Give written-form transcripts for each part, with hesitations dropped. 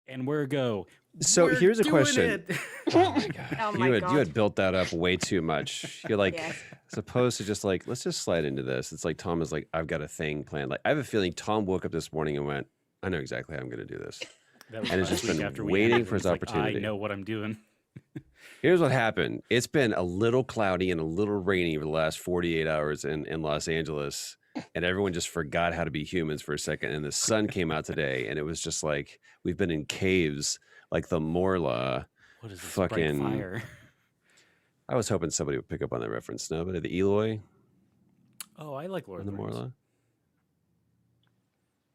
And we're go. So We're here's a doing question. it. Oh my god, Oh you my had God. built that up way too much. You're like, Yes. as opposed to just like, let's just slide into this. It's like Tom is like, I've got a thing planned. Like I have a feeling Tom woke up this morning and went, I know exactly how I'm going to do this, That was and has last just week been after we waiting ended. for his He's like, I opportunity. know what I'm doing. Here's what happened. It's been a little cloudy and a little rainy over the last 48 hours in Los Angeles. And everyone just forgot how to be humans for a second. And the sun came out today. And it was just like, we've been in caves like the Morla. What is this bright Fucking fire? I was hoping somebody would pick up on that reference. No, but the Eloy Oh, I like Lord and of the the Rings.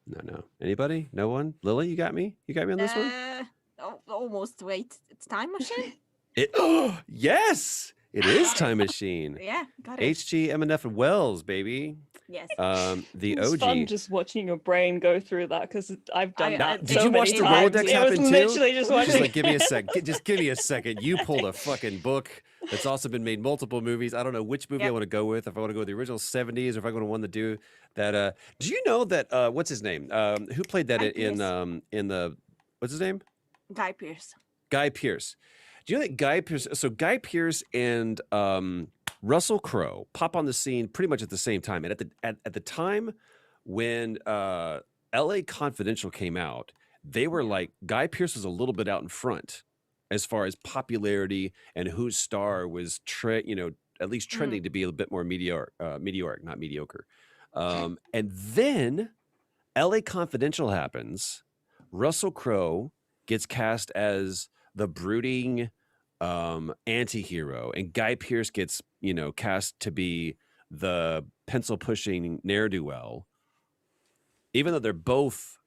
Morla. No. Anybody? No one? Lily, you got me? You got me on this one? Almost. Wait, it's Time Machine? It yes, it is Time Machine. Yeah, got it. H.G. M.F. Wells, baby. Yes. The It's fun OG. just watching your brain go through that because I've done that. Did so you watch many the times. Rolodex It was happen too? literally just watching. Just like, give me a sec. Just give me a second. You pulled a fucking book that's also been made multiple movies. I don't know which movie I want to go with. If I want to go with the original 70s, or if I want to one to do that. Do you know that? What's his name? Who played that Guy in the? What's his name? Guy Pearce. Guy Pearce. Do you know that Guy Pearce? So Guy Pearce and Russell Crowe pop on the scene pretty much at the same time. And at the time when L.A. Confidential came out, they were like, Guy Pearce was a little bit out in front as far as popularity and whose star was at least trending to be a bit more meteoric, not mediocre. And then L.A. Confidential happens. Russell Crowe gets cast as the brooding anti-hero, and Guy Pearce gets cast to be the pencil pushing ne'er-do-well. Even though they're both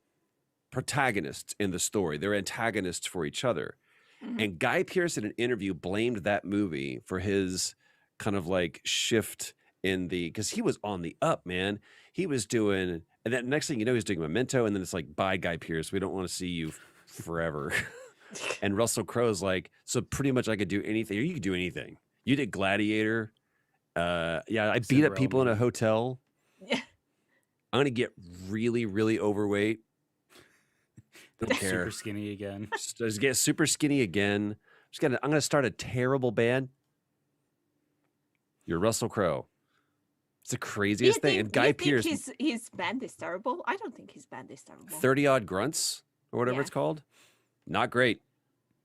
protagonists in the story, they're antagonists for each other. Mhm. And Guy Pearce in an interview blamed that movie for his kind of like shift because he was on the up, man. He was doing, and then next thing you know, he's doing Memento, and then it's like, bye, Guy Pearce, we don't want to see you forever. And Russell Crowe's like, so pretty much I could do anything, or you could do anything. You did Gladiator. I beat up people in a hotel. Yeah. I'm gonna get really, really overweight. Don't care. Super skinny again. Just get super skinny again. I'm gonna start a terrible band. You're Russell Crowe. It's the craziest thing. And Guy Pearce, his band is terrible? I don't think his band is terrible. 30 Odd Grunts or whatever it's called. Not great.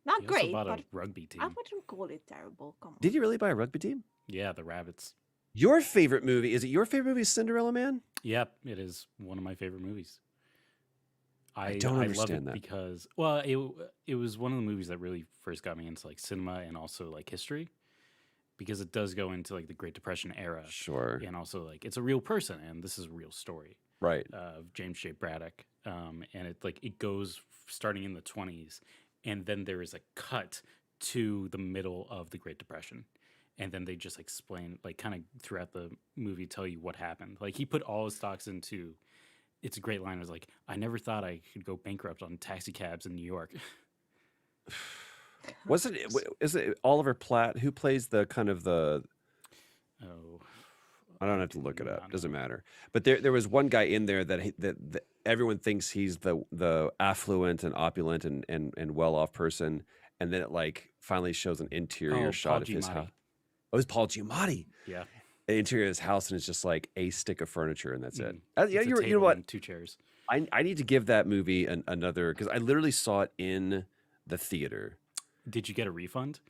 Not He great, also bought but a rugby team. I wouldn't call it terrible. Come on. Did you really buy a rugby team? Yeah, the Rabbits. Your favorite movie, is it your favorite movie, Cinderella Man? Yep, it is one of my favorite movies. I don't understand love that. it because, well, it was one of the movies that really first got me into like cinema and also like history, because it does go into like the Great Depression era. Sure. And also like it's a real person, and this is a real story. Right. Of James J. Braddock. And it goes starting in the 1920s, and then there is a cut to the middle of the Great Depression. And then they just explain, like, kind of throughout the movie, tell you what happened. Like, he put all his stocks into, it's a great line. It was like, I never thought I could go bankrupt on taxi cabs in New York. Is it Oliver Platt who plays the kind of the? Oh, I don't have to look it up. not Doesn't know. matter. But there was one guy in there that everyone thinks he's the affluent and opulent and well off person, and then it like finally shows an interior shot Paul of his Giamatti. house. Oh, it's Paul Giamatti. Yeah. The interior of his house, and it's just like a stick of furniture, and that's it. It's Yeah, a you know table what? and 2 chairs. I need to give that movie another, because I literally saw it in the theater. Did you get a refund?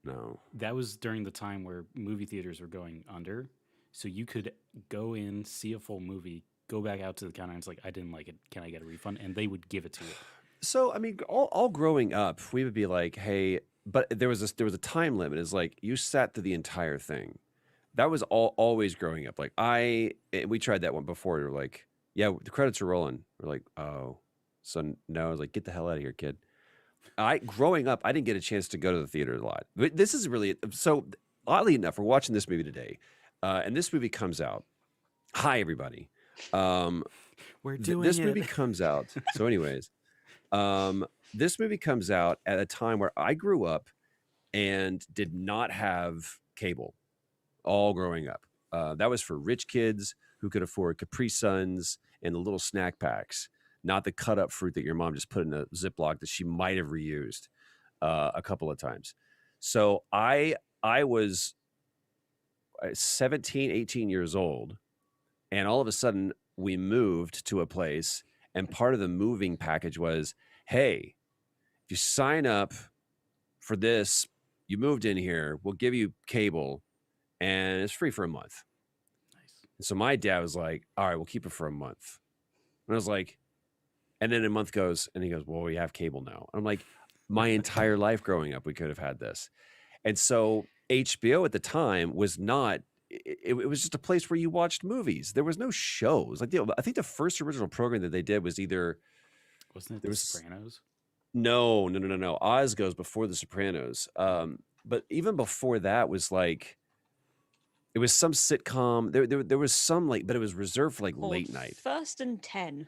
No. That was during the time where movie theaters were going under. So you could go in, see a full movie, go back out to the counter, and it's like, I didn't like it. Can I get a refund? And they would give it to you. So I mean, all growing up, we would be like, hey, but there was a time limit. It's like you sat through the entire thing. That was always growing up. Like we tried that one before. We were like, yeah, the credits are rolling. We're like, oh, so no. I was like, get the hell out of here, kid. Growing up, I didn't get a chance to go to the theater a lot. But this is really so. Oddly enough, we're watching this movie today, and this movie comes out. Hi, everybody. We're doing this it. movie comes out. So, anyways, this movie comes out at a time where I grew up and did not have cable. All growing up, that was for rich kids who could afford Capri Suns and the little snack packs. not the cut up fruit that your mom just put in a Ziploc that she might have reused a couple of times. So I was 17, 18 years old, and all of a sudden we moved to a place, and part of the moving package was, hey, if you sign up for this, you moved in here, we'll give you cable, and it's free for a month. Nice. And so my dad was like, all right, we'll keep it for a month. And I was like, and then a month goes, and he goes, well, we have cable now. I'm like, my entire life growing up, we could have had this. And so HBO at the time was not, it was just a place where you watched movies. There was no shows. Like, I think the first original program that they did was either, Wasn't it there The was, Sopranos? no. Oz goes before The Sopranos. But even before that was like, it was some sitcom. There was some like, but it was reserved for like Called late night. First and 10,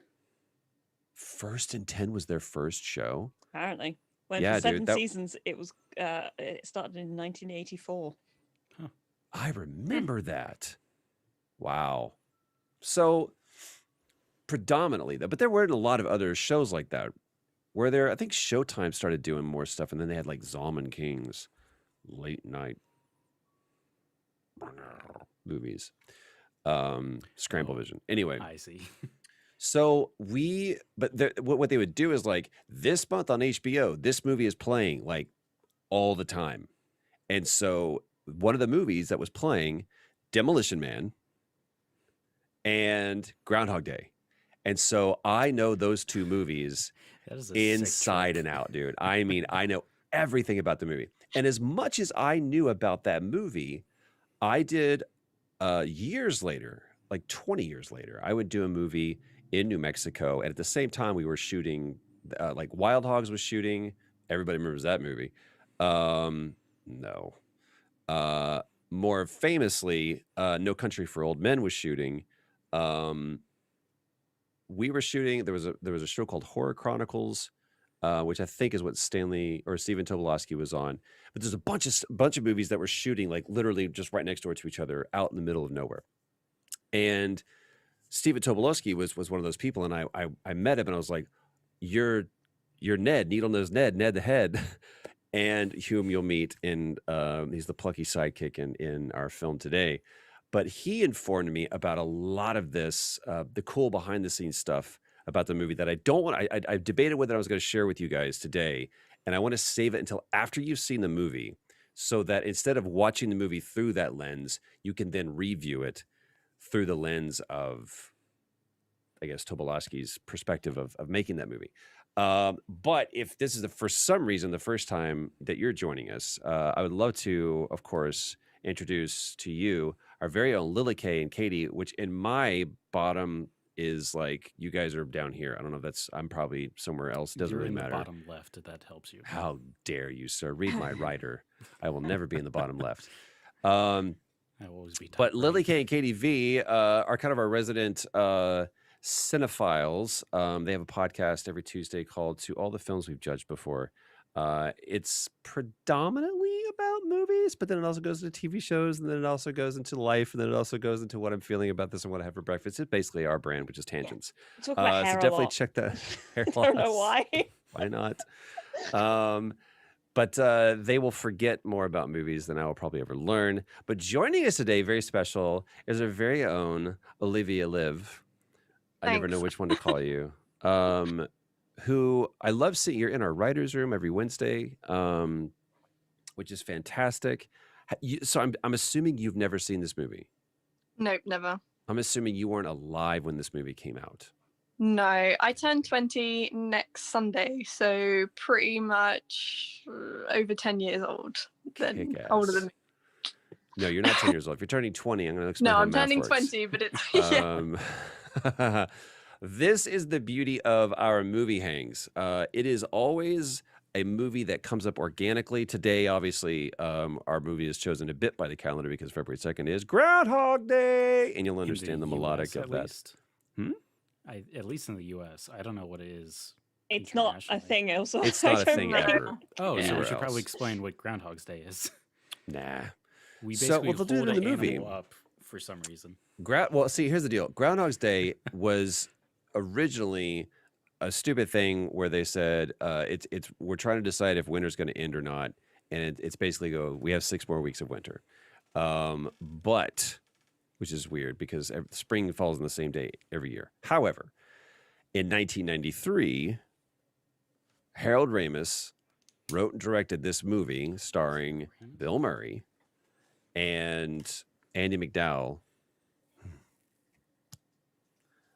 First and 10 was their first show. apparently. Went Yeah, for 7 dude, that seasons. It was it started in 1984. Huh. I remember that. Wow. So predominantly though, but there weren't a lot of other shows like that. Where there, I think Showtime started doing more stuff, and then they had like Zalman King's late night movies. Scramble Oh, Vision. Anyway, I see. so what they would do is like, this month on HBO, this movie is playing like all the time. And so one of the movies that was playing, Demolition Man and Groundhog Day. And so I know those two movies That is a sick inside trick. and out, dude. I mean, I know everything about the movie. And as much as I knew about that movie, I did years later, like 20 years later, I would do a movie in New Mexico. And at the same time, we were shooting, like Wild Hogs was shooting. Everybody remembers that movie. No. More famously, No Country for Old Men was shooting. We were shooting. There was a show called Horror Chronicles, which I think is what Stanley or Stephen Tobolowsky was on. But there's a bunch of movies that were shooting like literally just right next door to each other, out in the middle of nowhere. And Stephen Tobolowsky was one of those people, and I met him, and I was like, "You're Ned, Needle Nose Ned the Head," and whom you'll meet in he's the plucky sidekick in our film today. But he informed me about a lot of this, the cool behind the scenes stuff about the movie that I don't want. I debated whether I was going to share with you guys today, and I want to save it until after you've seen the movie, so that instead of watching the movie through that lens, you can then review it through the lens of, I guess, Tobolowsky's perspective of making that movie. But if this is for some reason the first time that you're joining us, I would love to, of course, introduce to you our very own Lily Kay and Katie, which in my bottom is like, you guys are down here. I don't know if that's, I'm probably somewhere else. Doesn't You're really in the matter. bottom left, if that helps you. How dare you, sir? Read my writer. I will never be in the bottom left. I will always be top But Lily right. Kay and Katie V are kind of our resident cinephiles. They have a podcast every Tuesday called To All the Films We've Judged Before. It's predominantly about movies, but then it also goes into TV shows, and then it also goes into life, and then it also goes into what I'm feeling about this and what I have for breakfast. It's basically our brand, which is tangents. Talk about hair So a definitely lot. check that. Hair I don't know loss. why. Why not? But they will forget more about movies than I will probably ever learn. But joining us today, very special, is our very own Olivia Liv. I never know Thanks. which one to call you. Who I love seeing. You're in our writers' room every Wednesday, which is fantastic. So I'm assuming you've never seen this movie. Nope, never. I'm assuming you weren't alive when this movie came out. No, I turn 20 next Sunday, so pretty much over 10 years old. Then older than Kick-ass. me. No, you're not 10 years old. If you're turning 20, I'm going to explain No, how I'm math turning works. 20, but it's yeah. This is the beauty of our movie hangs. It is always a movie that comes up organically. Today, obviously, our movie is chosen a bit by the calendar because February 2nd is Groundhog Day, and you'll In understand the US, melodic of at that. least. Hmm? At least in the U.S. I don't know what it is. It's not a internationally. thing, also. It's I not a don't thing know. ever. Oh, so we anywhere should probably else. explain what Groundhog's Day is. Nah. We So, basically well, they'll do it hold in an the movie. animal up for some reason. Well, see, here's the deal. Groundhog's Day was originally a stupid thing where they said it's we're trying to decide if winter's going to end or not, and it's basically we have 6 more weeks of winter, but which is weird because spring falls on the same day every year. However, in 1993, Harold Ramis wrote and directed this movie starring Bill Murray and Andy McDowell.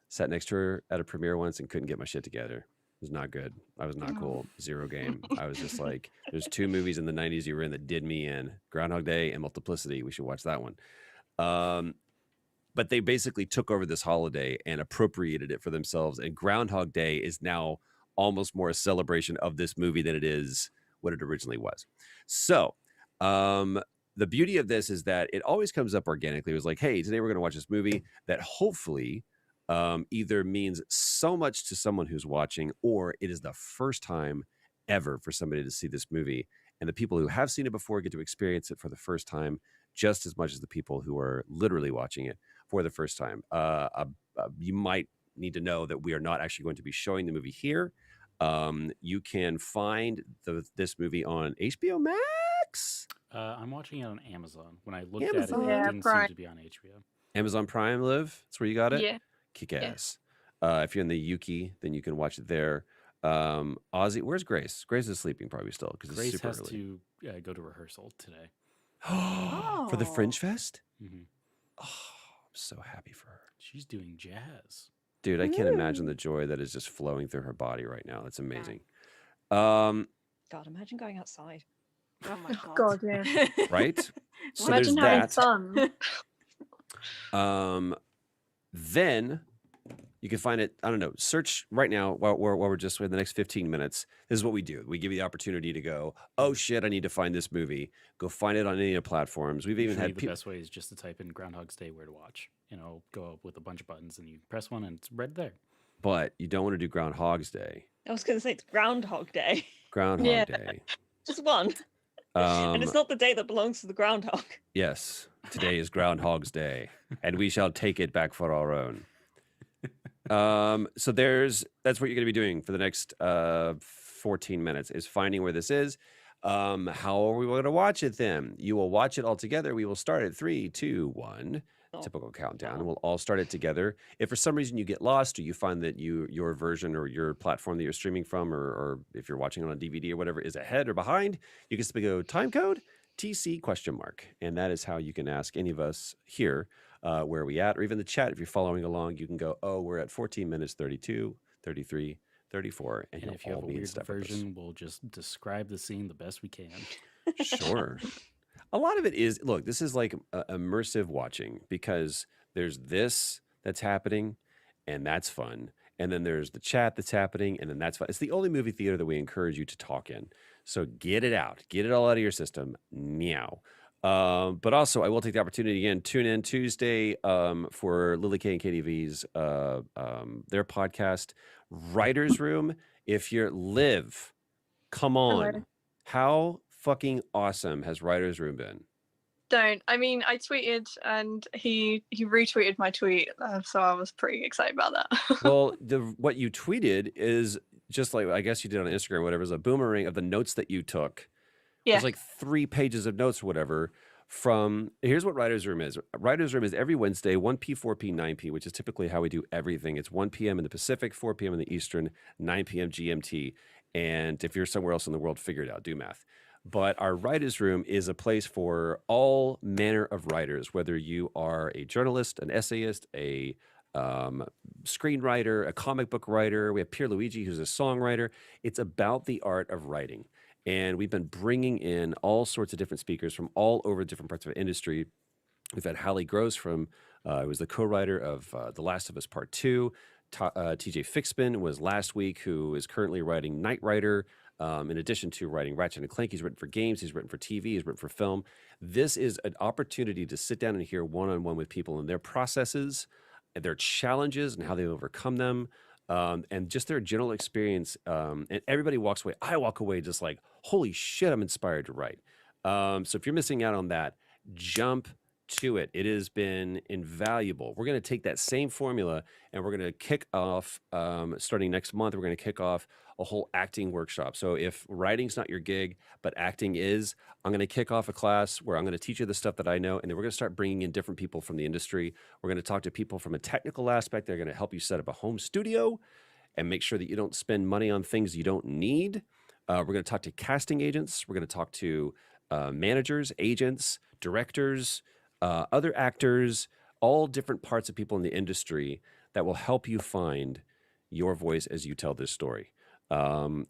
Sat next to her at a premiere once and couldn't get my shit together. It was not good. I was not cool. Zero game. I was just like, there's 2 movies in the 90s you were in that did me in. Groundhog Day and Multiplicity. We should watch that one. But they basically took over this holiday and appropriated it for themselves. And Groundhog Day is now almost more a celebration of this movie than it is what it originally was. So the beauty of this is that it always comes up organically. It was like, hey, today we're going to watch this movie that hopefully either means so much to someone who's watching, or it is the first time ever for somebody to see this movie. And the people who have seen it before get to experience it for the first time just as much as the people who are literally watching it for the first time. You might need to know that we are not actually going to be showing the movie here. You can find this movie on HBO Max. I'm watching it on Amazon. When I looked at it, Amazon. it Yeah, didn't Prime. seem to be on HBO. Amazon Prime, Liv. That's where you got it. Yeah. Kick ass. If you're in the Yuki, then you can watch it there. Ozzy, where's Grace? Grace is sleeping probably still because it's Grace super has early. to go to rehearsal today. For the Oh. Fringe Fest? Hmm. Oh, I'm so happy for her. She's doing jazz. Dude, I can't imagine the joy that is just flowing through her body right now. That's amazing. God, imagine going outside. Oh my Oh, god. God, yeah. Right? So Imagine there's having that. fun. Then you can find it. I don't know. Search right now while we're just in the next 15 minutes. This is what we do. We give you the opportunity to go, oh shit, I need to find this movie. Go find it on any of the platforms. We've even Usually had the people. best way is just to type in Groundhog's Day where to watch. And it'll go up with a bunch of buttons and you press one and it's right there. But you don't want to do Groundhog's Day. I was going to say it's Groundhog Day. Groundhog Yeah. Day. Just one. And it's not the day that belongs to the groundhog. Yes, today is Groundhog's Day, and we shall take it back for our own. So that's what you're going to be doing for the next 14 minutes is finding where this is. How are we going to watch it then? You will watch it all together. We will start at 3, 2, 1. Oh. Typical countdown. And we'll all start it together. If for some reason you get lost or you find that your version or your platform that you're streaming from or if you're watching it on DVD or whatever is ahead or behind, you can simply go time code TC ? And that is how you can ask any of us here where are we at, or even the chat. If you're following along, you can go, oh, we're at 14 minutes 32, 33, 34. And And you'll if you all have a be in weird step with us. version, we'll just describe the scene the best we can. Sure. A lot of it is, look, this is like immersive watching because there's this that's happening and that's fun. And then there's the chat that's happening and then that's fun. It's the only movie theater that we encourage you to talk in. So get it out. Get it all out of your system. Meow. But also, I will take the opportunity again, tune in Tuesday for Lily K and KDV's, their podcast, Writer's Room. If you're Liv, come on. Hello. How fucking awesome has Writer's Room been? Don't. I mean, I tweeted and he retweeted my tweet, so I was pretty excited about that. Well, what you tweeted is just like, I guess you did on Instagram or whatever, is a boomerang of the notes that you took. Yeah. There's like 3 pages of notes or whatever from, here's what Writer's Room is. Writer's Room is every Wednesday, 1 p, 4 p, 9 p, which is typically how we do everything. It's 1 p.m. in the Pacific, 4 p.m. in the Eastern, 9 p.m. GMT. And if you're somewhere else in the world, figure it out, do math. But our Writer's Room is a place for all manner of writers, whether you are a journalist, an essayist, a screenwriter, a comic book writer. We have Pierluigi, who's a songwriter. It's about the art of writing. And we've been bringing in all sorts of different speakers from all over different parts of the industry. We've had Hallie Gross from, who was the co-writer of The Last of Us Part 2. TJ Fixman was last week, who is currently writing Knight Rider. In addition to writing Ratchet and Clank, he's written for games, he's written for TV, he's written for film. This is an opportunity to sit down and hear one-on-one with people and their processes, and their challenges and how they overcome them, and just their general experience. And everybody walks away. I walk away just like, holy shit, I'm inspired to write. So if you're missing out on that, jump to it. It has been invaluable. We're going to take that same formula and we're going to kick off, starting next month, we're going to kick off a whole acting workshop. So if writing's not your gig, but acting is, I'm going to kick off a class where I'm going to teach you the stuff that I know. And then we're going to start bringing in different people from the industry. We're going to talk to people from a technical aspect. They're going to help you set up a home studio and make sure that you don't spend money on things you don't need. We're going to talk to casting agents. We're going to talk to managers, agents, directors, other actors, all different parts of people in the industry that will help you find your voice as you tell this story. And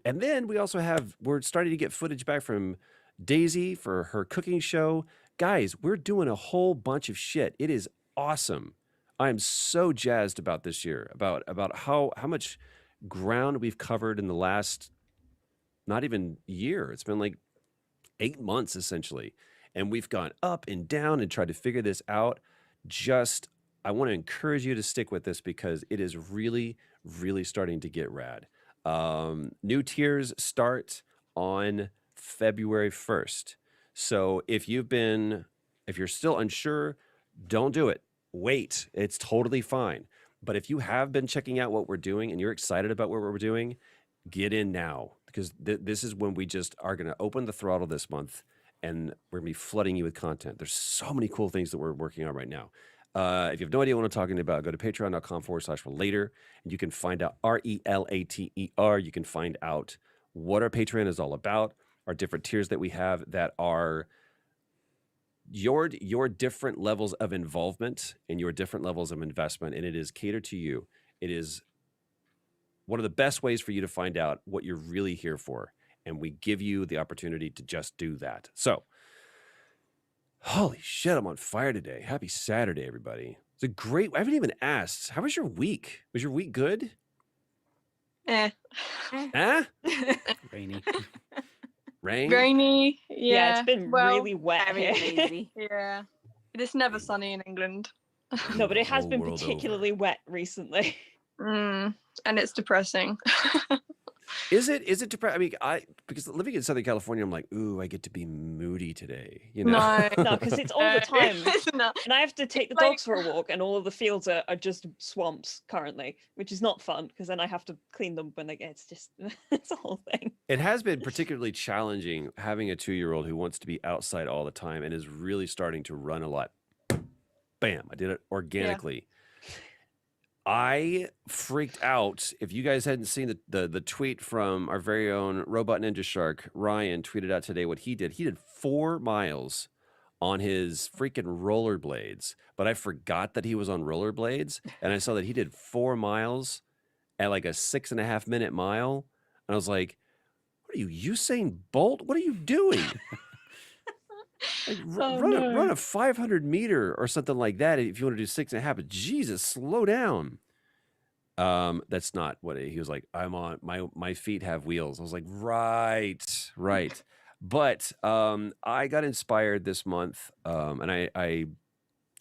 then we also we're starting to get footage back from Daisy for her cooking show. Guys, we're doing a whole bunch of shit. It is awesome. I am so jazzed about this year, about how much ground we've covered in the last, not even year. It's been like 8 months essentially. And we've gone up and down and tried to figure this out. I want to encourage you to stick with this because it is really, really starting to get rad. New tiers start on February 1st. So if you're still unsure, don't do it. Wait, it's totally fine. But if you have been checking out what we're doing and you're excited about what we're doing, get in now because this is when we just are going to open the throttle this month and we're going to be flooding you with content. There's so many cool things that we're working on right now. If you have no idea what I'm talking about, go to patreon.com/relater and you can find out RELATER. You can find out what our Patreon is all about, our different tiers that we have that are your different levels of involvement and your different levels of investment, and it is catered to you. It is one of the best ways for you to find out what you're really here for, and we give you the opportunity to just do that. So, holy shit, I'm on fire today. Happy Saturday, everybody. It's a great, I haven't even asked, how was your week? Was your week good? Eh. Huh? Rainy. Rain? Rainy. Yeah, it's Yeah. been well, really wet Very here. lazy. Yeah. It is never sunny in England. No, but it has Whole been world particularly wet recently. And it's depressing. Is it depressing? I mean, because living in Southern California, I'm like, ooh, I get to be moody today. You know? No. No, because it's all the time. It's not. And I have to take the It's like- dogs for a walk, and all of the fields are just swamps currently, which is not fun because then I have to clean them when they get. It's just it's a whole thing. It has been particularly challenging having a 2-year-old who wants to be outside all the time and is really starting to run a lot. Bam, I did it organically. I freaked out. If you guys hadn't seen the tweet from our very own Robot Ninja Shark, Ryan tweeted out today what he did. He did 4 miles on his freaking rollerblades, but I forgot that he was on rollerblades, and I saw that he did 4 miles at like a 6.5 minute mile, and I was like, "What are you, Usain Bolt? What are you doing?" Like, Oh, run no. a 500 meter or something like that if you want to do 6.5. But Jesus, slow down. That's not what he was like. I'm on my feet have wheels. I was like, right. But I got inspired this month, and I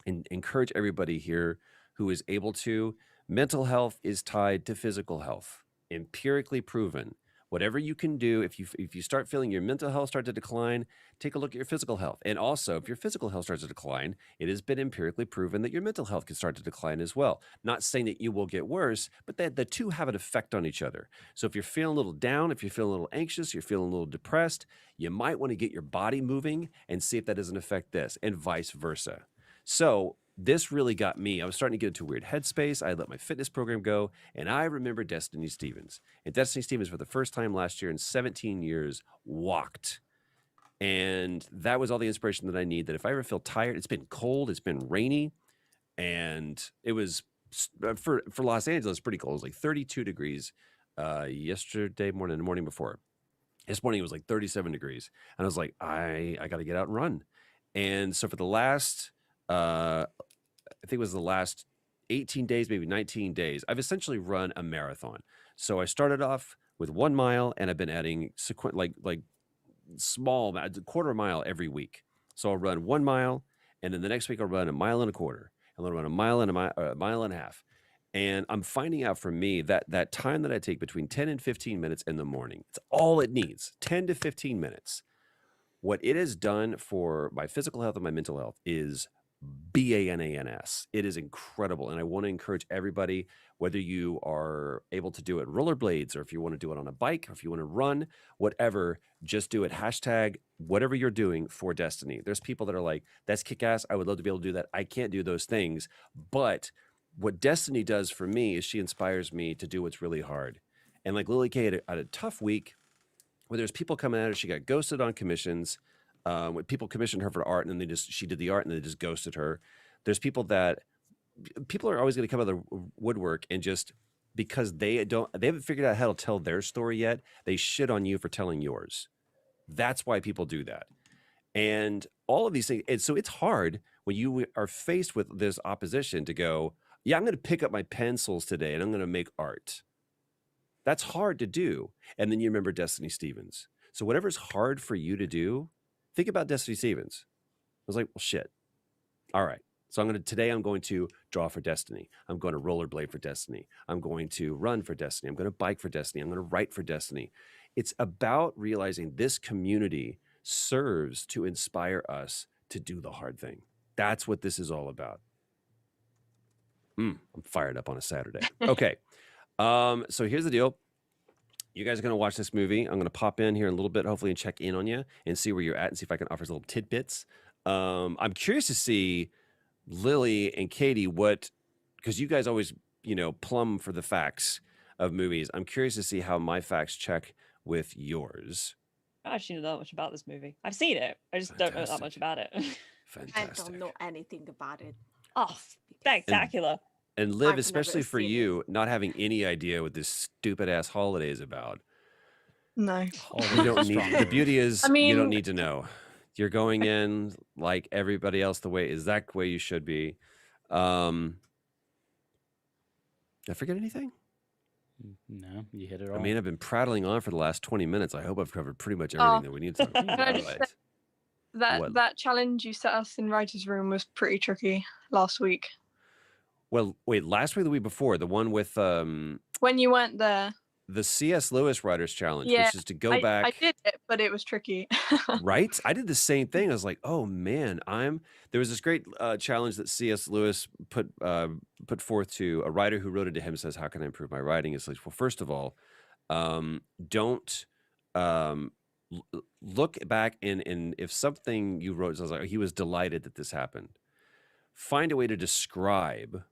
encourage everybody here who is able to. Mental health is tied to physical health, empirically proven. Whatever you can do, if you start feeling your mental health start to decline, take a look at your physical health. And also, if your physical health starts to decline, it has been empirically proven that your mental health can start to decline as well. Not saying that you will get worse, but that the two have an effect on each other. So if you're feeling a little down, if you're feeling a little anxious, you're feeling a little depressed, you might want to get your body moving and see if that doesn't affect this, and vice versa. So this really got me. I was starting to get into a weird headspace. I let my fitness program go, and I remember Destiny Stevens. And Destiny Stevens, for the first time last year in 17 years, walked. And that was all the inspiration that I need, that if I ever feel tired, it's been cold, it's been rainy, and it was, for Los Angeles, pretty cold. It was like 32 degrees yesterday morning, the morning before. This morning it was like 37 degrees. And I was like, I got to get out and run. And so for the last... I think it was the last 18 days, maybe 19 days, I've essentially run a marathon. So I started off with 1 mile, and I've been adding like small, a quarter mile every week. So I'll run 1 mile, and then the next week I'll run 1.25 miles. And then I'll run a mile and a mile and a half. And I'm finding out for me that time that I take between 10 and 15 minutes in the morning, it's all it needs, 10 to 15 minutes. what it has done for my physical health and my mental health is BANANS. It is incredible. And I want to encourage everybody, whether you are able to do it rollerblades, or if you want to do it on a bike, or if you want to run, whatever, just do it. Hashtag whatever you're doing for Destiny. There's people that are like, that's kick ass. I would love to be able to do that. I can't do those things. But what Destiny does for me is she inspires me to do what's really hard. And like Lily Kay had a tough week where there's people coming at her. She got ghosted on commissions. When people commissioned her for art, and then she did the art, and they just ghosted her. There's people are always going to come out of the woodwork, and just because they haven't figured out how to tell their story yet, they shit on you for telling yours. That's why people do that. And all of these things. And so it's hard when you are faced with this opposition to go, yeah, I'm going to pick up my pencils today and I'm going to make art. That's hard to do. And then you remember Destiny Stevens. So whatever's hard for you to do, think about Destiny Stevens. I was like, well, shit. All right. So today I'm going to draw for Destiny. I'm going to rollerblade for Destiny. I'm going to run for Destiny. I'm going to bike for Destiny. I'm going to write for Destiny. It's about realizing this community serves to inspire us to do the hard thing. That's what this is all about. I'm fired up on a Saturday. Okay. So here's the deal. You guys are going to watch this movie. I'm going to pop in here in a little bit, hopefully, and check in on you and see where you're at and see if I can offer some little tidbits. I'm curious to see Lily and Katie, because you guys always, plumb for the facts of movies. I'm curious to see how my facts check with yours. I actually know that much about this movie. I've seen it. I just don't know that much about it. Fantastic. I don't know anything about it. Oh, spectacular. And Liv, I've especially never for seen you, not having any idea what this stupid ass holiday is about. No. You don't need. The beauty is, I mean, you don't need to know. You're going in like everybody else. The exact way you should be. Did I forget anything? No, you hit it all. I mean, I've been prattling on for the last 20 minutes. I hope I've covered pretty much everything that we need to talk Can I about. just say that challenge you set us in writer's room was pretty tricky last week. Well, wait, last week, the week before, the one with when you weren't there, the C.S. Lewis Writers Challenge, Yeah, which is to go back. I did it, but it was tricky. Right? I did the same thing. I was like, oh man, there was this great challenge that C.S. Lewis put forth to a writer who wrote it to him, says, how can I improve my writing? It's like, well, first of all, don't look back and if something you wrote, so I was like, he was delighted that this happened. Find a way to describe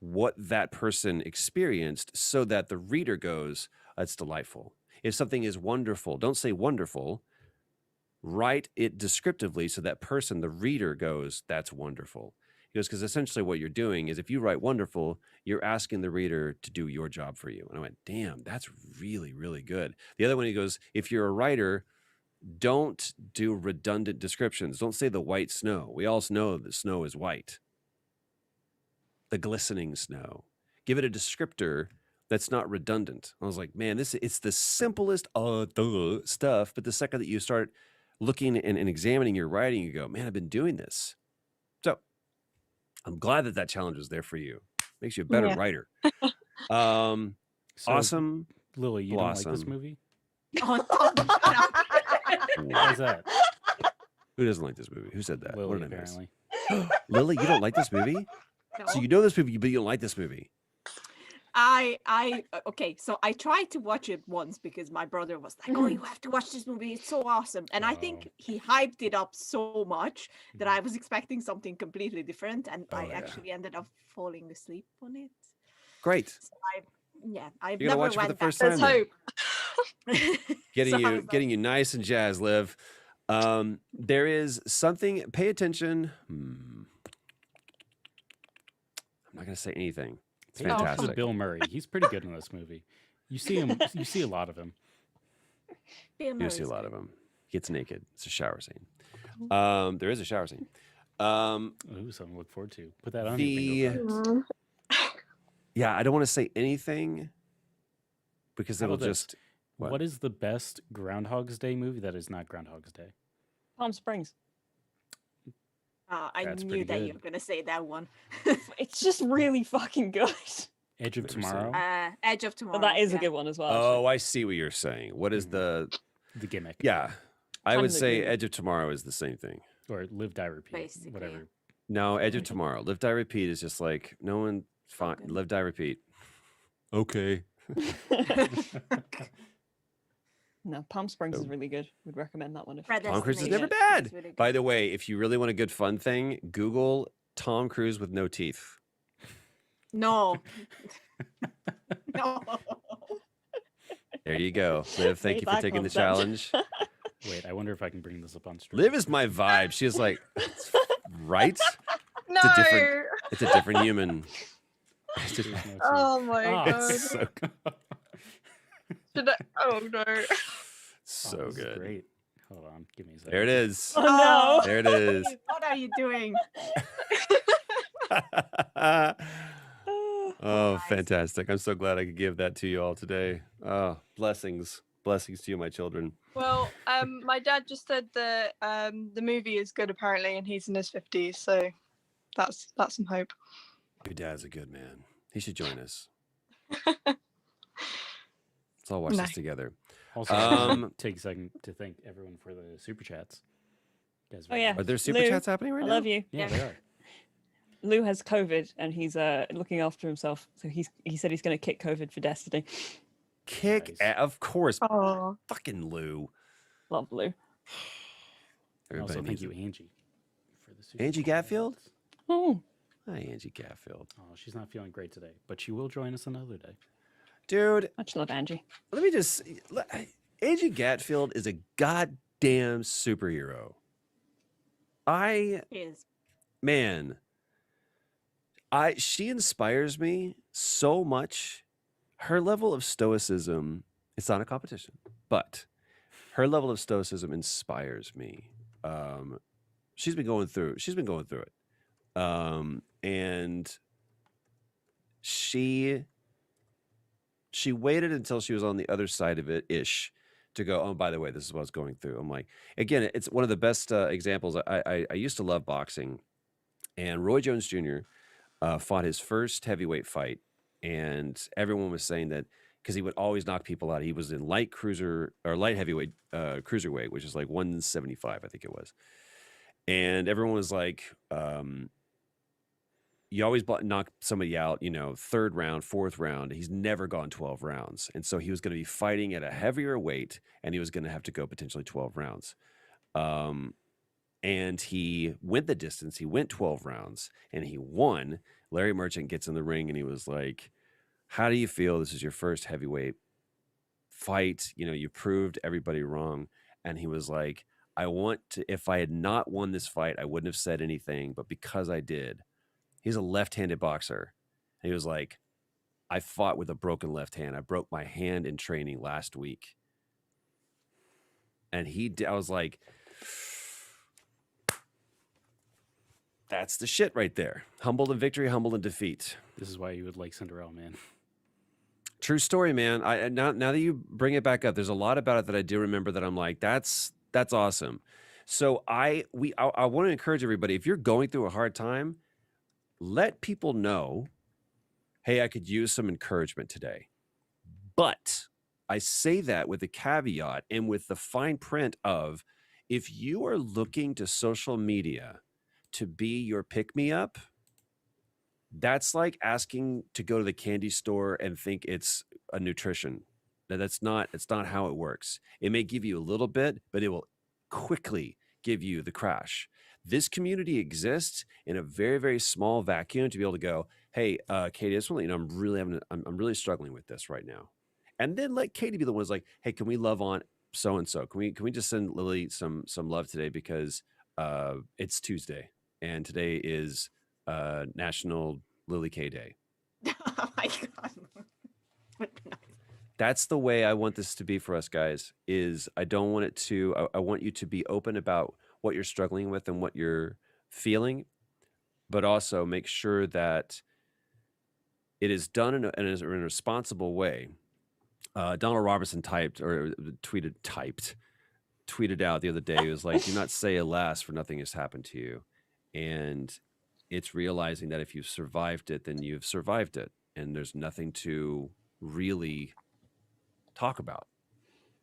what that person experienced so that the reader goes, that's delightful. If something is wonderful, don't say wonderful. Write it descriptively so that person, the reader, goes, that's wonderful. He goes, because essentially what you're doing is if you write wonderful, you're asking the reader to do your job for you. And I went, damn, that's really, really good. The other one, he goes, if you're a writer, don't do redundant descriptions. Don't say the white snow. We all know that snow is white. The glistening snow. Give it a descriptor that's not redundant. I was like, man, it's the simplest stuff, but the second that you start looking and examining your writing, you go, man, I've been doing this. So I'm glad that challenge was there for you. Makes you a better writer. So, awesome. Lily, you Blossom. don't like this movie? Wow. Why's that? Who doesn't like this movie? Who said that? Lily, What did I miss? apparently. Lily, you don't like this movie? No. So you know this movie, but you don't like this movie. Okay, so I tried to watch it once because my brother was like, oh, you have to watch this movie, it's so awesome. And I think he hyped it up so much that I was expecting something completely different, and I actually ended up falling asleep on it. Great. So I've You're gonna never watch it for went the back. first There's time. hope. Getting you nice and jazzed, Liv. There is something. Pay attention. I'm not gonna say anything. It's Pay attention to fantastic. Bill Murray. He's pretty good in this movie. You see him. You see a lot of him. You see a lot of him. He gets naked. It's a shower scene. There is a shower scene. Ooh, something to look forward to. Put that on your bingo card. Yeah, I don't want to say anything because How it'll about this? just. What is the best Groundhog's Day movie that is not Groundhog's Day? Palm Springs. I That's knew pretty that you good. were gonna say that one. It's just really fucking good. Edge of Never seen Tomorrow. Edge of Tomorrow. But that is a yeah. good one as well. Oh, I see what you're saying. What is the? The gimmick. Yeah. I would Kind of say agree. Edge of Tomorrow is the same thing. Or Live, Die, Repeat. Basically. Whatever. No, Edge of Tomorrow. Live, Die, Repeat is just like no one. Fine. good. Live, Die, Repeat. Okay. No, Palm Springs So- is really good. Would recommend that one. If Red Tom Cruise is never Destination bad. is really By good. the way, if you really want a good fun thing, Google Tom Cruise with no teeth. No. No. There you go. Liv, thank Made you for that taking the concept. challenge. Wait, I wonder if I can bring this up on stream. Liv is my vibe. She's like, right? No. It's a different human. It's There's just- no teeth. Oh my Ah, god. it's so, Should I... Oh no. so this is good. Great. Hold on. Give me a second. There it is. Oh no! There it is. What are you doing? Oh, Nice. fantastic. I'm so glad I could give that to you all today. Oh, blessings. Blessings to you, my children. Well, my dad just said that the movie is good apparently, and he's in his 50s, so that's some hope. Your dad's a good man. He should join us. Let's all watch No. this together. Also, Um, take a second to thank everyone for the super chats. You guys Oh, yeah. Are there super Lou, chats happening right I now? love you. Yeah, they are. Lou has COVID and he's looking after himself. So he said he's going to kick COVID for Destiny. Kick, Nice. of course. Oh, Fucking Lou. Love Lou. And Everybody also, thank needs you, it. Angie, for the super Angie chat. Gatfield? Oh, Hi, Angie Gatfield. Oh, she's not feeling great today, but she will join us another day. Dude, much love, Angie. let me just. Angie Gatfield is a goddamn superhero. Is Man, she inspires me so much. Her level of stoicism, it's not a competition, but her level of stoicism inspires me. She's been going through it. And she waited until she was on the other side of it ish to go, oh, by the way, this is what I was going through. I'm like, again, it's one of the best examples. I used to love boxing, and Roy Jones Jr. Fought his first heavyweight fight, and everyone was saying that because he would always knock people out. He was in light heavyweight cruiserweight, which is like 175, I think it was. And everyone was like, you always knock somebody out, third round, fourth round. He's never gone 12 rounds. And so he was going to be fighting at a heavier weight, and he was going to have to go potentially 12 rounds. And he went the distance. He went 12 rounds, and he won. Larry Merchant gets in the ring, and he was like, how do you feel? This is your first heavyweight fight. You proved everybody wrong. And he was like, if I had not won this fight, I wouldn't have said anything. But because I did, he's a left-handed boxer. And he was like, I fought with a broken left hand. I broke my hand in training last week. And I was like, that's the shit right there. Humbled in victory, humbled in defeat. This is why you would like Cinderella, man. True story, man. Now that you bring it back up, there's a lot about it that I do remember that I'm like, that's awesome. So I want to encourage everybody, if you're going through a hard time, let people know, hey, I could use some encouragement today. But I say that with the caveat and with the fine print of, if you are looking to social media to be your pick-me-up, that's like asking to go to the candy store and think it's a nutrition. It's not how it works. It may give you a little bit, but it will quickly give you the crash. This community exists in a very, very small vacuum to be able to go, hey, Katie, I just want to let you know I'm really struggling with this right now. And then let Katie be the one who's like, hey, can we love on so and so? Can we just send Lily some love today, because it's Tuesday and today is National Lily K Day. oh my god. Would be nice. That's the way I want this to be for us guys. Is I don't want it to. I want you to be open about what you're struggling with and what you're feeling, but also make sure that it is done in a responsible way. Donald Robertson tweeted out the other day. He was like, "Do not say alas, for nothing has happened to you," and it's realizing that if you've survived it, then you've survived it, and there's nothing to really talk about.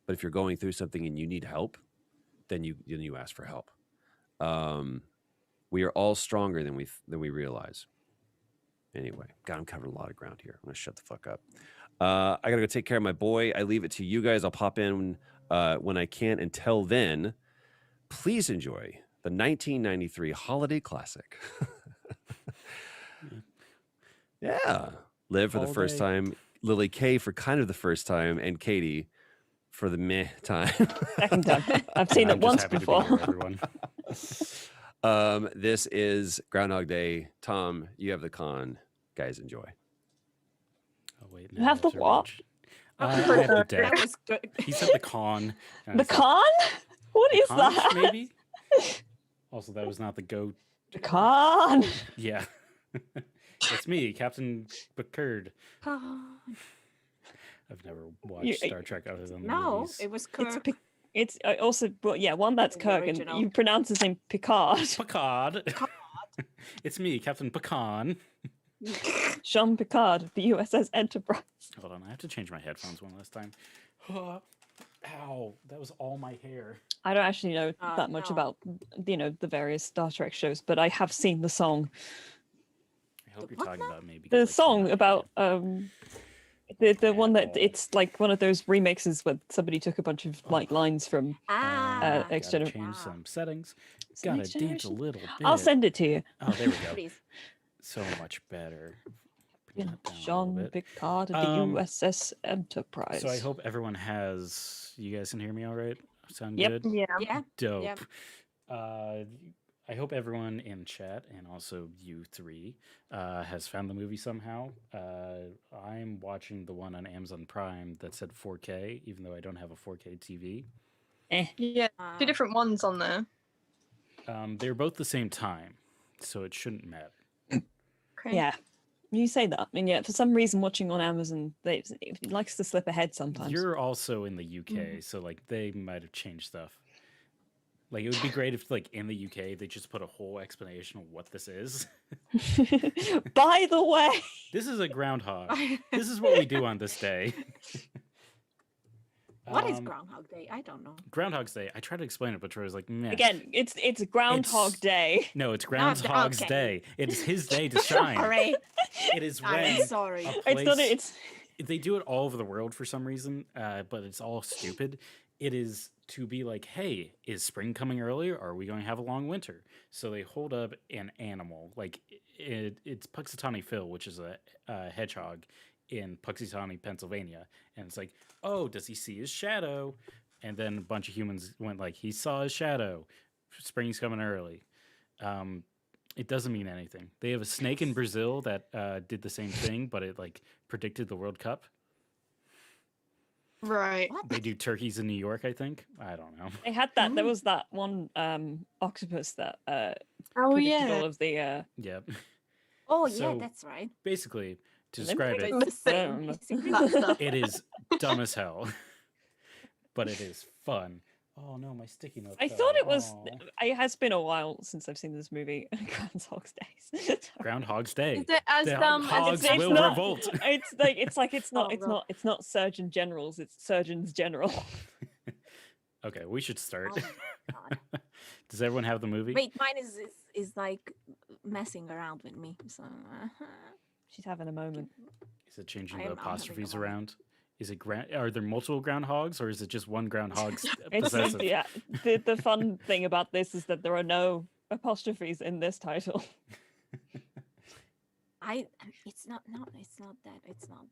But if you're going through something and you need help, then you ask for help. We are all stronger than we realize. Anyway, God, I'm covering a lot of ground here. I'm gonna shut the fuck up. I gotta go take care of my boy. I leave it to you guys. I'll pop in when I can. Until then, please enjoy the 1993 holiday classic. Yeah, Liv for the first time, Lily K for kind of the first time, and Katie for the meh time. Second time. I've seen it once before. Everyone. This is Groundhog Day. Tom, you have the con. Guys, enjoy. Oh wait, You have the what? I have the deck. That was good. He said the con. and I The said, con? What the is conch, that? Maybe. Also, that was not the goat. The con. Yeah. It's me, Captain Picard. I've never watched Star Trek other than the No, movies. it was It's Kirk. it's also well, yeah, one that's The Kirk, and original. you pronounce his name Picard. Picard. It's me, Captain Pecan. Jean Picard, the USS Enterprise. Hold on, I have to change my headphones one last time. Ow, that was all my hair. I don't actually know that much no. about the various Star Trek shows, but I have seen the song. I hope The you're what talking now? about me. because The I cannot song hear about it. the one that Ow. it's like one of those remixes where somebody took a bunch of like lines from. Ah, Next Gotta gener- change Wow. some settings. So Gotta Next dance a Generation? little bit. I'll send it to you. Oh, there we go. please. So much better. Bring that down a little Jean bit. Picard of the Um, USS Enterprise. So I hope everyone has. You guys can hear me all right? Sound Yep. good? Yeah. Yeah. Dope. Yep. I hope everyone in chat and also you three has found the movie somehow. I'm watching the one on Amazon Prime that said 4K, even though I don't have a 4K TV. Yeah. Two different ones on there. They're both the same time, so it shouldn't matter. Okay. Yeah. You say that, and yet for some reason, watching on Amazon, it likes to slip ahead sometimes. You're also in the UK, so like they might have changed stuff. Like it would be great if like in the UK they just put a whole explanation of what this is. By the way, This is a groundhog. This is what we do on this day. What is Groundhog Day? I don't know. Groundhog's Day? I tried to explain it, but Troy was like, meh. again, it's Groundhog It's- Day. No, it's Groundhog's okay. Day. It is his day to shine. Sorry. It is I'm when sorry. a It's not. place- It's they do it all over the world for some reason, but it's all stupid. It is to be like, hey, is spring coming early, or are we going to have a long winter? So they hold up an animal, like it's Puxatawny Phil, which is a hedgehog in Puxatawny, Pennsylvania, and it's like, oh, does he see his shadow? And then a bunch of humans went like, he saw his shadow. Spring's coming early. It doesn't mean anything. They have a snake in Brazil that did the same thing, but it like predicted the World Cup. Right. What? They do turkeys in New York, I think. I don't know. they had that. There was that one octopus that Oh predicted yeah. all of the. Yep. Oh So- yeah, that's right. Basically, to They describe made it, It's the same. Um, basically. That stuff. it is dumb as hell, but it is fun. Oh no, my sticky note. I fell. thought it was. Aw. It has been a while since I've seen this movie. Groundhog's Days. Groundhog's Day. Is it as The dumb as hogs it's will not- revolt. it's not. Oh, It's no. not. It's not Surgeon Generals. It's Surgeons General. Okay, we should start. Oh my God. Does everyone have the movie? Wait, mine is like messing around with me. So She's having a moment. Is it changing I the am- I'm having a apostrophes moment. around? Is it are there multiple groundhogs, or is it just one groundhog It's possessive? yeah. The fun thing about this is that there are no apostrophes in this title. it's not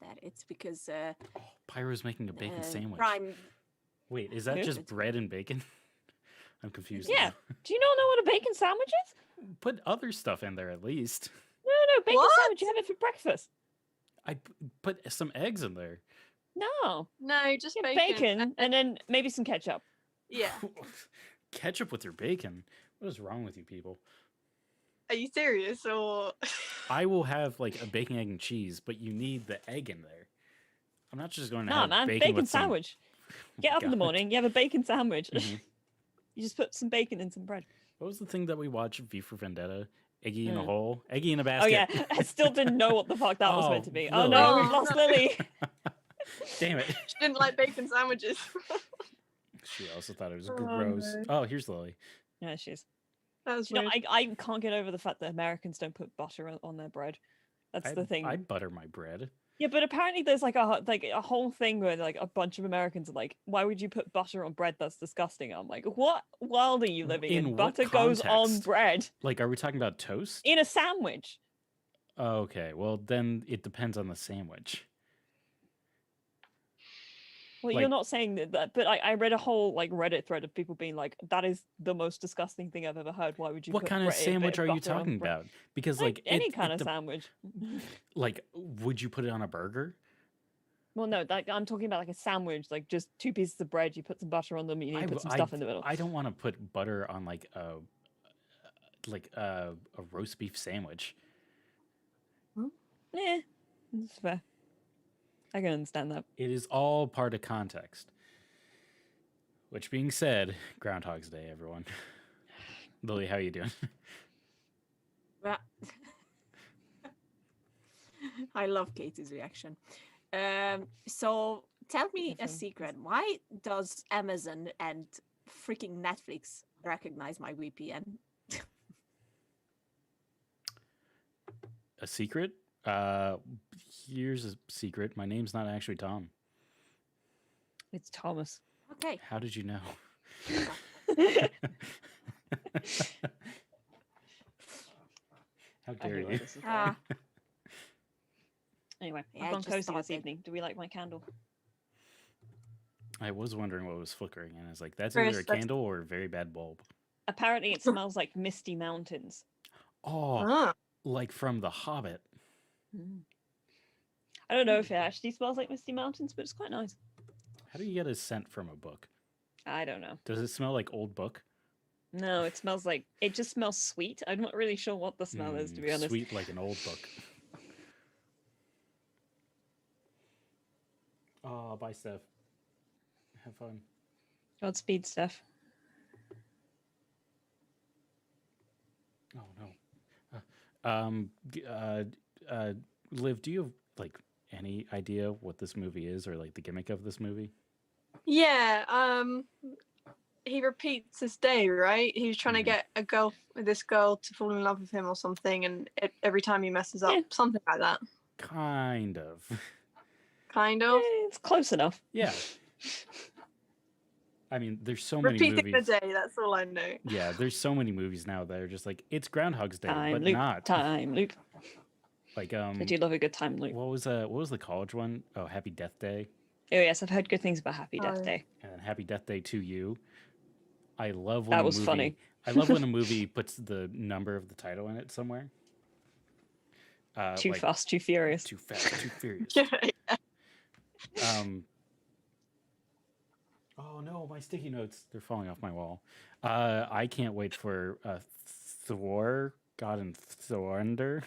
that. It's because Pyro's making a bacon sandwich. Prime. Wait, is that Who? just bread and bacon? I'm confused. Yeah. now. Do you not know what a bacon sandwich is? Put other stuff in there at least. No, bacon What? sandwich. You have it for breakfast. I put some eggs in there. No, No, just yeah, bacon. bacon and then maybe some ketchup. Yeah. Ketchup with your bacon. What is wrong with you people? Are you serious or? I will have like a bacon, egg, and cheese, but you need the egg in there. I'm not just going to Nah, have man, bacon, with some- sandwich. Oh Get my up in the God. morning. You have a bacon sandwich. Mhm. You just put some bacon in some bread. What was the thing that we watched? V for Vendetta. Eggy in a Mm. hole. Eggy in a basket. Oh yeah, I still didn't know what the fuck that was meant Oh, to be. Lily. Oh no, Oh, we've lost no. Lily. Damn it. She didn't like bacon sandwiches. She also thought it was Oh, gross. no. Oh, here's Lily. Yeah, she is. That was You know, weird. I can't get over the fact that Americans don't put butter on their bread. That's the thing. I butter my bread. Yeah, but apparently there's like a whole thing where like a bunch of Americans are like, why would you put butter on bread? That's disgusting. I'm like, what world are you living in? In what Butter goes on context? bread Like, are we talking about toast? in a sandwich. Okay, well then it depends on the sandwich. Well, Like- you're not saying that, but I read a whole like Reddit thread of people being like, that is the most disgusting thing I've ever heard. Why would you What put kind of a bit sandwich are you butter on talking bread?" about? Because Like like any it- kind it of dep- sandwich. Like, would you put it on a burger? Well, no, like, I'm talking about like a sandwich, like just two pieces of bread. You put some butter on them. You need to put some stuff in the middle. I don't want to put butter on like a roast beef sandwich. Yeah, that's fair. I can understand that. It is all part of context. Which being said, Groundhog's Day, everyone. Lily, how you doing? Well, I love Katie's reaction. So tell me a Different. secret. Why does Amazon and freaking Netflix recognize my VPN? A secret? Here's a secret. My name's not actually Tom. It's Thomas. Okay. How did you know? How I dare hate where you? this is going. Ah, Anyway, Yeah, I I've gone just cozy thought this it. evening. Do we like my candle? I was wondering what was flickering, and I was like, that's Very either a sexy. candle or a very bad bulb. Apparently, it smells like misty mountains. Oh, Ah, like from The Hobbit. I don't know if it actually smells like misty mountains, but it's quite nice. How do you get a scent from a book? I don't know. Does it smell like old book? No, it smells like it just smells sweet. I'm not really sure what the smell is, to be honest. Sweet like an old book. Oh, bye, Steph. Have fun. Godspeed, Steph. Oh no. Liv, do you have like any idea what this movie is or like the gimmick of this movie? yeah. He repeats this day, right? He was trying to Mhm. get this girl to fall in love with him or something, and every time he messes up, Yeah. something like that. Kind of. Kind of. It's close enough. Yeah. I mean, there's so many Repeating movies. the day, that's all I know. Yeah, there's so many movies now that are just like it's Groundhog's Day, Time but loop. not Time loop. like I do love a good time loop. what was the college one? Oh, Happy Death Day, Oh yes, I've heard good things about Happy Death Oh. Day. and then Happy Death Day to You. I love when That a was movie, funny. I love when a movie puts the number of the title in it somewhere. Too like, Fast, Too Furious. Too Fast, Too Furious. Yeah. Oh no, my sticky notes—they're falling off my wall. I can't wait for Thor, God and Thunder.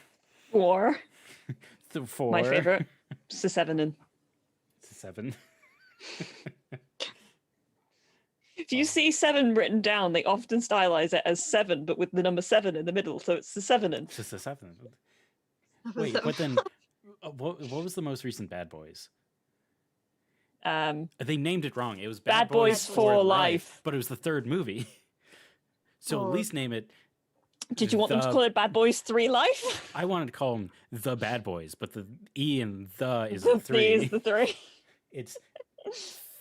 Or Thor. my favorite, Seven. 7. If you see 7 written down, they often stylize it as 7, but with the number 7 in the middle, so it's the 7. It's just a 7. Wait, but then what was the most recent Bad Boys? They named it wrong. It was Bad Boys for Life. but it was the third movie. So Oh. at least name it. Did you want them to The- call it Bad Boys 3 Life? I wanted to call them the Bad Boys, but the E and the is The the 3. is the 3. It's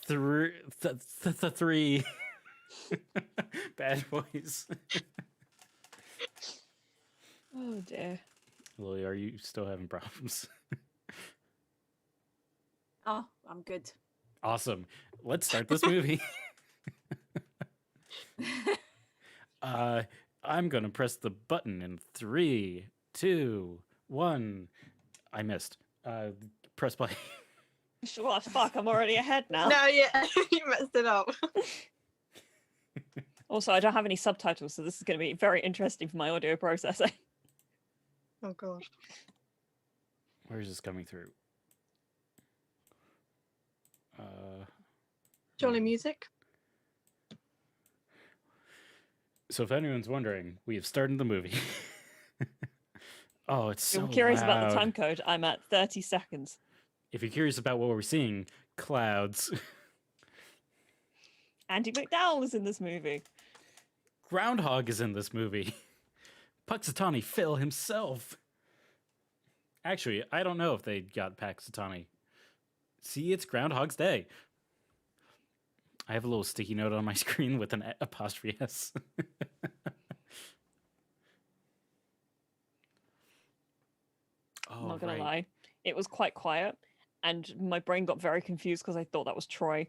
the 3 Bad Boys. Oh dear. Lily, are you still having problems? oh, I'm good. Awesome. Let's start this movie. I'm gonna press the button in 3, 2, 1. I missed. Press play. Well, fuck, I'm already ahead now. No, yeah, you messed it up. Also, I don't have any subtitles, so this is going to be very interesting for my audio processing. Oh god. Where is this coming through? Jolly music. So if anyone's wondering, we have started the movie. Oh, it's If so you're curious about the loud. time code, I'm at 30 seconds. If you're curious about what we're seeing, clouds. Andy McDowell is in this movie. Groundhog is in this movie. Puxatawny Phil himself. Actually, I don't know if they got Puxatawny. See, it's Groundhog's Day. I have a little sticky note on my screen with an apostrophe S. I'm not gonna lie, it was quite quiet, and my brain got very confused because I thought that was Troy.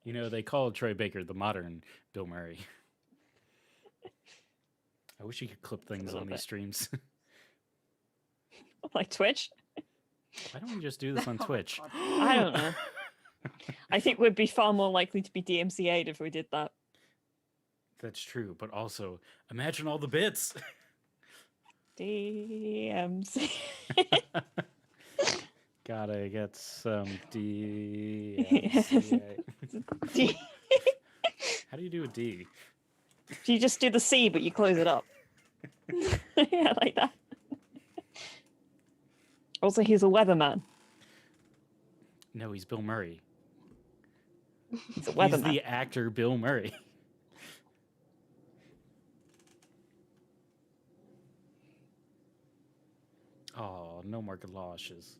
You know, they call Troy Baker the modern Bill Murray. I wish you could clip things on these streams. Like Twitch? Why don't we just do this on Twitch? I don't know. I think we'd be far more likely to be DMCA'd if we did that. That's true, but also, imagine all the bits. DMC. Gotta get some DMCA. D. How do you do a D? You just do the C, but you close it up. Yeah, like that. Also, he's a weatherman. No, he's Bill Murray. He's a He's weatherman. the actor Bill Murray. Oh, no more galoshes.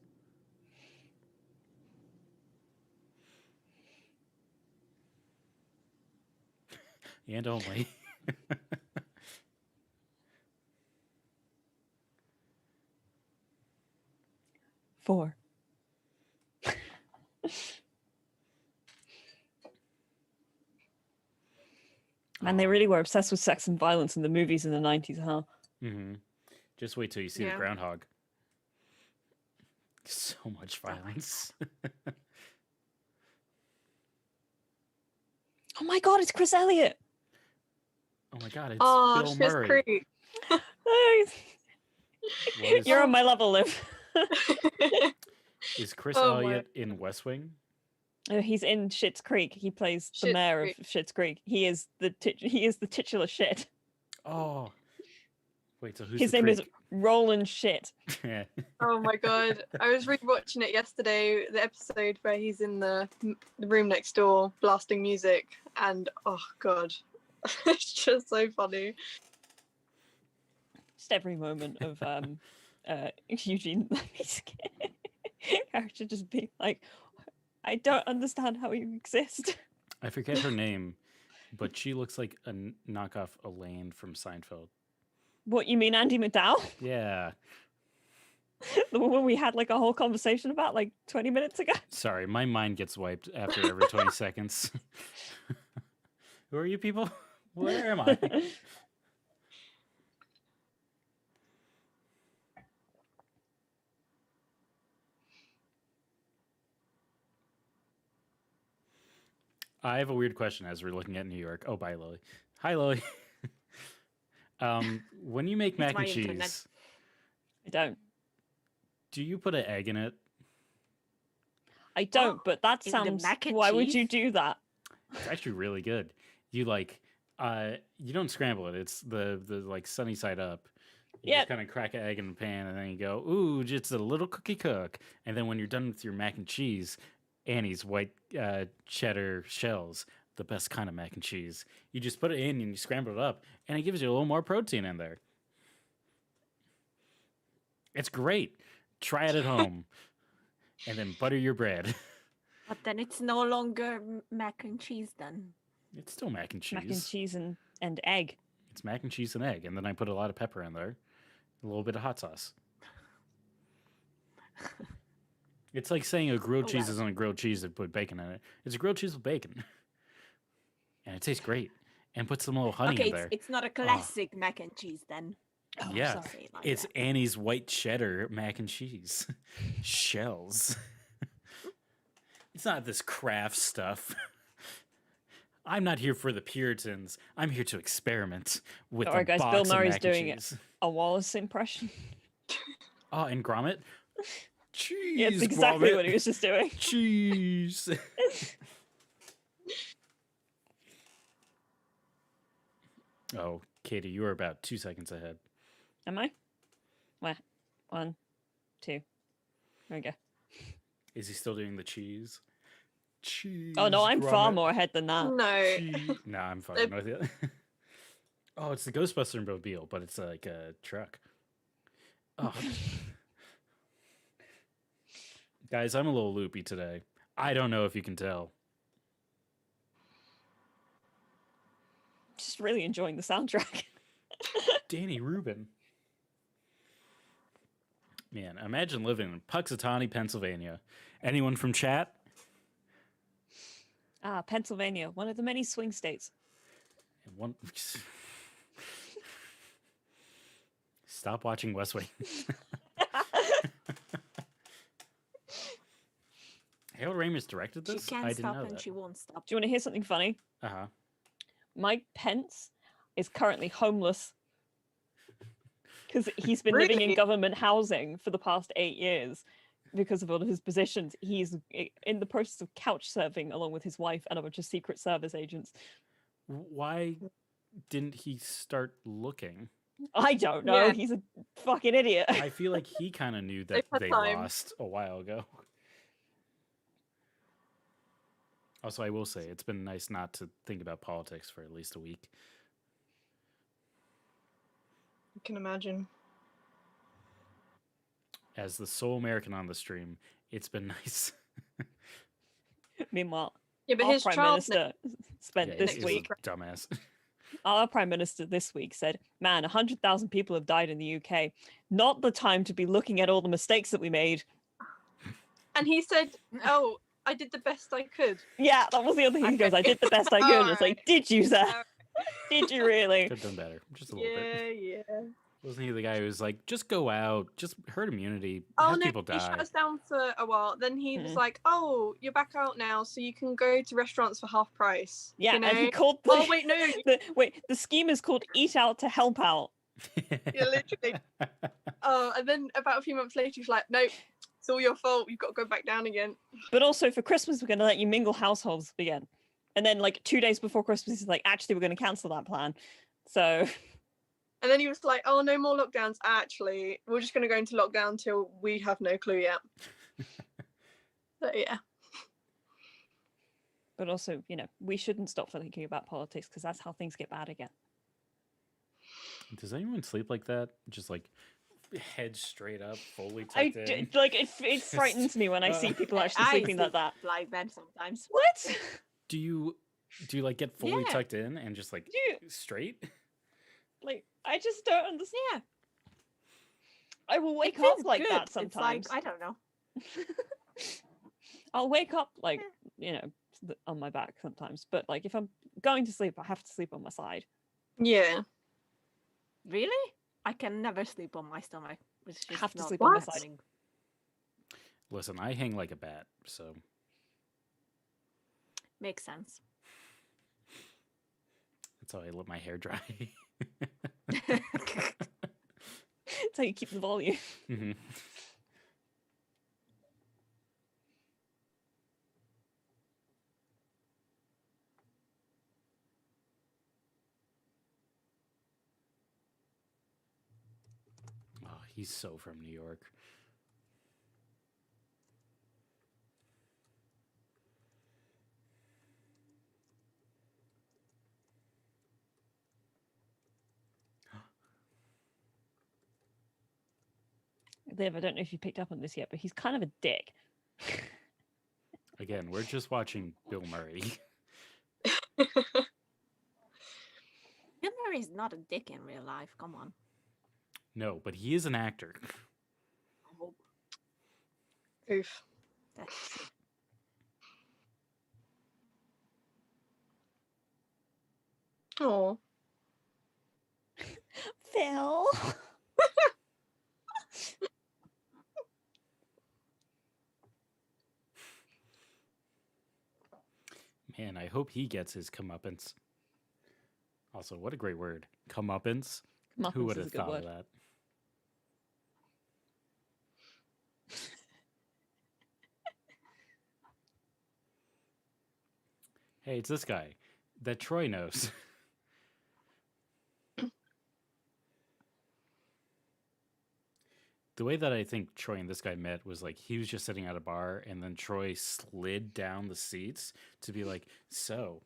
And only. 4. Man, they really were obsessed with sex and violence in the movies in the 90s, huh? Mm-hmm. Just wait till you see the Yeah. Groundhog. So much violence. Oh my god, it's Chris Elliott! Oh my god, it's Oh, Bill Schitt's Murray. Creek. What is, You're on my level, Liv. is Chris Oh my- Elliott in West Wing? He's in Schitt's Creek. He plays the Schitt's mayor Creek. of Schitt's Creek. He is the titular shit. Oh. Wait, so who's His the name is creek? Roland Shit. Oh my god. I was rewatching it yesterday, the episode where he's in the room next door blasting music, and oh god. It's just so funny. Just every moment of Eugene Levy's character just being like, I don't understand how you exist. I forget her name, but she looks like a knockoff Elaine from Seinfeld. What, you mean Andy McDowell? Yeah. The woman we had like a whole conversation about like 20 minutes ago? Sorry, my mind gets wiped after every 20 seconds. Who are you people? Where am I? I have a weird question as we're looking at New York. Oh, bye, Lily. Hi, Lily. When you make mac my and internet. cheese, I don't. do you put an egg in it? I don't, but that in the sounds. mac and Why would you cheese? do that? It's actually really good. You like, you don't scramble it. It's the like sunny side up. You Yeah. just kind of crack an egg in the pan, and then you go, ooh, just a little cookie cook. And then when you're done with your mac and cheese, Annie's white cheddar shells, the best kind of mac and cheese. You just put it in and you scramble it up, and it gives you a little more protein in there. It's great. Try it at home, and then butter your bread. But then it's no longer mac and cheese then. It's still mac and cheese. Mac and cheese and egg. It's mac and cheese and egg, and then I put a lot of pepper in there, a little bit of hot sauce. It's like saying a grilled Oh, cheese wow. isn't a grilled cheese and put bacon in it. It's a grilled cheese with bacon, and it tastes great. And put some little honey Okay, in there. it's not a classic mac and cheese then. Oh, Yeah, I'll say it like it's that. Annie's white cheddar mac and cheese shells. It's not this craft stuff. I'm not here for the Puritans. I'm here to experiment with Alright, a guys, Bill box of Murray's mac and doing it. cheese. A Wallace impression. Oh, and Gromit. Cheese. Yeah, it's exactly Gromit. what he was just doing. Cheese. Oh, Katie, you are about 2 seconds ahead. Am I? Where? 1, 2. There we go. Is he still doing the cheese? Cheese. Oh no, I'm far grommet. more ahead than that. No. Nah, I'm fucking with you. Oh, it's the Ghostbuster mobile, but it's like a truck. Oh. Guys, I'm a little loopy today. I don't know if you can tell. Just really enjoying the soundtrack. Danny Rubin. Man, imagine living in Puxatawny, Pennsylvania. Anyone from chat? Ah, Pennsylvania, one of the many swing states. And one. Stop watching West Wing. Harold Ramis directed She this? can't I didn't stop know and that. she won't stop. Do you want to hear something funny? Uh-huh. Mike Pence is currently homeless because he's been living in Really? government housing for the past 8 years because of all of his positions. He's in the process of couch surfing along with his wife and a bunch of Secret Service agents. Why didn't he start looking? I don't know. Yeah. He's a fucking idiot. I feel like he kind of knew that They've had they time. lost a while ago. Also, I will say, it's been nice not to think about politics for at least a week. I can imagine. As the sole American on the stream, it's been nice. Meanwhile, Yeah, but our his prime child minister spent Yeah, this he's week. a dumbass. Our prime minister this week said, "Man, 100,000 people have died in the UK. Not the time to be looking at all the mistakes that we made." And he said, "Oh, I did the best I could." Yeah, that was the other thing. He goes, "I did the best I could." It's like, Alright. did you, sir? Alright. Did you really? Could have done better. Just a little Yeah, bit. yeah. Wasn't he the guy who was like, just go out, just herd immunity, Oh have no, people he shut die? us down for a while. Then he was Mhm. like, "Oh, you're back out now, so you can go to restaurants for half price." Yeah, you know? and he called the, Oh wait, no, the scheme is called Eat Out to Help Out. yeah, literally. Oh, and then about a few months later, he's like, "Nope, it's all your fault. You've got to go back down again." But also for Christmas, we're going to let you mingle households again. And then like 2 days before Christmas, he's like, actually, we're going to cancel that plan. So And then he was like, "Oh, no more lockdowns. Actually, we're just going to go into lockdown till we have no clue yet." So yeah. but also, you know, we shouldn't stop thinking about politics because that's how things get bad again. Does anyone sleep like that? Just like head straight up, fully I tucked in? like it frightens me when I see people actually I sleeping like that. like that sometimes. What? Do you like get fully Yeah. tucked in and just like Do you, straight? like I just don't understand. Yeah, I will wake it feels up like good. that It's sometimes. like, I don't know. I'll wake up like, you know, on my back sometimes, but like if I'm going to sleep, I have to sleep on my side. Yeah. Really? I can never sleep on my stomach. It's I just have to not sleep on my What? side. happening. Listen, I hang like a bat, so Makes sense. that's how I let my hair dry. That's how you keep the volume. Mhm. Oh, he's so from New York. Liv, I don't know if you picked up on this yet, but he's kind of a dick. Again, we're just watching Bill Murray. Bill Murray's not a dick in real life. Come on. No, but he is an actor. Oh, Oof. that's true. Oh. Phil. Man, I hope he gets his comeuppance. Also, what a great word. Comeuppance. Who Muppets would is have a good thought word. of that? Hey, it's this guy that Troy knows. the way that I think Troy and this guy met was like he was just sitting at a bar, and then Troy slid down the seats to be like, "So,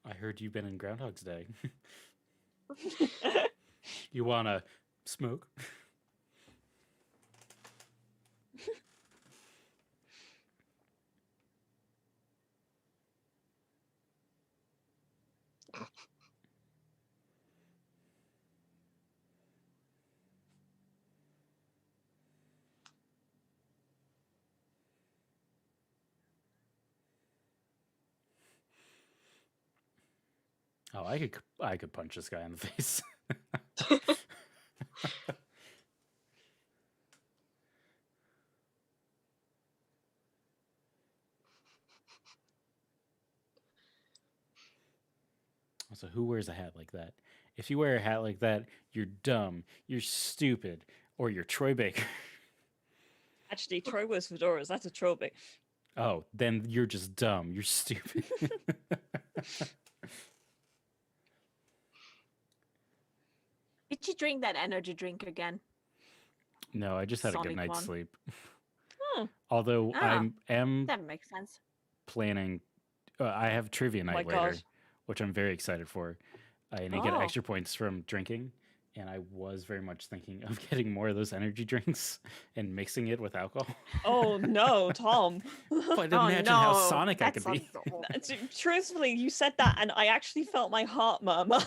I heard you've been in Groundhog's Day. You wanna smoke?" Oh, I could punch this guy in the face. So who wears a hat like that? If you wear a hat like that, you're dumb, you're stupid, or you're Troy Baker. Actually, Troy wears fedoras. That's a trophy. Oh, then you're just dumb. You're stupid. Did you drink that energy drink again? No, I just had a good Sonic night's one. sleep. Oh, Although Ah, I am That makes sense. planning, I have trivia my night later, God. which I'm very excited for. And I get Oh. extra points from drinking. And I was very much thinking of getting more of those energy drinks and mixing it with alcohol. oh no, Tom. But Oh, imagine how no, Sonic I that could be. sounds awful. Truthfully, you said that, and I actually felt my heart murmur.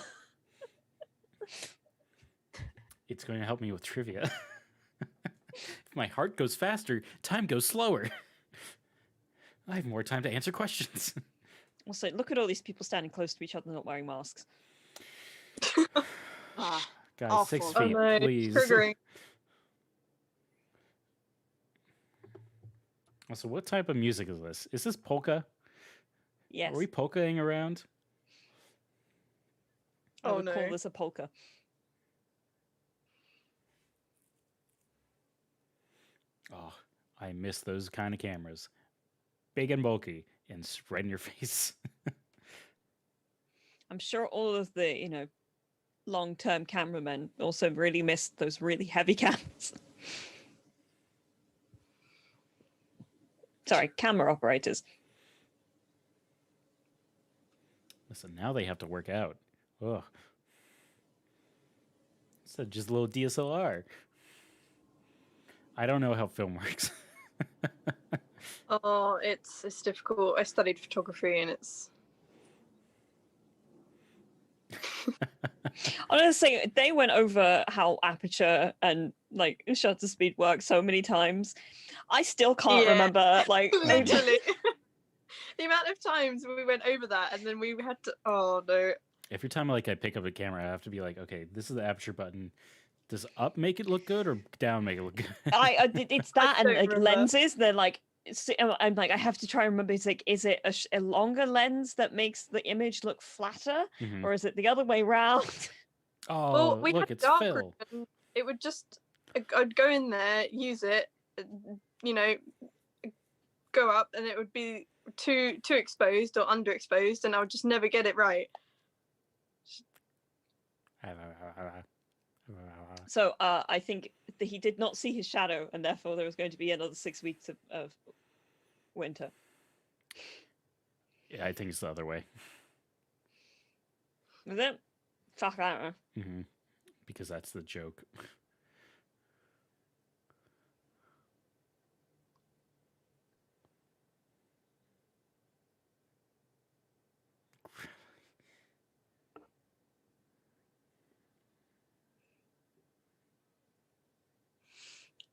It's going to help me with trivia. If my heart goes faster, time goes slower. I have more time to answer questions. Also, look at all these people standing close to each other, not wearing masks. Ah, Guys, 6 Awful. Oh feet, no, please. triggering. Also, what type of music is this? Is this polka? Yes, Are we polkaing around? I Oh, would call no. this a polka. Oh, I miss those kind of cameras. Big and bulky and spread in your face. I'm sure all of the, long-term cameramen also really missed those really heavy cams. Sorry, camera operators. Listen, now they have to work out. Ugh. Instead of just a little DSLR. I don't know how film works. Oh, it's difficult. I studied photography and it's Honestly, they went over how aperture and shutter speed work so many times. I still can't Yeah. remember literally the amount of times we went over that and then we had to. Oh no. Every time I pick up a camera, I have to be like, okay, this is the aperture button. Does up make it look good or down make it look good? It's that and don't remember. lenses. They're I'm like I have to try and remember. It's like, is it a longer lens that makes the image look flatter, Mhm. or is it the other way round? Oh, Well, we look, had it's dark Phil. room and it would just. I'd go in there, use it, go up, and it would be too exposed or underexposed, and I would just never get it right. So I think that he did not see his shadow, and therefore there was going to be another 6 weeks of winter. Yeah, I think it's the other way. Was it? Fuck, I don't know. Hmm. Because that's the joke.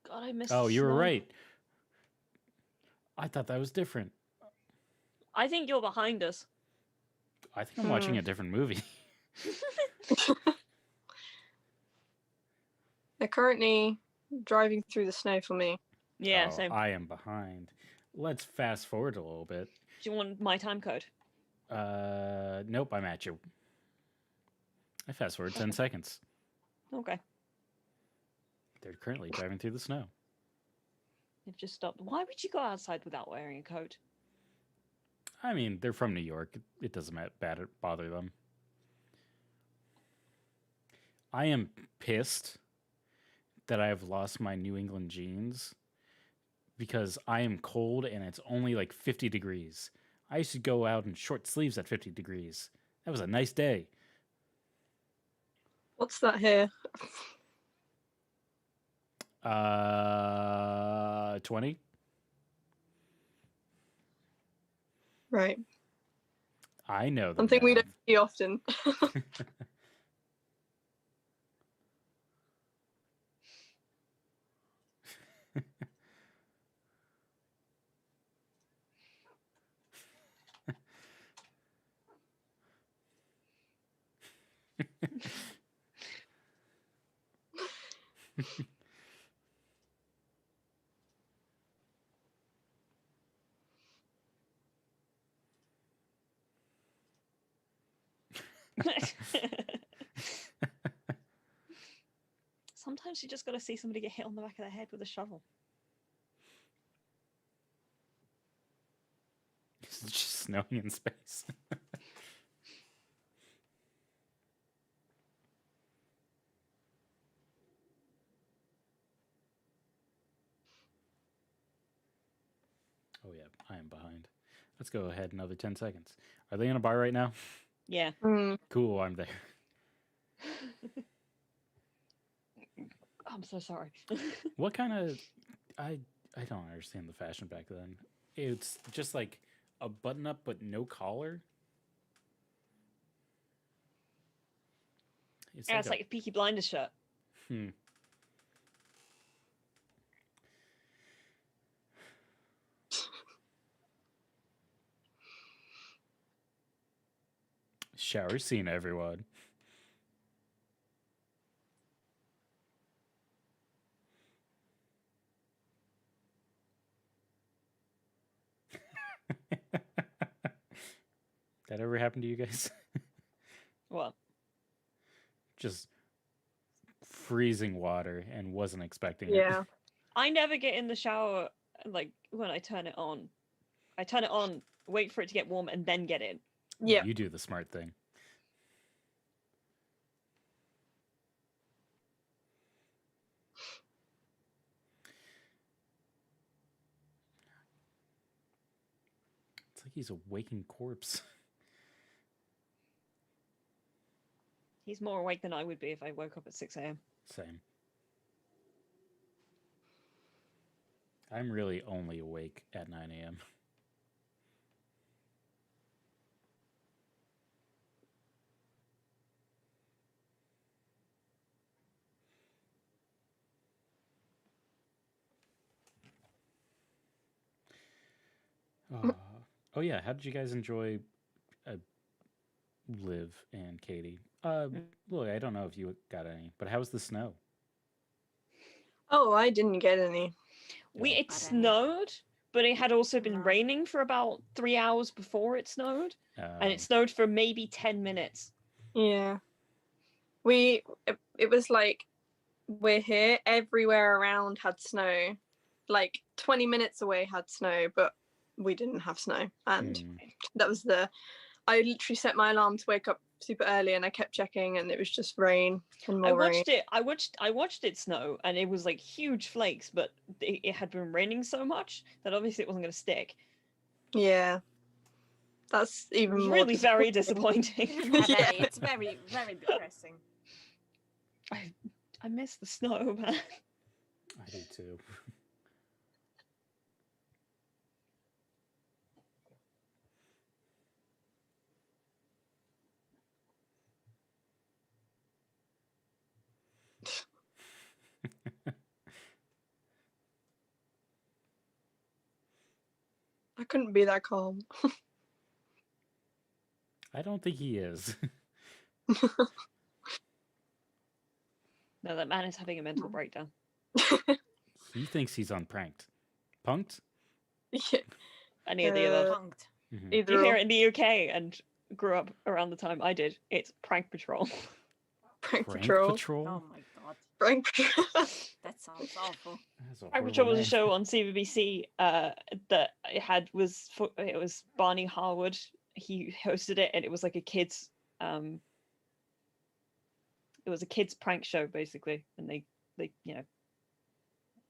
God, I missed. Oh, the you were snow. right. I thought that was different. I think you're behind us. I think I'm watching a different movie. They're currently driving through the snow for me. Yeah, Oh, same. I am behind. Let's fast forward a little bit. Do you want my time code? Nope, I'm at you. I fast forward 10 seconds. Okay. They're currently driving through the snow. They've just stopped. Why would you go outside without wearing a coat? I mean, they're from New York. It doesn't bother them. I am pissed that I have lost my New England jeans because I am cold and it's only like 50 degrees. I used to go out in short sleeves at 50 degrees. That was a nice day. What's that here? 20. Right. I know that. Something we don't see often. Sometimes you just got to see somebody get hit on the back of their head with a shovel. It's just snowing in space. Oh yeah, I am behind. Let's go ahead another 10 seconds. Are they in a bar right now? Yeah. Cool, I'm there. I'm so sorry. What kind of I don't understand the fashion back then. It's just like a button up but no collar. Yeah, it's like a Peaky Blinders shirt. Shower scene, everyone. That ever happened to you guys? What? Just freezing water and wasn't expecting it. Yeah. I never get in the shower like when I turn it on. I turn it on, wait for it to get warm, and then get in. Yeah. You do the smart thing. It's like he's a waking corpse. He's more awake than I would be if I woke up at 6 a.m. Same. I'm really only awake at 9 a.m. Oh yeah, how did you guys enjoy Liv and Katie? Look, I don't know if you got any, but how was the snow? Oh, I didn't get any. It Got any. snowed, but it had also been No. raining for about 3 hours before it snowed, and it Um, snowed for maybe 10 minutes. Yeah. It was like we're here, everywhere around had snow. Like 20 minutes away had snow, but we didn't have snow. And that was I literally set my alarm to wake up super early, and I kept checking, and it was just rain and more rain. I watched it snow, and it was like huge flakes, but it had been raining so much that obviously it wasn't going to stick. Yeah. That's It even was more really very disappointing. Yeah, it's very, very depressing. I miss the snow, man. I do too. I couldn't be that calm. I don't think he is. No, that man is having a mental breakdown. He thinks he's unpranked. Punked? Yeah. Any of the other. Punked. Mhm. Either You hear or. it in the UK and grew up around the time I did. It's Prank Patrol. Prank Prank Patrol. Patrol? Oh my god, Prank Patrol. that sounds awful. That's a Prank horrible Patrol was a name. show on CBBC that it was Barney Harwood. He hosted it, and it was like a kids prank show basically, and they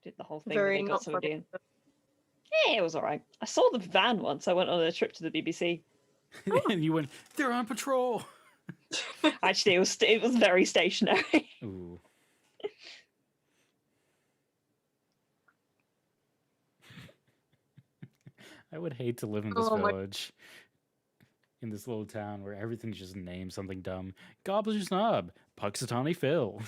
Did the whole thing where Very they got not somebody funny. in. Yeah, it was all right. I saw the van once. I went on a trip to the BBC. And you went, they're on patrol. Actually, it was very stationary. Ooh. I would hate to live in this Oh my- village, in this little town where everything's just named something dumb. Gobbler's Knob, Puxatawny Phil.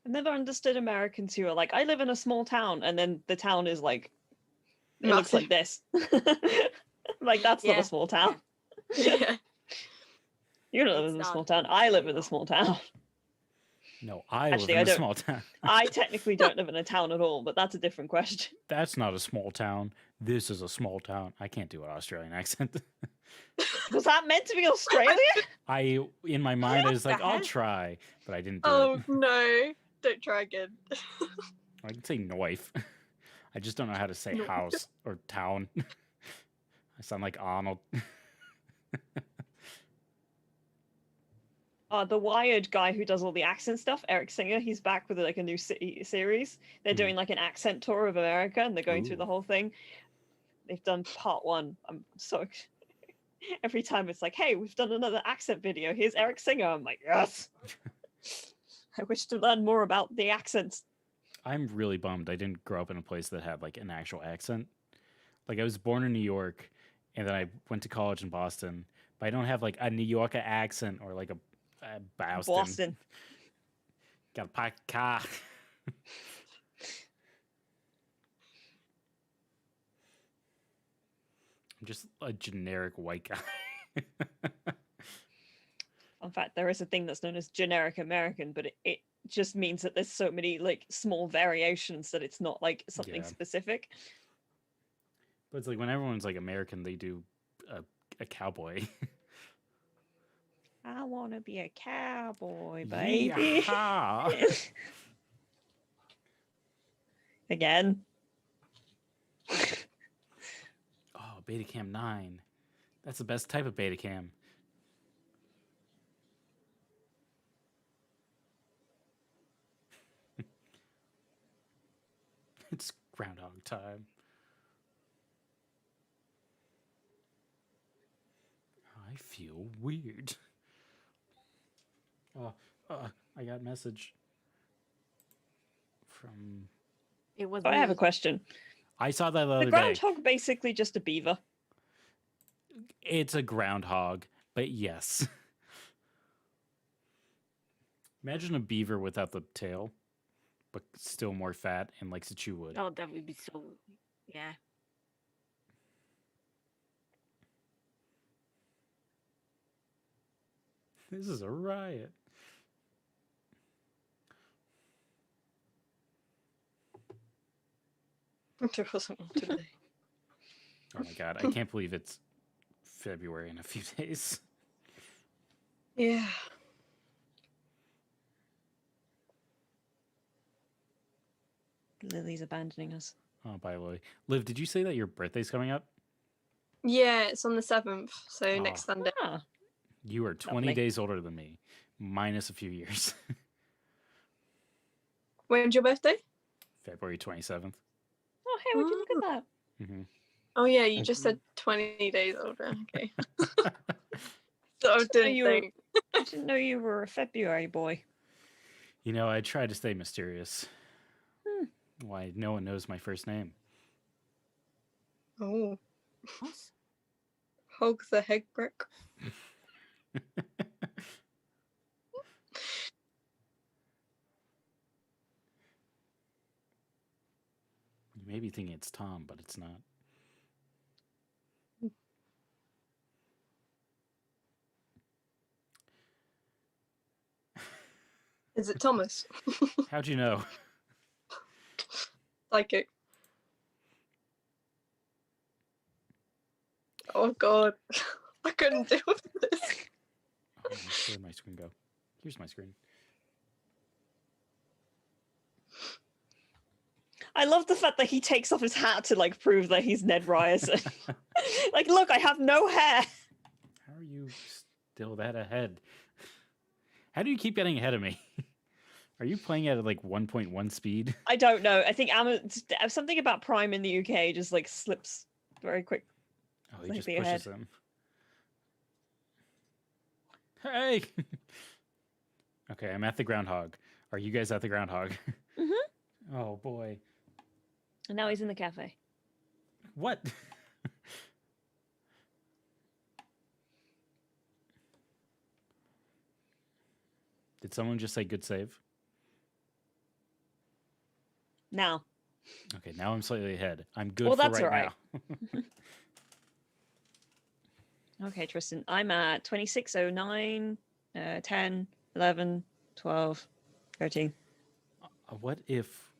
I never understood Americans who are like, I live in a small town, and then the town is like, it looks like this. Like, that's not Yeah. a small town. Yeah. You don't live It's in a not. small town. I live in a small town. No, I Actually, live I in a don't- small town. I technically don't live in a town at all, but that's a different question. That's not a small town. This is a small town. I can't do an Australian accent. Was that meant to be Australia? In my mind, I was the like, I'll heck? try, but I didn't do Oh it. no! Don't try again. I can say knife. I just don't know how to say Knife. house or town. I sound like Arnold. The Wired guy who does all the accent stuff, Eric Singer, he's back with like a new series. They're Mhm. doing like an accent tour of America, and they're going through Ooh. the whole thing. They've done part 1. I'm so every time it's like, hey, we've done another accent video. Here's Eric Singer. I'm like, yes. I wish to learn more about the accents. I'm really bummed I didn't grow up in a place that had like an actual accent. Like I was born in New York, and then I went to college in Boston, but I don't have like a New Yorker accent or like a Boston. Got a packed car. I'm just a generic white guy. In fact, there is a thing that's known as generic American, but it just means that there's so many like small variations that it's not like something Yeah. specific. But it's like when everyone's like American, they do a cowboy. I want to be a cowboy, baby. Yeehaw. Again. Oh, Betacam 9. That's the best type of Betacam. It's Groundhog time. I feel weird. I got a message from. It was. Oh, I have a me. question. I saw that the The other day. groundhog basically just a beaver. It's a groundhog, but yes. Imagine a beaver without the tail, but still more fat and likes to chew wood. Oh, that would be so. Yeah. This is a riot. There wasn't one today. Oh my god, I can't believe it's February in a few days. Yeah. Lily's abandoning us. Oh, by the way. Liv, did you say that your birthday's coming up? Yeah, it's on the 7th, so Oh. next Sunday. Ah, You are 20 Lovely. days older than me, minus a few years. When's your birthday? February 27th. oh, hey, would you look at that? Hmm Oh yeah, you just said 20 days older. Okay. So I So didn't you were- think. I didn't know you were a February boy. You know, I try to stay mysterious. Hmm. Why no one knows my first name. Oh, What? hog the head brick. You may be thinking it's Tom, but it's not. Is it Thomas? How'd you know? Psychic. Oh god. I couldn't deal with this. Oh, where'd my screen go? Here's my screen. I love the fact that he takes off his hat to like prove that he's Ned Ryerson. Like, look, I have no hair. How are you still that ahead? How do you keep getting ahead of me? Are you playing at like 1.1 speed? I don't know. I think something about Prime in the UK just like slips very quick. Oh, he just Slightly ahead. pushes him. Hey! Okay, I'm at the Groundhog. Are you guys at the Groundhog? Oh, boy. And now he's in the cafe. What? Did someone just say good save? Now. Okay, now I'm slightly ahead. I'm good Well, for that's right all now. Okay, Tristan. I'm at 2609, 10, 11, 12, 13. What if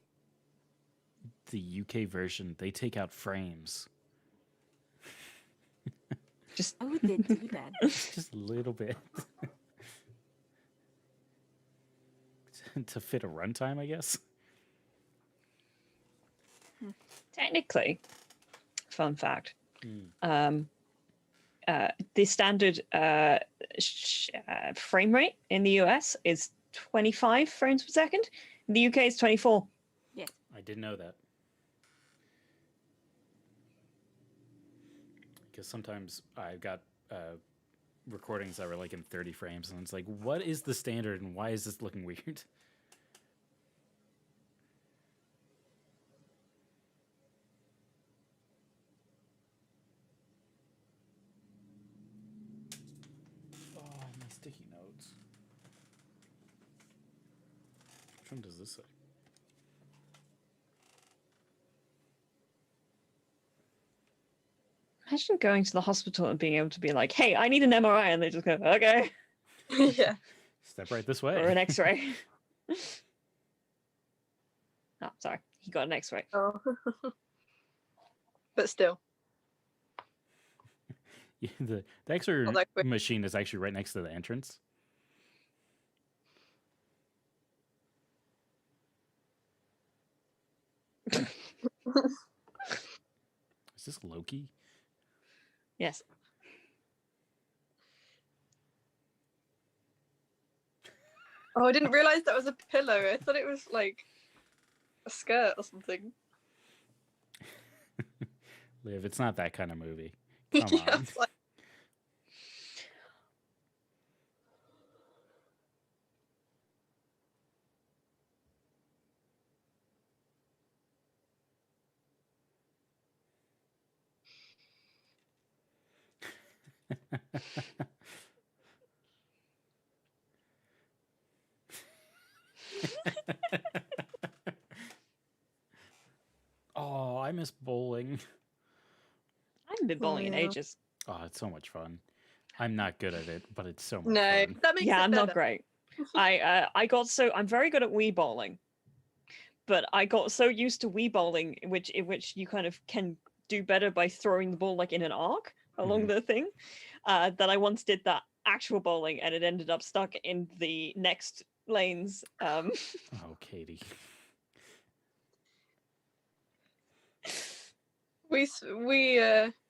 the UK version, they take out frames? Just How would they do that? Just a little bit. To fit a runtime, I guess. technically, fun fact, the standard frame rate in the US is 25 frames per second. In the UK, it's 24. Yes. I didn't know that. Because sometimes I've got recordings that were like in 30 frames, and it's like, what is the standard, and why is this looking weird? Oh, my sticky notes. Which one does this say? Imagine going to the hospital and being able to be like, hey, I need an MRI. And they just go, okay. Yeah. Step right this way. Or an X-ray. Oh, sorry. He got an X-ray. Oh. But still. Yeah, the X-ray Not that quick. machine is actually right next to the entrance. Is this Loki? Yes. Oh, I didn't realize that was a pillow. I thought it was like a skirt or something. Liv, it's not that kind of movie. Come Yeah, on. it's like, Oh, I miss bowling. I haven't been bowling in yeah. ages. Oh, it's so much fun. I'm not good at it, but it's so much no, fun. that makes Yeah, it I'm better. not great. I'm very good at Wii bowling, but I got so used to Wii bowling, in which you kind of can do better by throwing the ball like in an arc along Mhm. the thing, that I once did that actual bowling and it ended up stuck in the next lanes. Oh, Katie. We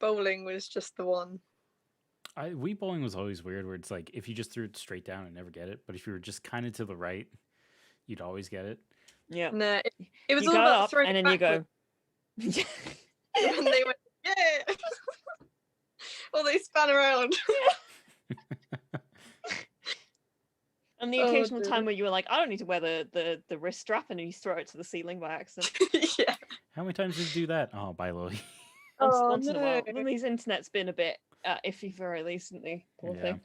bowling was just the one. Wii bowling was always weird, where it's like if you just threw it straight down and never get it, but if you were just kind of to the right, you'd always get it. Yeah. No, it was You all go about up throwing and it then you backwards. go. And they went, yeah. Well, they span around. And the Oh, occasional dear. time where you were like, I don't need to wear the wrist strap, and then you throw it to the ceiling by accident. Yeah. How many times did you do that? Oh, bye, Lily. Once in a while. no. Lily's internet's been a bit iffy very recently. Poor Yeah. thing.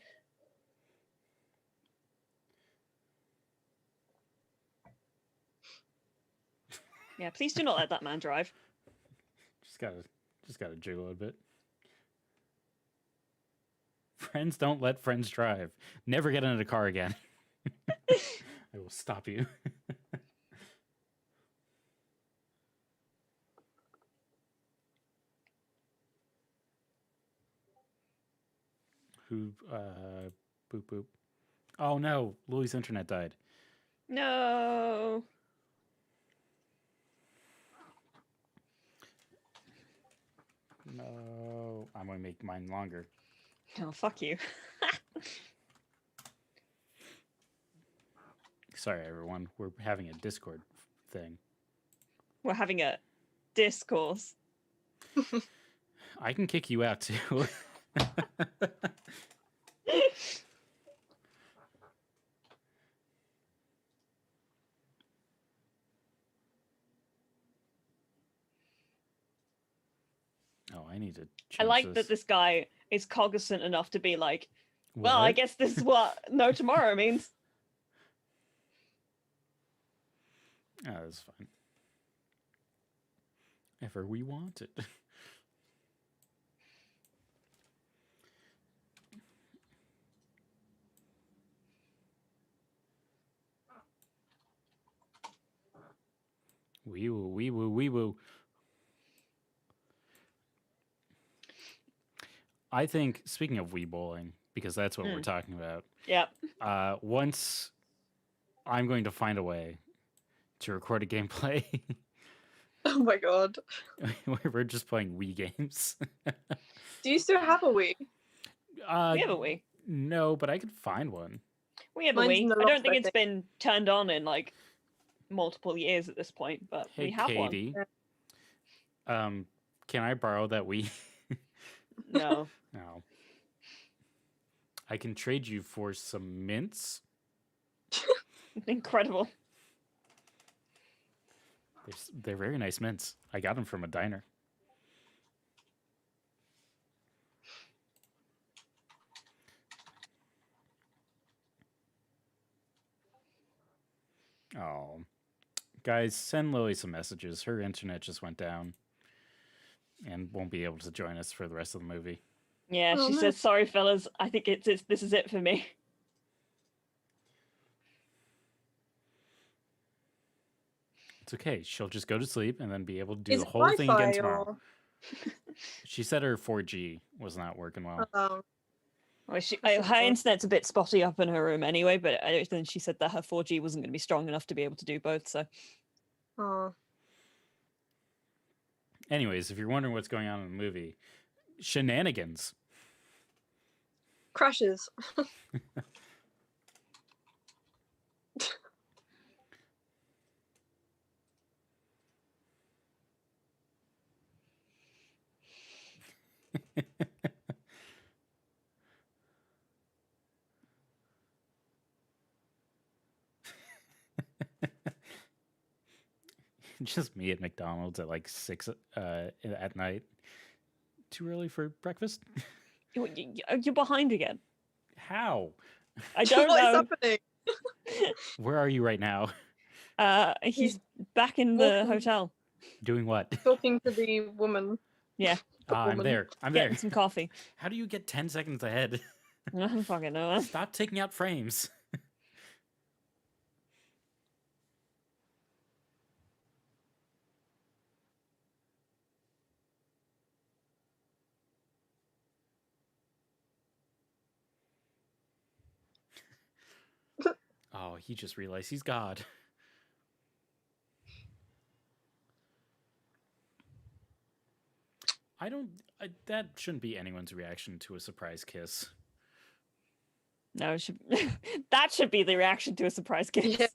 Yeah, please do not let that man drive. Just gotta jiggle a bit. Friends don't let friends drive. Never get in a car again. I will stop you. Who boop boop. Oh no, Lily's internet died. No. No. I'm gonna make mine longer. Oh, fuck you. Sorry, everyone. We're having a Discord thing. We're having a discourse. I can kick you out too. Oh, I need to change I like this. that this guy is cognizant enough to be like, well, I What? guess this is what no tomorrow means. Oh, that's fine. Ever we want it. Wee woo, wee woo, wee woo. I think, speaking of wee bowling, because that's what we're talking about, Yep. once I'm going to find a way to record a gameplay Oh my god. where we're just playing Wii games. Do you still have a Wii? We have a Wii. No, but I could find one. We have Mine's a in Wii. the I don't loft, think I it's been turned on in like multiple years at this point, but Hey, we have Katie. Can I borrow that Wii? one. No. No. I can trade you for some mints. Incredible. They're very nice mints. I got them from a diner. Oh. Guys, send Lily some messages. Her internet just went down and won't be able to join us for the rest of the movie. Yeah, Oh, she no. says, sorry, fellas. I think this is it for me. It's okay. She'll just go to sleep and then be able to do Is the it whole thing again Wi-Fi tomorrow. or? She said her 4G was not working well. Oh, Well, That's her okay. internet's a bit spotty up in her room anyway, but I don't think she said that her 4G wasn't going to be strong enough to be able to do both. So oh. Anyways, if you're wondering what's going on in the movie, shenanigans. Crashes. Just me at McDonald's at like 6 at night. Too early for breakfast? you're behind again. How? I don't What is know. happening? Where are you right now? He's back in the walking. hotel Doing what? Talking to the woman. Yeah. The I'm woman. there. I'm getting there. some coffee. How do you get 10 seconds ahead? I don't fucking know. Stop taking out frames. Oh, he just realized he's God. That shouldn't be anyone's reaction to a surprise kiss. No, it should that should be the reaction to a surprise kiss. Yeah.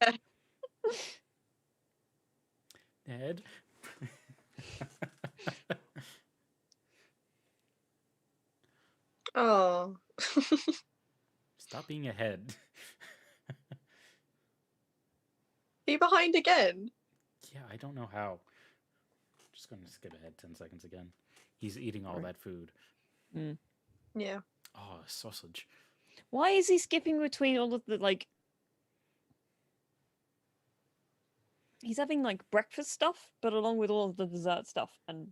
Ned? Oh. Stop being ahead. Are you behind again? Yeah, I don't know how. Just going to skip ahead 10 seconds again. He's eating all that food. Mm. Yeah. Oh, sausage. Why is he skipping between all of the like? He's having like breakfast stuff, but along with all of the dessert stuff, and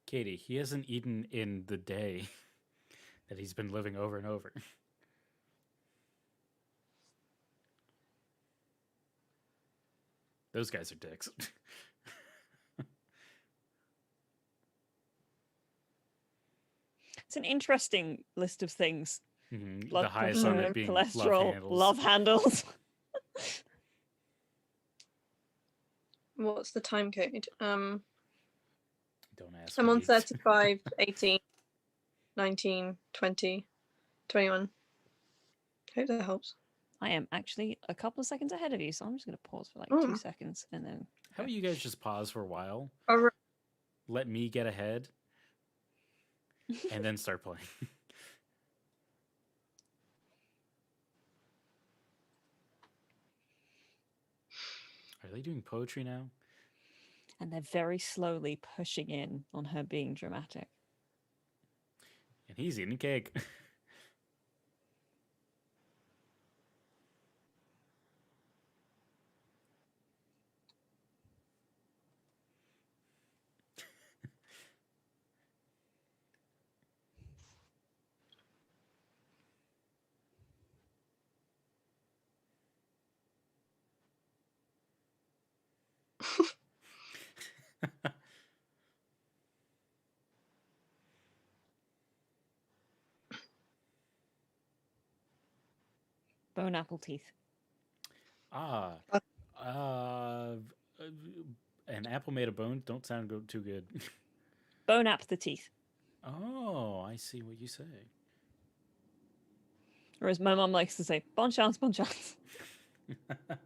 Katie, he hasn't eaten in the day that he's been living over and over. Those guys are dicks. it's an interesting list of things. Mhm. Blood The highest on pressure, it being cholesterol, love handles. love handles. What's the time code? Don't ask I'm on me. 35, 18, 19, 20, 21. Hope that helps. I am actually a couple of seconds ahead of you, so I'm just going to pause for like Oh. 2 seconds and then. How about you guys just pause for a while, Alright. let me get ahead, and then start playing? Are they doing poetry now? And they're very slowly pushing in on her being dramatic. And he's eating cake. Bone apple teeth. Ah. An apple made of bone don't sound too good. Bone ap the teeth. Oh, I see what you say. Or as my mum likes to say, bon chance, bon chance. I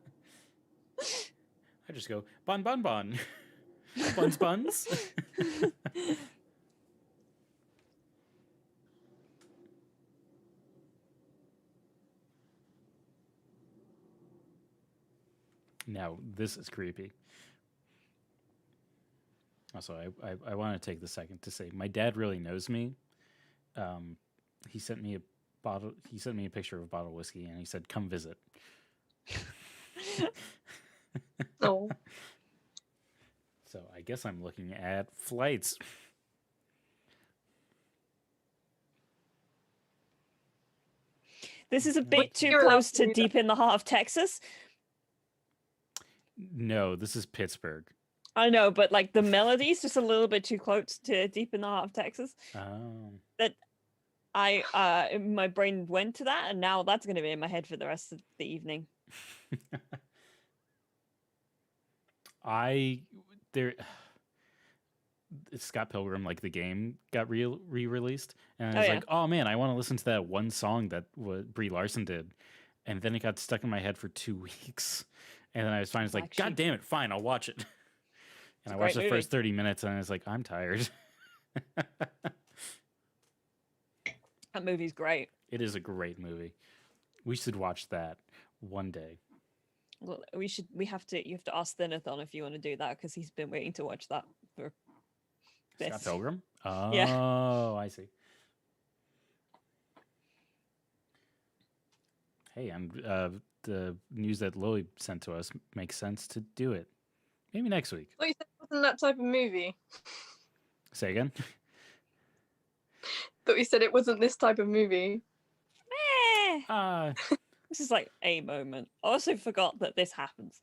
just go, bon, bon, bon. Buns, buns. Now, this is creepy. Also, I want to take the second to say my dad really knows me. He sent me a bottle. He sent me a picture of a bottle of whiskey, and he said, "Come visit." Oh. So I guess I'm looking at flights. This is a bit too You're close to absolutely- deep in the heart of Texas. No, this is Pittsburgh. I know, but like the melody's just a little bit too close to deep in the heart of Texas. Oh. My brain went to that, and now that's going to be in my head for the rest of the evening. Scott Pilgrim, like the game, got re-released, and I Oh, was yeah. like, "Oh man, I want to listen to that one song that Brie Larson did," and then it got stuck in my head for 2 weeks, and then I was finally like, Black Sheep. "God damn it, fine, I'll watch it." And a I watched great the first 30 minutes, and I was like, "I'm tired." That movie's great. It is a great movie. We should watch that one day. Well, you have to ask Thinathon if you want to do that, because he's been waiting to watch that for Scott this. Pilgrim? Oh, Yeah. I see. Hey, and the news that Lily sent to us makes sense to do it. Maybe next week. Thought you said it wasn't that type of movie. Say again? Thought you said it wasn't this type of movie. Eh, this is like a moment. I also forgot that this happens.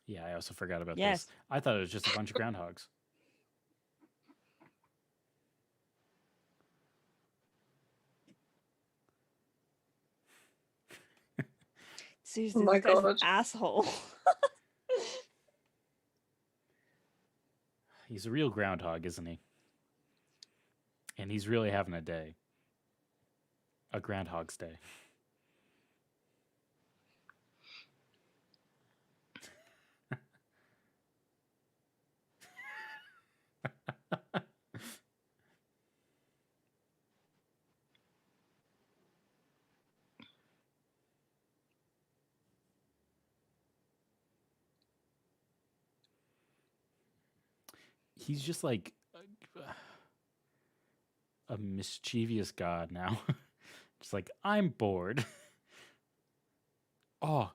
Yeah, I also forgot about Yes. this. I thought it was just a bunch of groundhogs. Seriously, Oh my this guy's an God. asshole. He's a real groundhog, isn't he? And he's really having a day. A groundhog's day. He's just like a mischievous god now. Just like, I'm bored. Oh,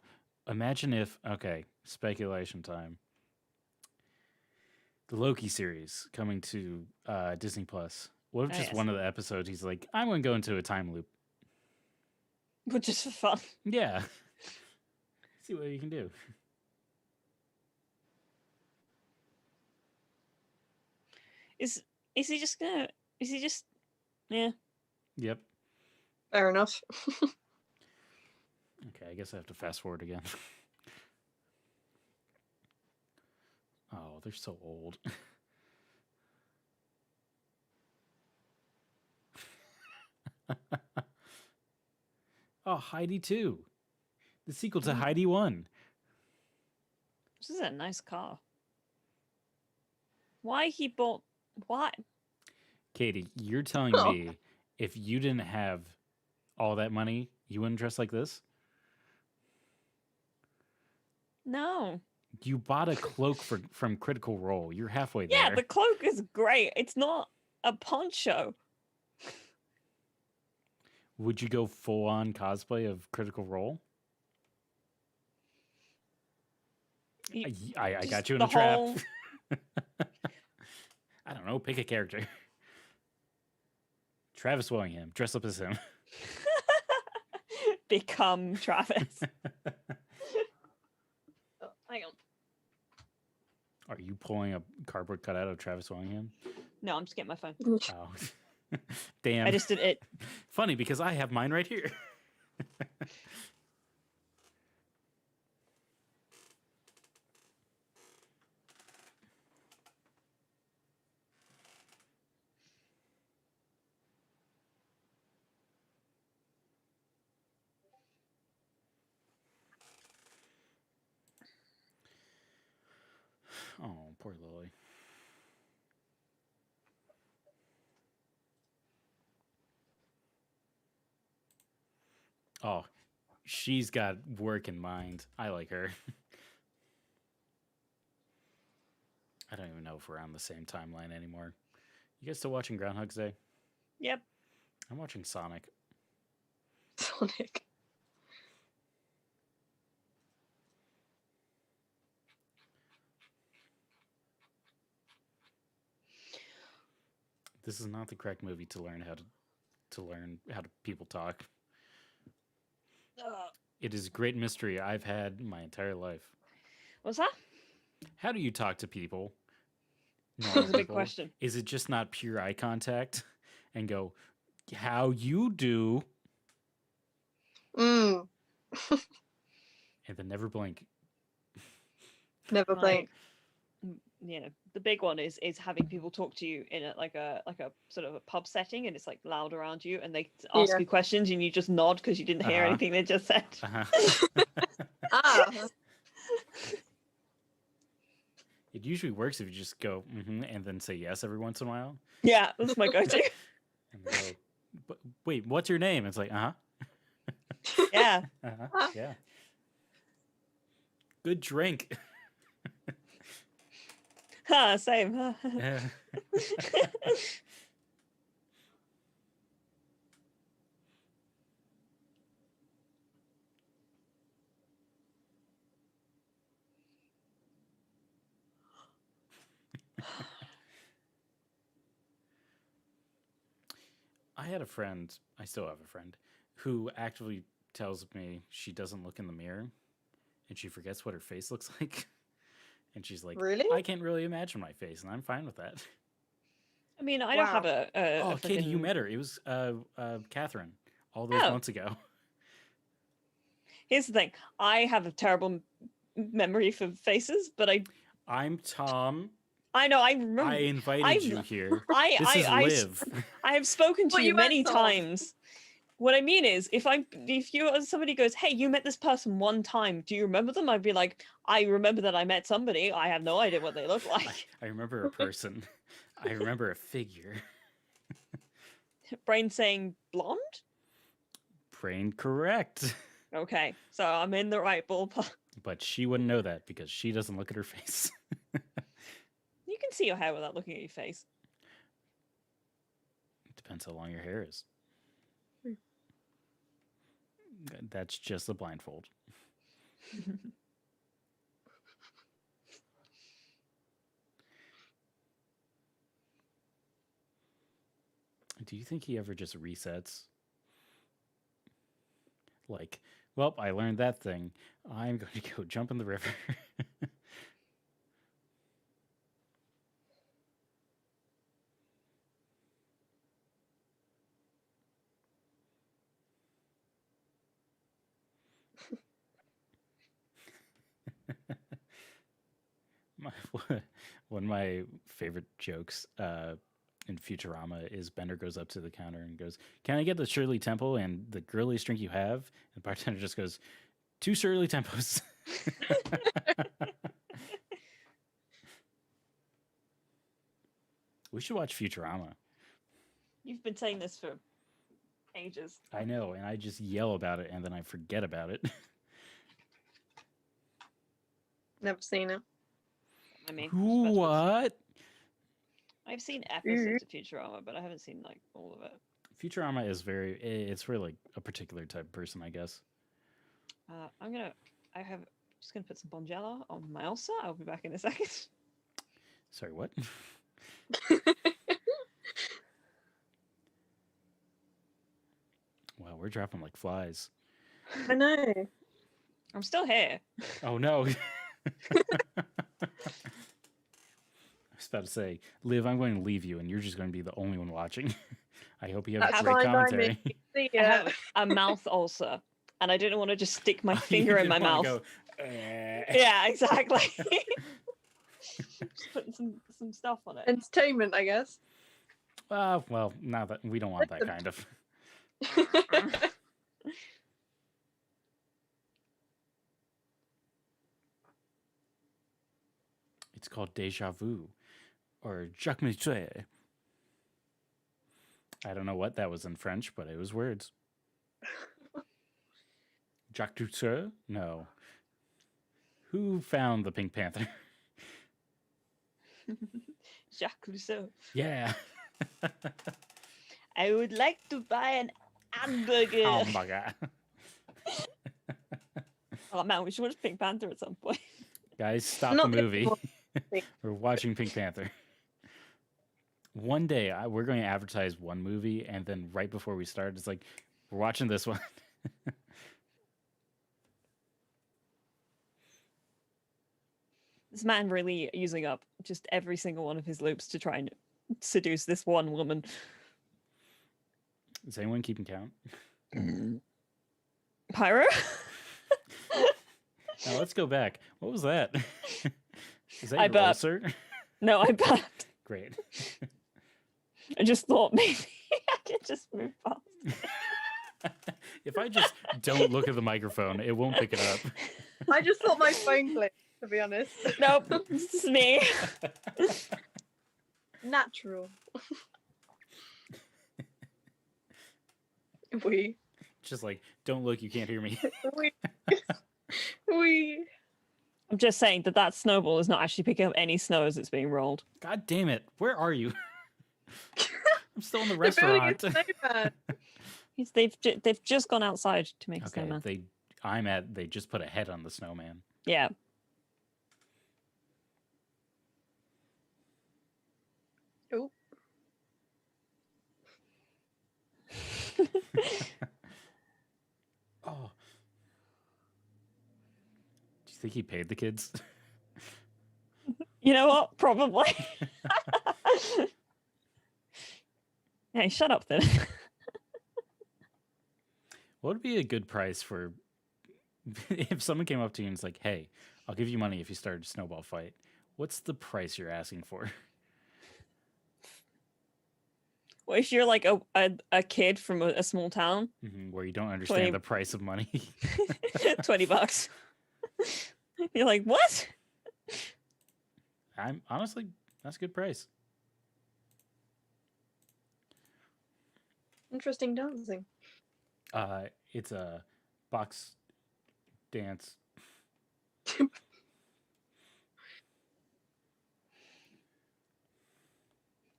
imagine if, okay, speculation time. The Loki series coming to Disney Plus. What if Oh, just yes. one of the episodes he's like, I'm going to go into a time loop? But just for fun. Yeah. See what you can do. Is he just gonna? Is he just? Yeah. Yep. Fair enough. Okay, I guess I have to fast forward again. Oh, they're so old. Oh, Heidi 2. The sequel to Heidi 1. This is a nice car. Why he bought... Why? Katie, you're telling Oh. me if you didn't have all that money, you wouldn't dress like this? No. You bought a cloak from Critical Role. You're halfway there. Yeah, the cloak is great. It's not a poncho. Would you go full on cosplay of Critical Role? I Just got you in the a trap. whole- I don't know. Pick a character. Travis Willingham. Dress up as him. Become Travis. Oh, hang on. Are you pulling a cardboard cutout of Travis Willingham? No, I'm just getting my phone. Oh. Damn. I just did it. Funny because I have mine right here. Oh, poor Lily. Oh, she's got work in mind. I like her. I don't even know if we're on the same timeline anymore. You guys still watching Groundhog's Day? Yep. I'm watching Sonic. Sonic. This is not the correct movie to learn how to people talk. It is a great mystery I've had my entire life. What's that? How do you talk to people? That was a big people? question. Is it just not pure eye contact and go, how you do, Mm. and then never blink? Never playing. You know, the big one is having people talk to you in a sort of a pub setting, and it's like loud around you, and they ask Yeah. you questions, and you just nod because you didn't hear Uh-huh. anything they just said. Uh-huh. Ah. It usually works if you just go, and then say yes every once in a while. Yeah, that's my go-to. And they go, wait, what's your name? It's like, Yeah. yeah. Good drink. Same. Yeah. I had a friend, I still have a friend, who actively tells me she doesn't look in the mirror and she forgets what her face looks like. And she's like, Really? I can't really imagine my face, and I'm fine with that. I mean, I don't have Wow. Oh, Katie, you frickin- met her. It was Catherine all those Oh. months ago. Here's the thing. I have a terrible memory for faces, but I'm Tom. I know I remember. I invited I'm- you here. I This is I Liv. I have spoken to Well, you you met many Tom. times. What I mean is, if somebody goes, "Hey, you met this person one time. Do you remember them?" I'd be like, "I remember that I met somebody. I have no idea what they look like." I remember a person. I remember a figure. Brain saying blonde. Brain correct. Okay, so I'm in the right ballpark. But she wouldn't know that because she doesn't look at her face. You can see your hair without looking at your face. Depends how long your hair is. Hmm. That's just a blindfold. Do you think he ever just resets? Like, well, I learned that thing. I'm going to go jump in the river. One of my favorite jokes in Futurama is Bender goes up to the counter and goes, "Can I get the Shirley Temple and the girliest drink you have?" And the bartender just goes, "2 Shirley Temples." We should watch Futurama. You've been saying this for ages. I know, and I just yell about it and then I forget about it. Never seen it. I mean, What? I've seen episodes of Futurama, but I haven't seen like all of it. Futurama is it's for like a particular type of person, I guess. Just gonna put some Bonjela on my ulcer. I'll be back in a second. Sorry, what? Wow, we're dropping like flies. I know. I'm still here. Oh no. I was about to say, Liv, I'm going to leave you, and you're just going to be the only one watching. I hope you have That's great fine by commentary. me. See I ya. have a mouth ulcer, and I didn't want to just stick my finger in my You didn't mouth. wanna go, "Eh." Yeah, exactly. Just putting some stuff on it. Entertainment, I guess. Well, now that we don't want that kind of. It's called Deja Vu, or Jacques Mitre. I don't know what that was in French, but it was words. Jacques Couture? No. Who found the Pink Panther? Jacques Rousseau. Yeah. I would like to buy an hamburger. Oh my god. Oh man, we should watch Pink Panther at some point. Guys, stop Not the movie. anymore. We're watching Pink Panther. One day, we're going to advertise one movie, and then right before we start, it's like, we're watching this one. This man really using up just every single one of his loops to try and seduce this one woman. Is anyone keeping count? Pyro? Now let's go back. What was that? Is that I your burped. ulcer? No, I burped. Great. I just thought maybe I could just move past. If I just don't look at the microphone, it won't pick it up. I just thought my phone clicked, to be honest. Nope, this is me. Natural. We. Just like, don't look, you can't hear me. We. We. I'm just saying that snowball is not actually picking up any snow as it's being rolled. God damn it. Where are you? I'm still in the The building restaurant. is so bad. They've just gone outside to make a Okay, snowman. they just put a head on the snowman. Yeah. Oh. Oh. Do you think he paid the kids? You know what? Probably. Hey, shut up then. What would be a good price for if someone came up to you and was like, "Hey, I'll give you money if you start a snowball fight." What's the price you're asking for? Well, if you're like a kid from a small town, Where you don't understand 20 the price of money. $20. You're like, what? I'm honestly, that's a good price. Interesting dancing. It's a box dance.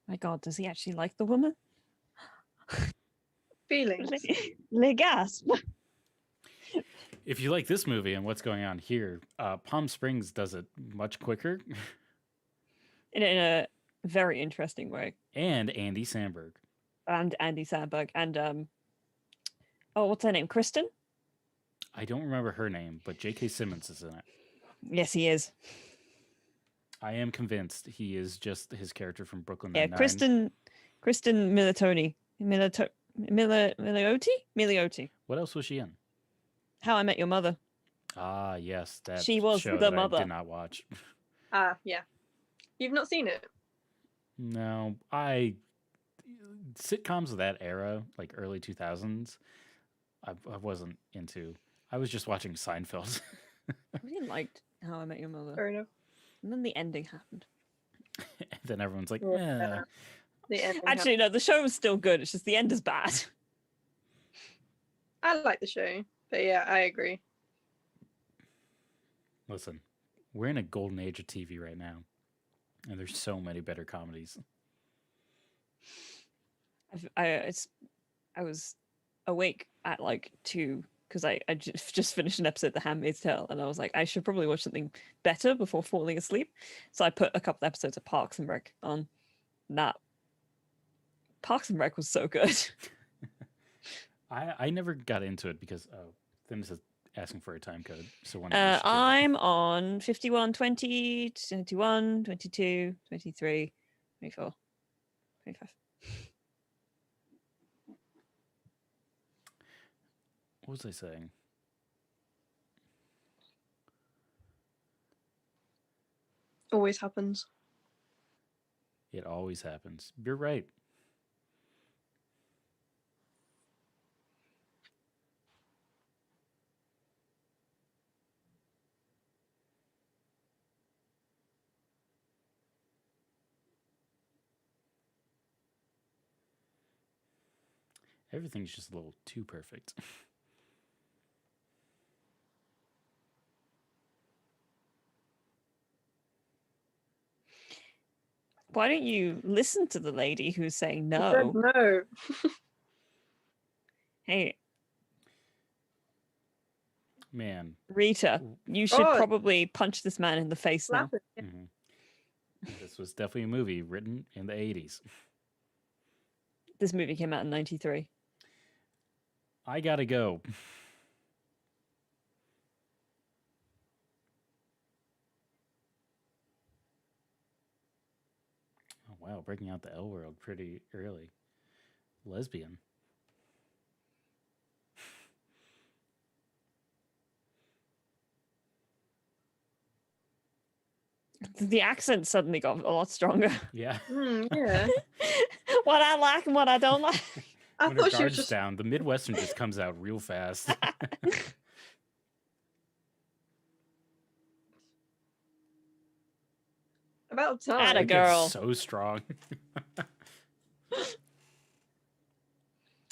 My God, does he actually like the woman? Feelings. Le gasp. If you like this movie and what's going on here, Palm Springs does it much quicker. In a very interesting way. And Andy Samberg. And Andy Samberg. And, oh, what's her name? Kristen? I don't remember her name, but J.K. Simmons is in it. Yes, he is. I am convinced he is just his character from Brooklyn Yeah, Nine-Nine. Kristen Militoni. Miliotti. What else was she in? How I Met Your Mother. Ah, yes, that She was show the that mother. I did not watch. Yeah. You've not seen it? No, sitcoms of that era, like early 2000s, I wasn't into. I was just watching Seinfeld. I really liked How I Met Your Mother. Fair enough. And then the ending happened. And then everyone's like, Yeah. The ending Actually, no, the show was still good. It's just the end is bad. I like the show, but yeah, I agree. Listen, we're in a golden age of TV right now, and there's so many better comedies. I was awake at like 2 because I just finished an episode of The Handmaid's Tale, and I was like, I should probably watch something better before falling asleep. So I put a couple episodes of Parks and Rec on. That Parks and Rec was so good. I never got into it because Thims is asking for a time code. So when I I'm on 51, 20, 21, 22, 23, 24, 25. what was I saying? Always happens. It always happens. You're right. Everything's just a little too perfect. Why don't you listen to the lady who's saying I said no? no. Hey, Man. Rita, you should God. probably punch this man in the face now. Slap it. Mhm. This was definitely a movie written in the 80s. This movie came out in 93. I gotta go. Oh, wow, breaking out the L world pretty early. Lesbian. The accent suddenly got a lot stronger. Yeah. Yeah. What I like and what I don't like. I When her thought she was guard's just down, the Midwestern just comes out real fast. about time. Atta It gets girl. so strong.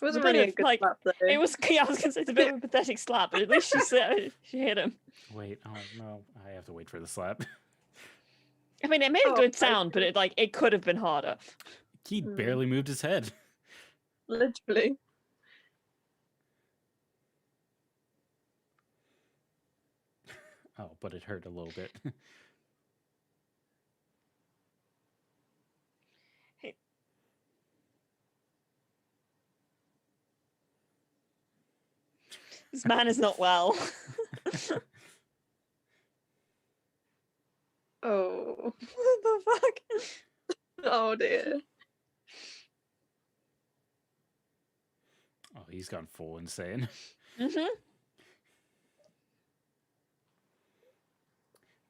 It wasn't a bit really a of, good like, slap though. It was, yeah, I was gonna say it's a bit of a pathetic slap, but at least she hit him. Wait, oh no, I have to wait for the slap. I mean, it made a Oh, good I sound, but it could have been harder. He Hmm. barely moved his head. Literally. Oh, but it hurt a little bit. This man is not well. Oh. What the fuck? Oh dear. Oh, he's gone full insane. Mm-hmm.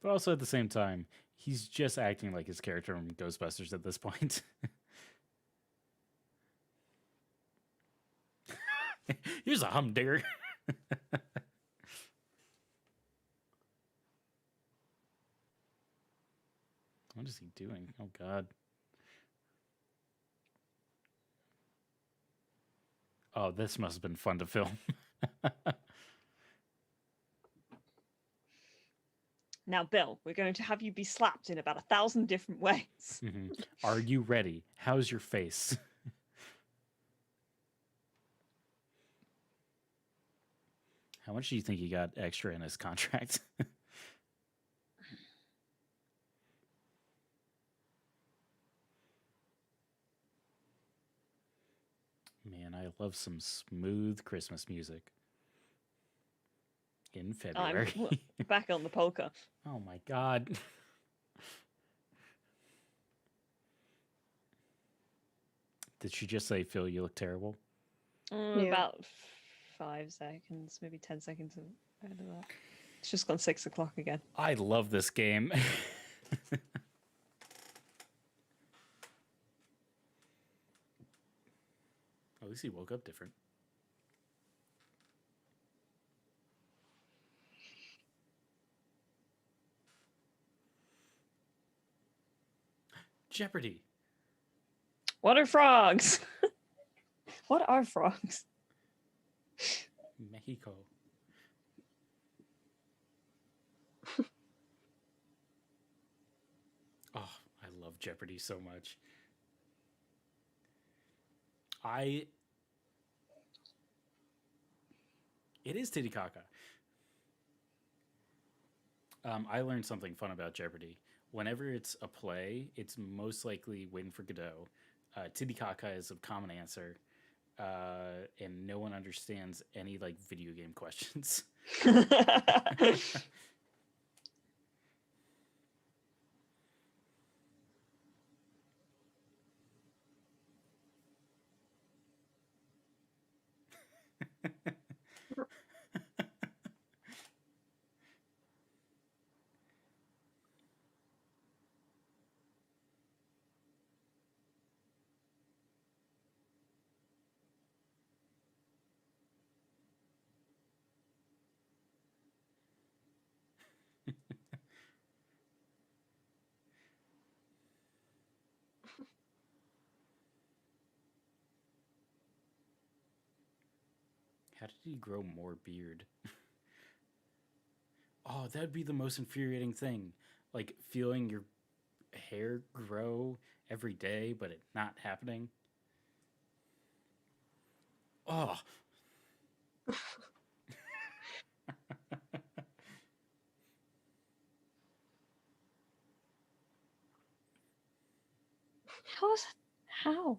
But also at the same time, he's just acting like his character from Ghostbusters at this point. Here's a humdinger. What is he doing? Oh, God. Oh, this must have been fun to film. Now, Bill, we're going to have you be slapped in about 1,000 different ways. Mhm. Are you ready? How's your face? How much do you think he got extra in his contract? Man, I love some smooth Christmas music. In I'm February. back on the polka. Oh my God. Did she just say, Phil, you look terrible? Yeah. About 5 seconds, maybe 10 seconds ahead of that. It's just gone 6 o'clock again. I love this game. At least he woke up different. Jeopardy. What are frogs? What are frogs? Mexico. Oh, I love Jeopardy so much. It is Titicaca. I learned something fun about Jeopardy. Whenever it's a play, it's most likely Waiting for Godot. Titicaca is a common answer, and no one understands any like video game questions. How did he grow more beard? Oh, that'd be the most infuriating thing. Like feeling your hair grow every day, but it not happening. Oh. How?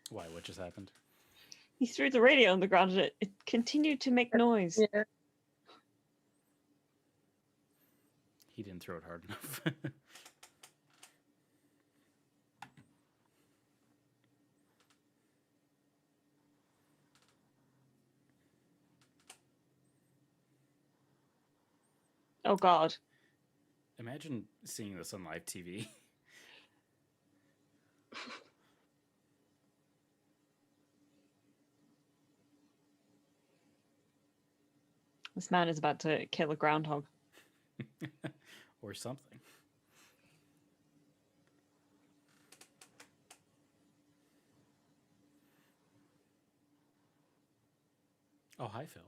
Why? What just happened? He threw the radio on the ground and it continued to make noise. Yeah. He didn't throw it hard enough. Oh God. Imagine seeing this on live TV. This man is about to kill a groundhog. Or something. Oh, hi, Phil.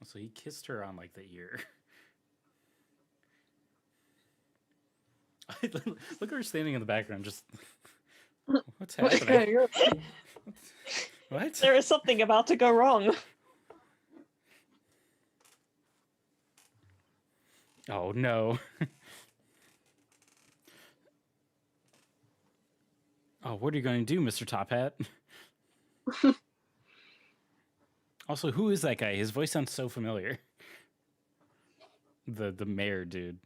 So he kissed her on like the ear. Look at her standing in the background, just what's happening? What? There is something about to go wrong. Oh no. Oh, what are you going to do, Mr. Top Hat? Also, who is that guy? His voice sounds so familiar. The mayor dude.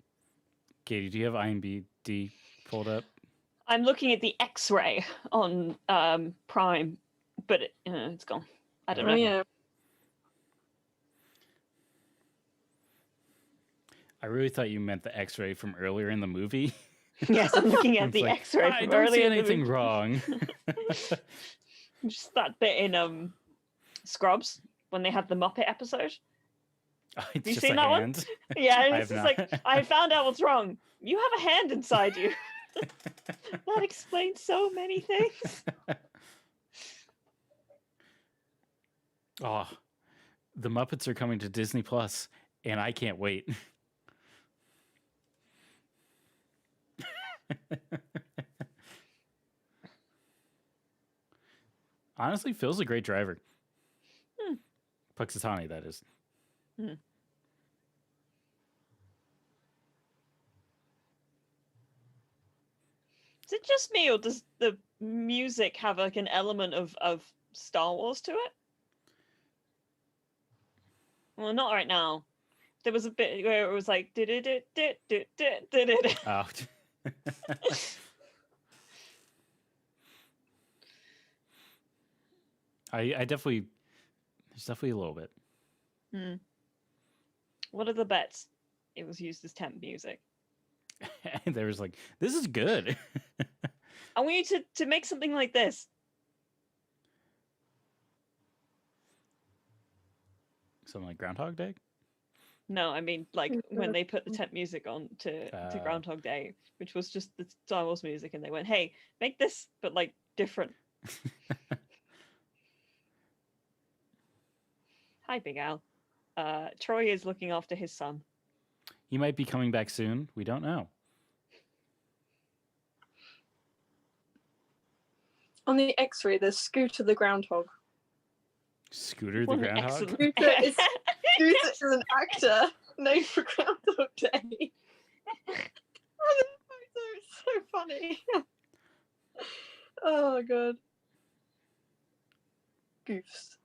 Katie, do you have IMDb pulled up? I'm looking at the X-ray on Prime, but it's gone. I don't know. Oh yeah. I really thought you meant the X-ray from earlier in the movie. Yes, I'm looking at It's the like, X-ray I from don't see earlier in the anything movie. wrong. Just that bit in Scrubs when they had the Muppet episode. It's you just seen a that one? hand. Yeah, and I it's have just not. like, I found out what's wrong. You have a hand inside you. That explains so many things. Oh, the Muppets are coming to Disney Plus, and I can't wait. Honestly, Phil's a great driver. Puxatani, that is. Is it just me, or does the music have like an element of Star Wars to it? Well, not right now. There was a bit where it was like Oh. I definitely, there's definitely a little bit. Hmm. What are the bets? It was used as temp music. And there was like, this is good. I want you to make something like this. Something like Groundhog Day. No, I mean like when they put the temp music on to Groundhog Day, which was just the Star Wars music, and they went, "Hey, make this, but like different." Hi, Big Al. Troy is looking after his son. He might be coming back soon. We don't know. On the X-ray, there's Scooter the Groundhog. Scooter the What an Groundhog. excellent- Scooter is an actor named for Groundhog Day. Oh, it's so funny. Oh god. Goofs.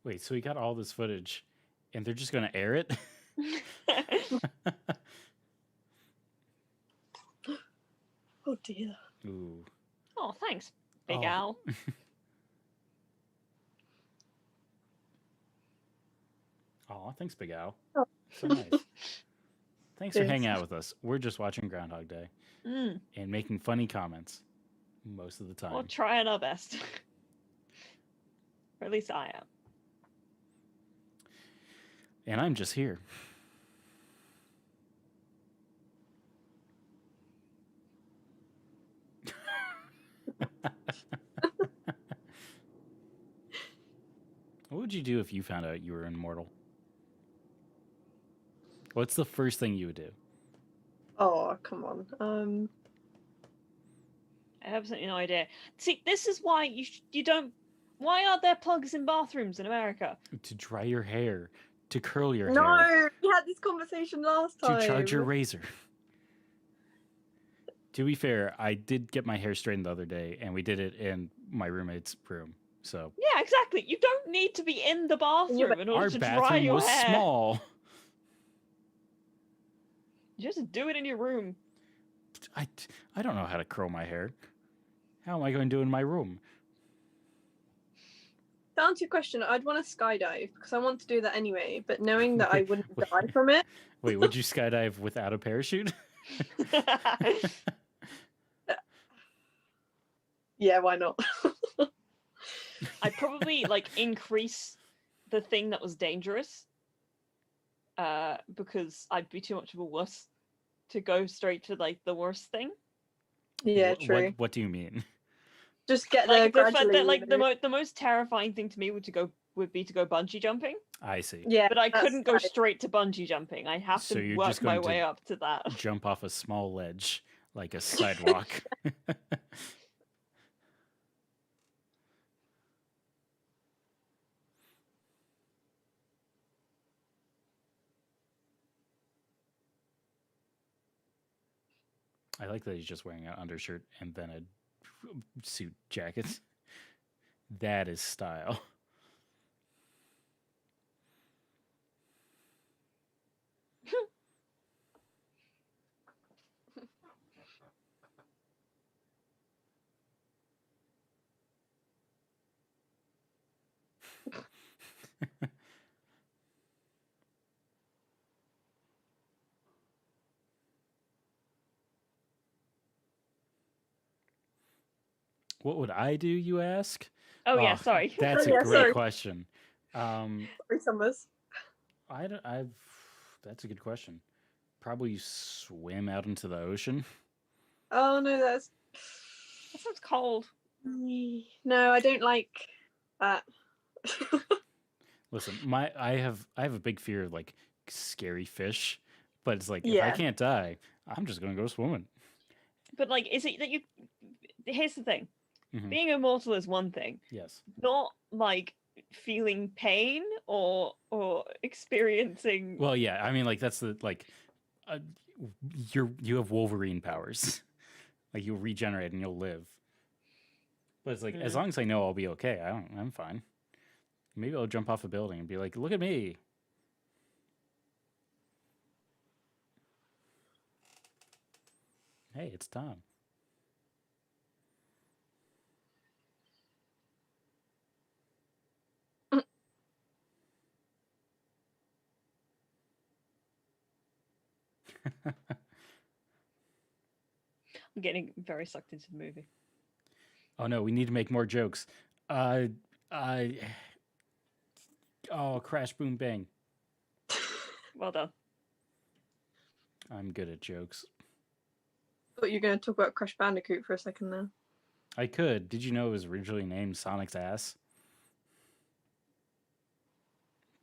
Wait, so we got all this footage, and they're just going to air it? Oh dear. Ooh. Oh, thanks, Big Oh. Al. Aw, thanks, Big Al. Oh. So nice. Thanks for Thanks. hanging out with us. We're just watching Groundhog Day Mm, and making funny comments most of the time. we're trying our best. Or at least I am. And I'm just here. What would you do if you found out you were immortal? What's the first thing you would do? Oh, come on. I have absolutely no idea. See, this is why you don't. Why aren't there plugs in bathrooms in America? To dry your hair, to curl your No, hair, we had this conversation last time. to charge your razor. To be fair, I did get my hair straightened the other day, and we did it in my roommate's room. So Yeah, exactly. You don't need to be in the bathroom in order our to dry bathroom your was hair. small. Just do it in your room. I don't know how to curl my hair. How am I going to do it in my room? To answer your question, I'd want to skydive because I want to do that anyway, but knowing that I wouldn't die from it. Wait, would you skydive without a parachute? Yeah, why not? I'd probably like increase the thing that was dangerous. Because I'd be too much of a wuss to go straight to like the worst thing. Yeah, What- true. What do you mean? Just get there Like the fact gradually. that like you know? the most terrifying thing to me would be to go bungee jumping. I see. Yeah, But I that's couldn't go right. straight to bungee jumping. I have So to you're work just my going to way up to that. Jump off a small ledge like a sidewalk. I like that he's just wearing an undershirt and then a suit jacket. That is style. What would I do, you ask? Oh yeah, Oh, sorry. That's a Yeah, great sorry. question. Sorry, Summers. That's a good question. Probably swim out into the ocean. Oh no, that's That sounds cold. no, I don't like that. Listen, I have a big fear of like scary fish, but it's like if I Yeah. can't die, I'm just gonna go swimming. But like, is it that you? Here's the thing: Mhm. being immortal is one thing, Yes. not like feeling pain or experiencing. Well, yeah. I mean, like that's the like, uh, you have Wolverine powers. Like you'll regenerate and you'll live. But it's like as Mm. long as I know I'll be okay, I'm fine. Maybe I'll jump off a building and be like, "Look at me." Hey, it's Tom. I'm getting very sucked into the movie. Oh no, we need to make more jokes. Uh, I. Oh, crash, boom, bang. Well done. I'm good at jokes. Thought you were going to talk about Crash Bandicoot for a second there. I could. Did you know it was originally named Sonic's Ass?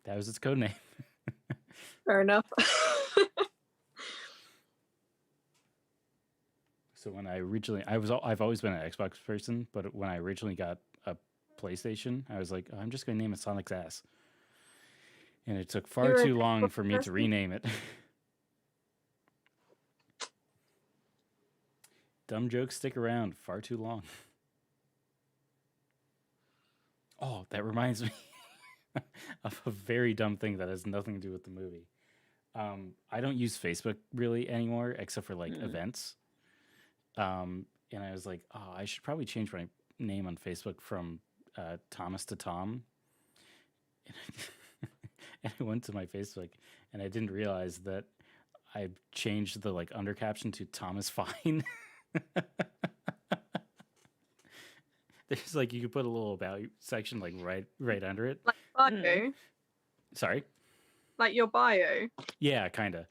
That was its code name. Fair enough. So when I originally, I've always been an Xbox person, but when I originally got a PlayStation, I was like, I'm just going to name it Sonic's Ass. And it took far You're a too long Xbox for me to person? rename it. Dumb jokes stick around far too long. Oh, that reminds me of a very dumb thing that has nothing to do with the movie. I don't use Facebook really anymore, except for like events. And I was like, oh, I should probably change my name on Facebook from Thomas to Tom. And I went to my Facebook, and I didn't realize that I changed the like under caption to Thomas Fine. There's like you could put a little about section like right under it. Like bio? Sorry. Like your bio? Yeah, kind of.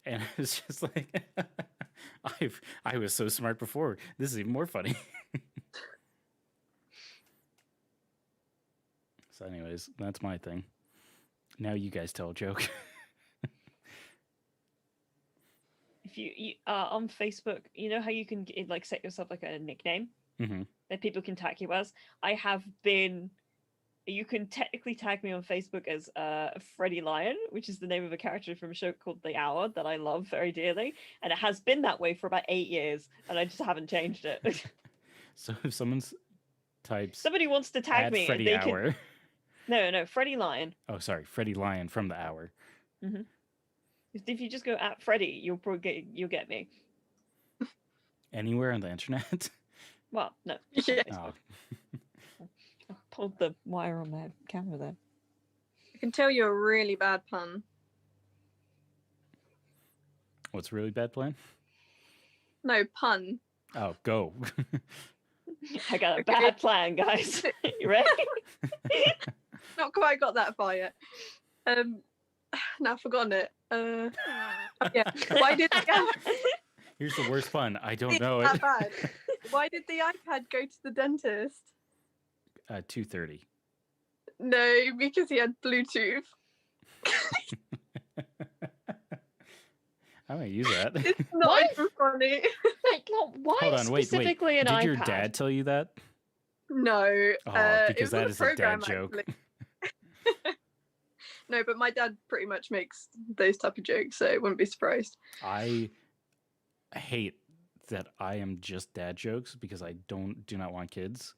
And I was just like, I was so smart before. This is even more funny. So, anyways, that's my thing. Now you guys tell a joke. If you are on Facebook, you know how you can like set yourself like a nickname Mm-hmm. that people can tag you as. I have been. You can technically tag me on Facebook as Freddie Lion, which is the name of a character from a show called The Hour that I love very dearly, and it has been that way for about 8 years, and I just haven't changed it. So if someone types Somebody wants to tag at me, Freddie and they Hour. can. No, Freddie Lion. Oh, sorry, Freddie Lion from The Hour. Mm-hmm. If you just go at Freddie, you'll get me. Anywhere on the internet? Well, no. Yeah. Oh. I pulled the wire on my camera there. I can tell you're a really bad pun. What's a really bad plan? No, pun. Oh, go. I got a Okay. bad plan, guys. You ready? Not quite got that far yet. Now I've forgotten it. Yeah. Why did the Here's the worst pun. I don't know that it. bad? Why did the iPad go to the dentist? 2:30. No, because he had Bluetooth. I might use that. It's not What? even funny. Like, why Hold on, wait. specifically an Did iPad? your dad tell you that? No. Oh, it because was on that a is a dad program, joke. actually. No, but my dad pretty much makes those type of jokes, so I wouldn't be surprised. I hate that I am just dad jokes because I do not want kids.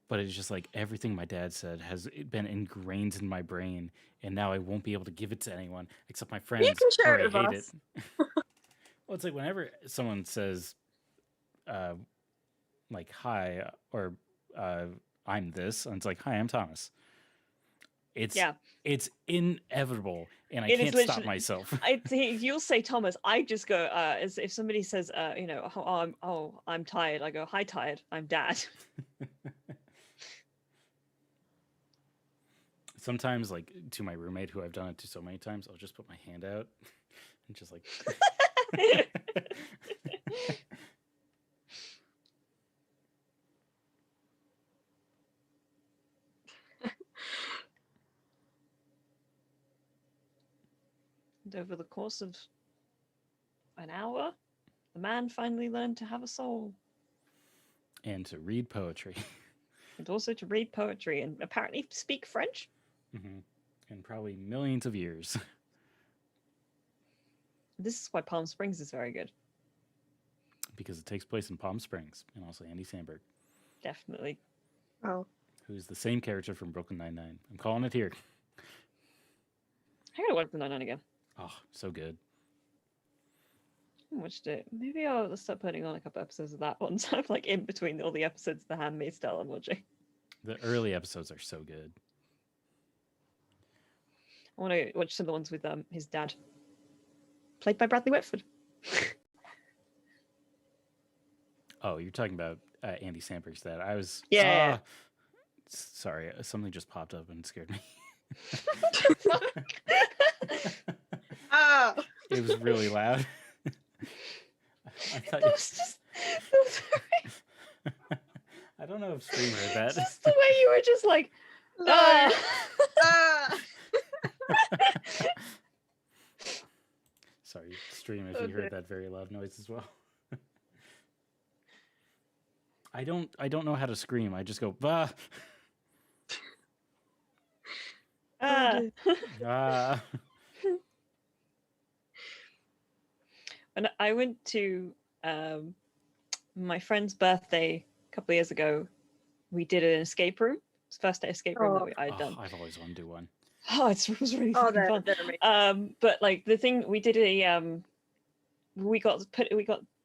But it's just like everything my dad said has been ingrained in my brain, and now I won't be able to give it to anyone except my friends. can share who it I with hate us. it. Well, it's like whenever someone says, like, hi, or I'm this, and it's like, hi, I'm Thomas. It's inevitable, and I It is can't stop literally- myself. You'll say Thomas. I just go as if somebody says, I'm tired. I go, hi, tired. I'm dad. Sometimes, like, to my roommate, who I've done it to so many times, I'll just put my hand out and just like. And over the course of an hour, the man finally learned to have a soul And to read poetry. and also to read poetry and apparently speak French. Hmm. In probably millions of years. This is why Palm Springs is very good. Because it takes place in Palm Springs, and also Andy Samberg, Definitely. Oh. who's the same character from Brooklyn Nine-Nine. I'm calling it here. I gotta watch the 99 again. Oh, so good. I haven't watched it. Maybe I'll start putting on a couple episodes of that one. So I'm like in between all the episodes of The Handmaid's Tale I'm watching. The early episodes are so good. I want to watch some of the ones with his dad. played by Bradley Whitford. Oh, you're talking about Andy Samberg's dad. I was Yeah. Sorry, something just popped up and scared me. Ah, It was really loud. I thought That was just. That was I don't know if Stream heard that. just the way you were just like. no. "Ah." Ah. Sorry, Stream, if you heard that very loud noise as well. I don't know how to scream. I just go bah. Ah. Ah. When I went to my friend's birthday a couple of years ago, we did an escape room. It's the first day escape room that I'd done. I've always wanted to do one. Oh, it was really Oh, fucking fun. they're amazing. But like the thing we did we got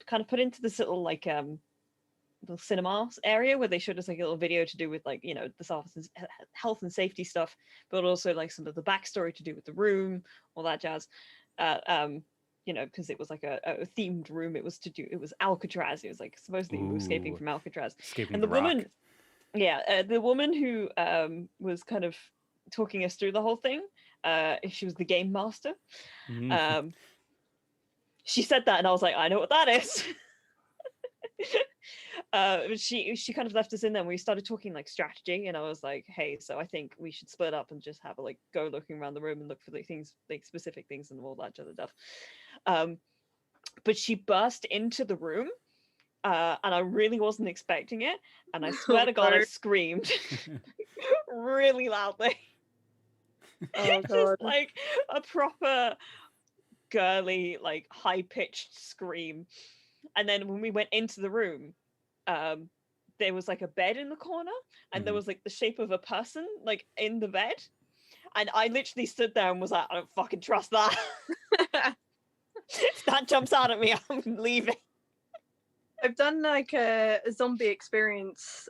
kind of put into this little like little cinema area where they showed us like a little video to do with like, you know, the health and safety stuff, but also like some of the backstory to do with the room, all that jazz. You know, because it was like a themed room. It was Alcatraz. It was like supposedly we were escaping Ooh. from Alcatraz. Escaping And the the rock. woman, the woman who was kind of talking us through the whole thing, she was the game master. Mhm. She said that, and I was like, I know what that is. She kind of left us in there, and we started talking like strategy, and I was like, hey, so I think we should split up and just have a like go looking around the room and look for the things, like specific things and all that other stuff. But she burst into the room, and I really wasn't expecting it, and I swear to God, I no. screamed really loudly. Oh Just god. like a proper girly, like high-pitched scream. And then when we went into the room, there was like a bed in the corner, and there Mhm. was like the shape of a person like in the bed. And I literally stood there and was like, I don't fucking trust that. If that jumps out at me, I'm leaving. I've done like a zombie experience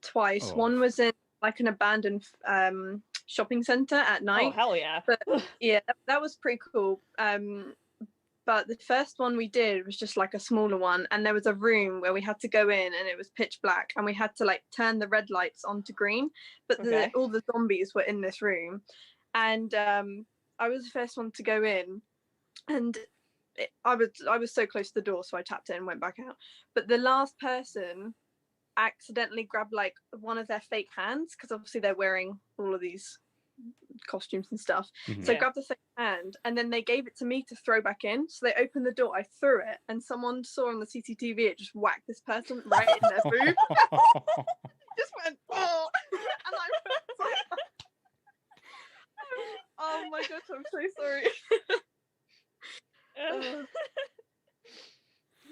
twice. Oh. One was in like an abandoned shopping center at Oh night. hell yeah. But yeah, that was pretty cool. But the first one we did was just like a smaller one, and there was a room where we had to go in, and it was pitch black, and we had to like turn the red lights onto green. But Okay. all the zombies were in this room, and I was the first one to go in, and I was so close to the door, so I tapped it and went back out. But the last person accidentally grabbed like one of their fake hands, because obviously they're wearing all of these costumes and stuff. Mhm. So I Yeah. grabbed the fake hand, and then they gave it to me to throw back in. So they opened the door, I threw it, and someone saw on the CCTV it just whacked this person right in their boob. Just went, oh, and I went, oh my gosh, I'm so sorry.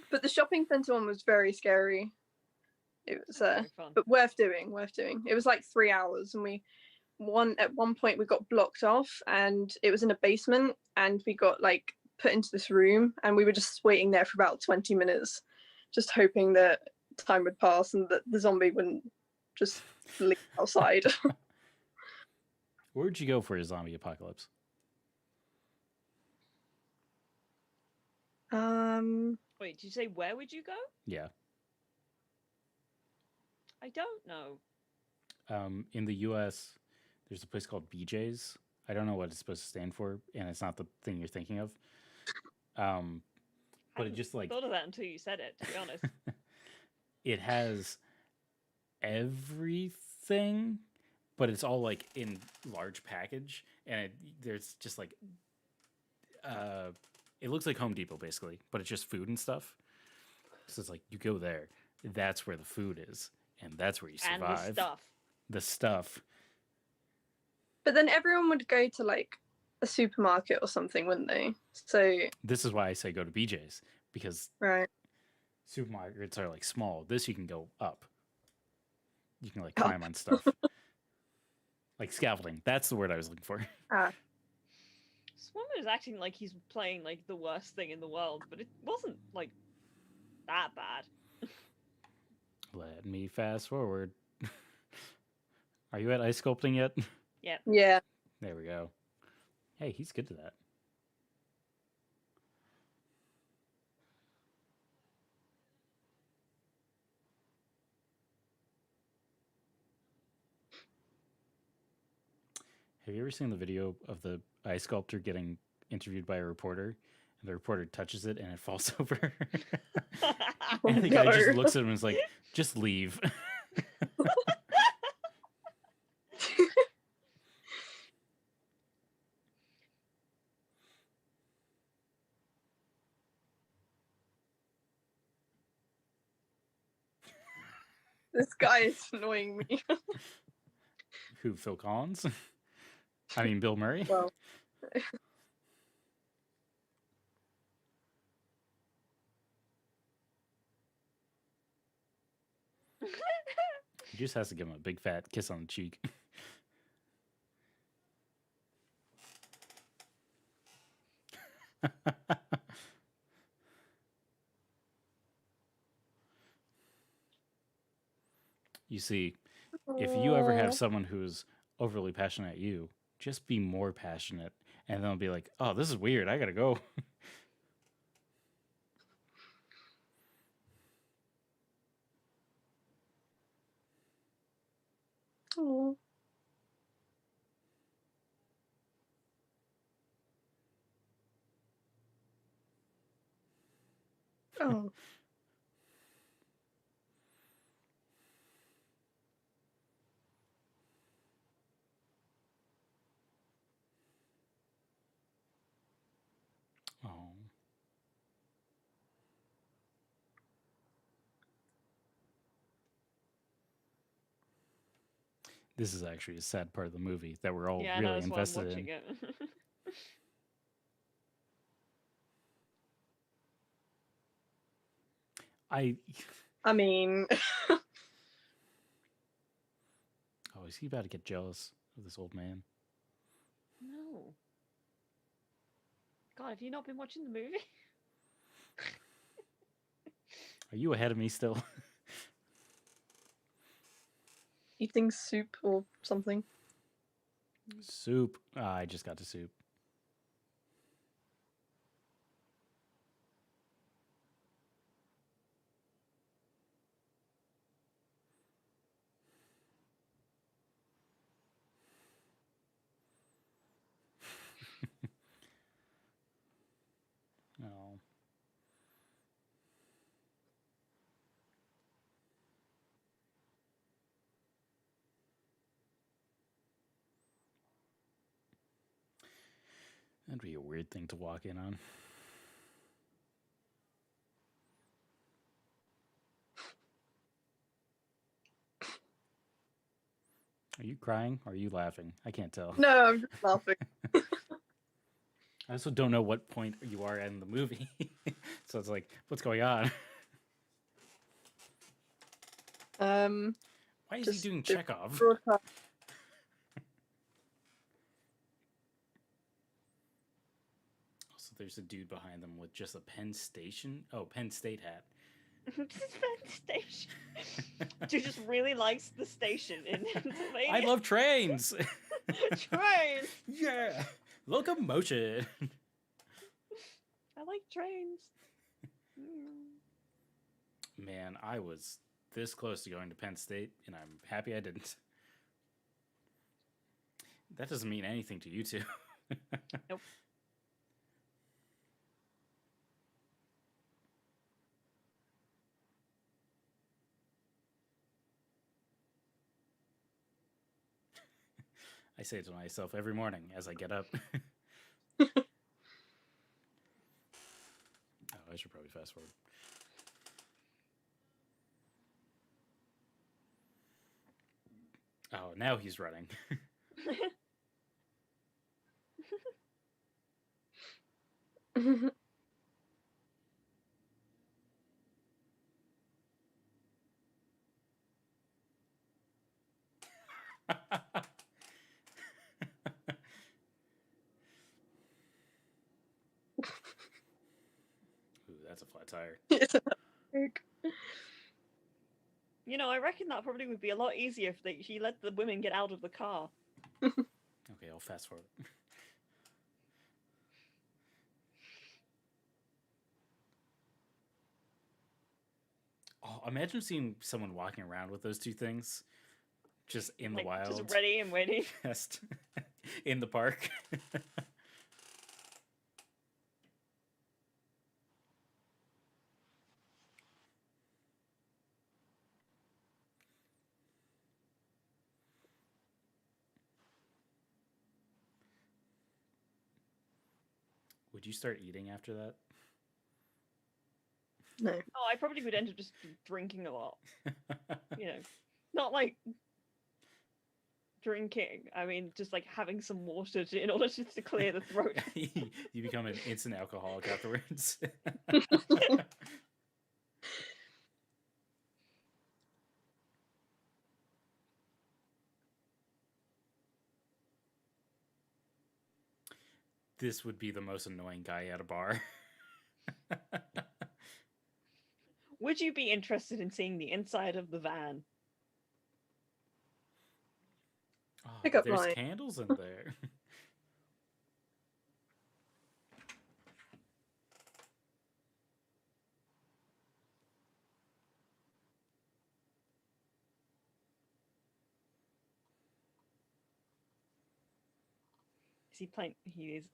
But the shopping center one was very scary. It was Very fun. but worth doing. It was like 3 hours, and at one point we got blocked off, and it was in a basement, and we got like put into this room, and we were just waiting there for about 20 minutes, just hoping that time would pass and that the zombie wouldn't just leave outside. Where'd you go for a zombie apocalypse? Wait, did you say where would you go? Yeah. I don't know. In the U.S., there's a place called BJ's. I don't know what it's supposed to stand for, and it's not the thing you're thinking of. But it Hadn't just like thought of that until you said it, to be honest. it has everything, but it's all like in large package, and there's just like it looks like Home Depot basically, but it's just food and stuff. So it's like you go there, that's where the food is, and that's where you And survive. the stuff. The stuff. But then everyone would go to like a supermarket or something, wouldn't they? So This is why I say go to BJ's, because right. supermarkets are like small. This you can go up. You can like climb on stuff. Like scaffolding. That's the word I was looking for. Swimmer is acting like he's playing like the worst thing in the world, but it wasn't like that bad. Let me fast forward. Are you at ice sculpting yet? Yeah. There we go. Hey, he's good to that. Have you ever seen the video of the ice sculptor getting interviewed by a reporter, and the reporter touches it and it falls over, and the guy just no. looks at him and is like, "Just leave." This guy is annoying me. Who? Phil Collins? I mean, Bill Murray. Well, He just has to give him a big fat kiss on the cheek. You see, if you ever have someone who's overly passionate at you, just be more passionate, and they'll be like, "Oh, this is weird. I gotta go." oh. Oh. Oh. This is actually a sad part of the movie that we're all Yeah, I know, really that's why I'm invested watching in. it. I mean, Oh, is he about to get jealous of this old man? No. God, have you not been watching the movie? Are you ahead of me still? eating soup or something. Soup. Ah, I just got to soup. Oh. That'd be a weird thing to walk in on. Are you crying or are you laughing? I can't tell. No, I'm just laughing. I also don't know what point you are in the movie. So it's like, what's going on? Why is he Just doing the Chekhov? broadcast. Also, there's a dude behind them with just a Penn State hat. Penn Station. Dude just really likes the station in Pennsylvania. I love trains. trains. Yeah, locomotion. I like trains. Mm. Man, I was this close to going to Penn State, and I'm happy I didn't. That doesn't mean anything to you two. Nope. I say it to myself every morning as I get up. Oh, I should probably fast forward. Oh, now he's running. Ooh, that's a flat tire. Isn't that big? You know, I reckon that probably would be a lot easier if he let the women get out of the car. Okay, I'll fast forward. Oh, imagine seeing someone walking around with those two things just in Like, the wild. just ready and waiting. Just in the park. Would you start eating after that? No. Oh, I probably would end up just drinking a lot. You know, not like drinking. I mean, just like having some water in order just to clear the throat. You become an instant alcoholic afterwards. This would be the most annoying guy at a bar. Would you be interested in seeing the inside of the van? Oh, Pick up there's line. candles in there. Is he playing? He is.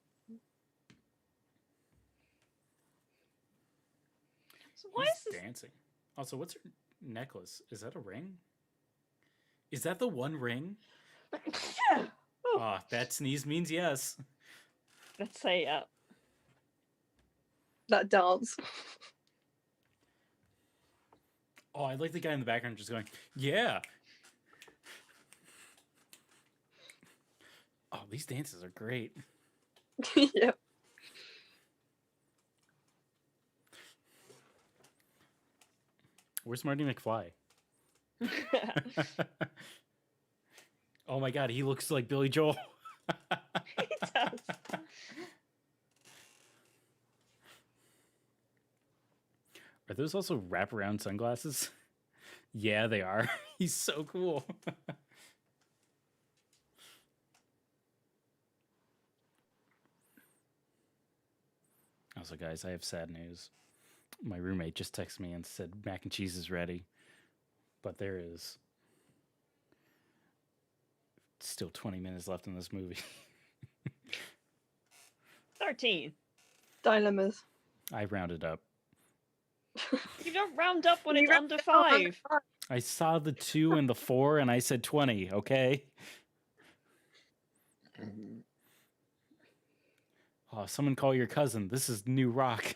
So why He's is this? dancing. Also, what's her necklace? Is that a ring? Is that the one ring? Oh, Ah, that sneeze means yes. let's say That dance. Oh, I like the guy in the background just going, yeah. Oh, these dances are great. Yep. Where's Marty McFly? Oh my god, he looks like Billy Joel. he does. Are those also wraparound sunglasses? Yeah, they are. He's so cool. Also, guys, I have sad news. My roommate just texted me and said mac and cheese is ready, but there is still 20 minutes left in this movie. 13. Dilemmas. I rounded up. You don't round up when You it's round under it up under 5. five. I saw the 2 and the 4 and I said 20, okay? Oh, someone call your cousin. This is new rock.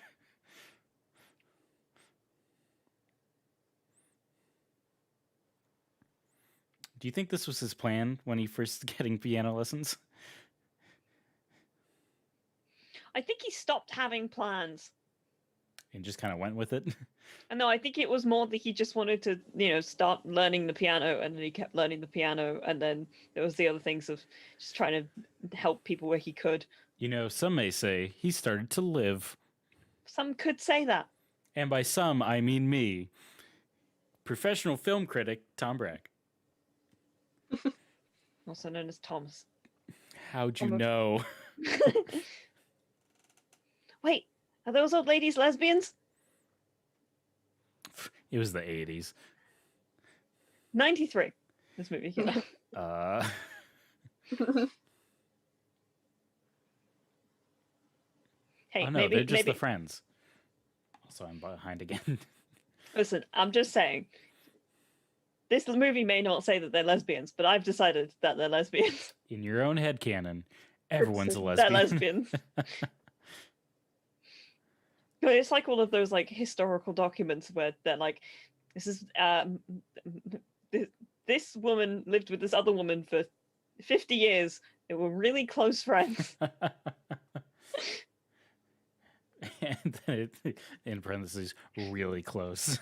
Do you think this was his plan when he first getting piano lessons? I think he stopped having plans. And just kind of went with it? And no, I think it was more that he just wanted to, start learning the piano, and then he kept learning the piano, and then there was the other things of just trying to help people where he could. You know, some may say he started to live. Some could say that. And by some, I mean me. Professional film critic Tom Brack. Also known as Thomas. How'd you Tom of- know? Wait, are those old ladies lesbians? It was the 80s. 93. This movie came out. Hey, Oh no, maybe they're just maybe the friends. Also, I'm behind again. Listen, I'm just saying. This movie may not say that they're lesbians, but I've decided that they're lesbians. In your own headcanon, everyone's a lesbian. They're lesbians. But it's like all of those like historical documents where they're like, this is this woman lived with this other woman for 50 years. They were really close friends. And then it, in parentheses, really close.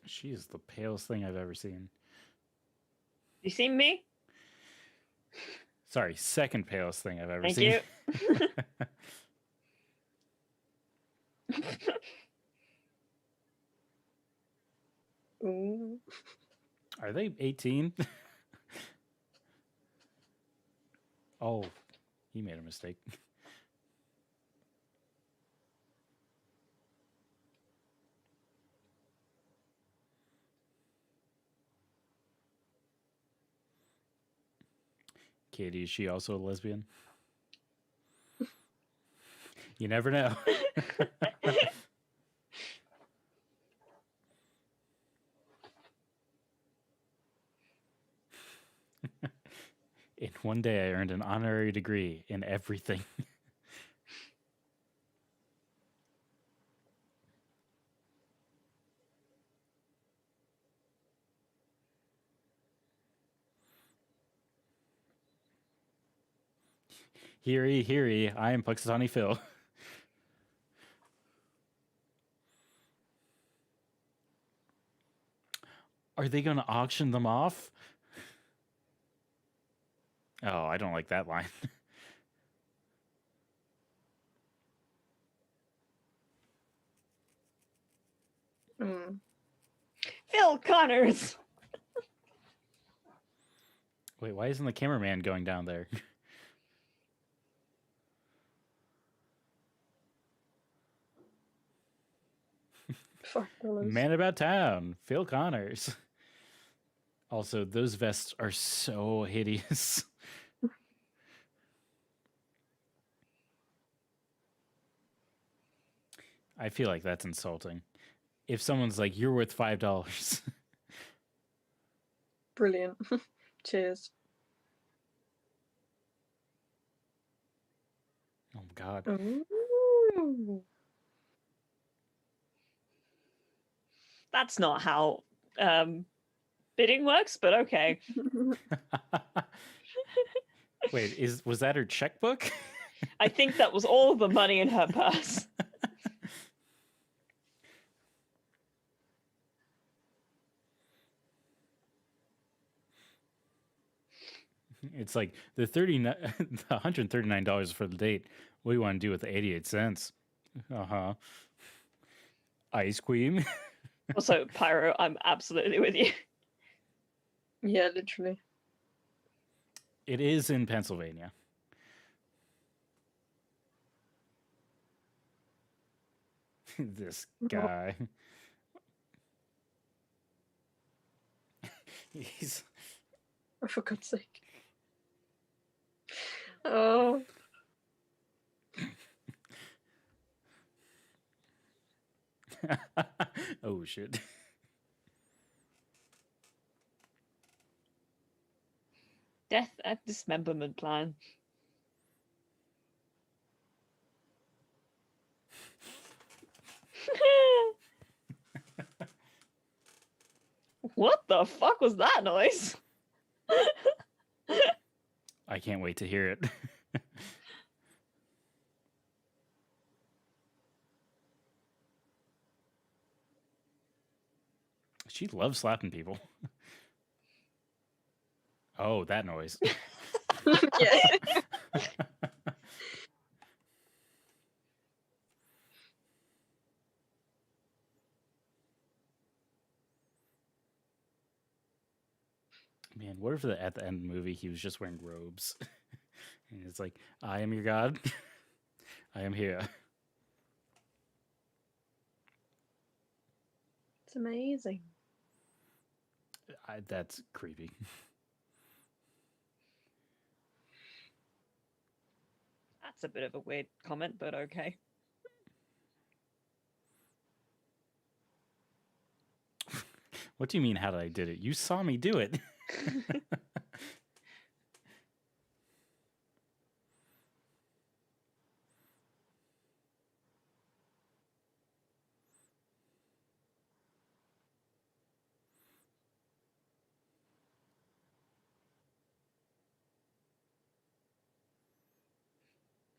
She is the palest thing I've ever seen. You seen me? Sorry, second palest thing I've ever Thank seen. you. Ooh. Are they 18? Oh, he made a mistake. Katie, is she also a lesbian? You never know. In one day, I earned an honorary degree in everything. Heary, I am Puxatawny Phil. Are they going to auction them off? Oh, I don't like that line. Mm. Phil Connors. Wait, why isn't the cameraman going down there? $5. Man about town, Phil Connors. Also, those vests are so hideous. I feel like that's insulting. If someone's like, "You're worth $5," Brilliant. Cheers. oh my god. Ooh. That's not how bidding works, but okay. Wait, was that her checkbook? I think that was all the money in her purse. It's like the $139 for the date. What do you want to do with the 88 cents? Uh-huh. Ice cream. Also, Pyro, I'm absolutely with you. Yeah, literally. It is in Pennsylvania. This guy. He's Oh, for God's sake. Oh. oh shit. Death at dismemberment plan. What the fuck was that noise? I can't wait to hear it. She loves slapping people. Oh, that noise. Yeah. Man, what if at the end of the movie he was just wearing robes? And it's like, I am your god. I am here. It's amazing. That's creepy. That's a bit of a weird comment, but okay. What do you mean, how did I did it? You saw me do it.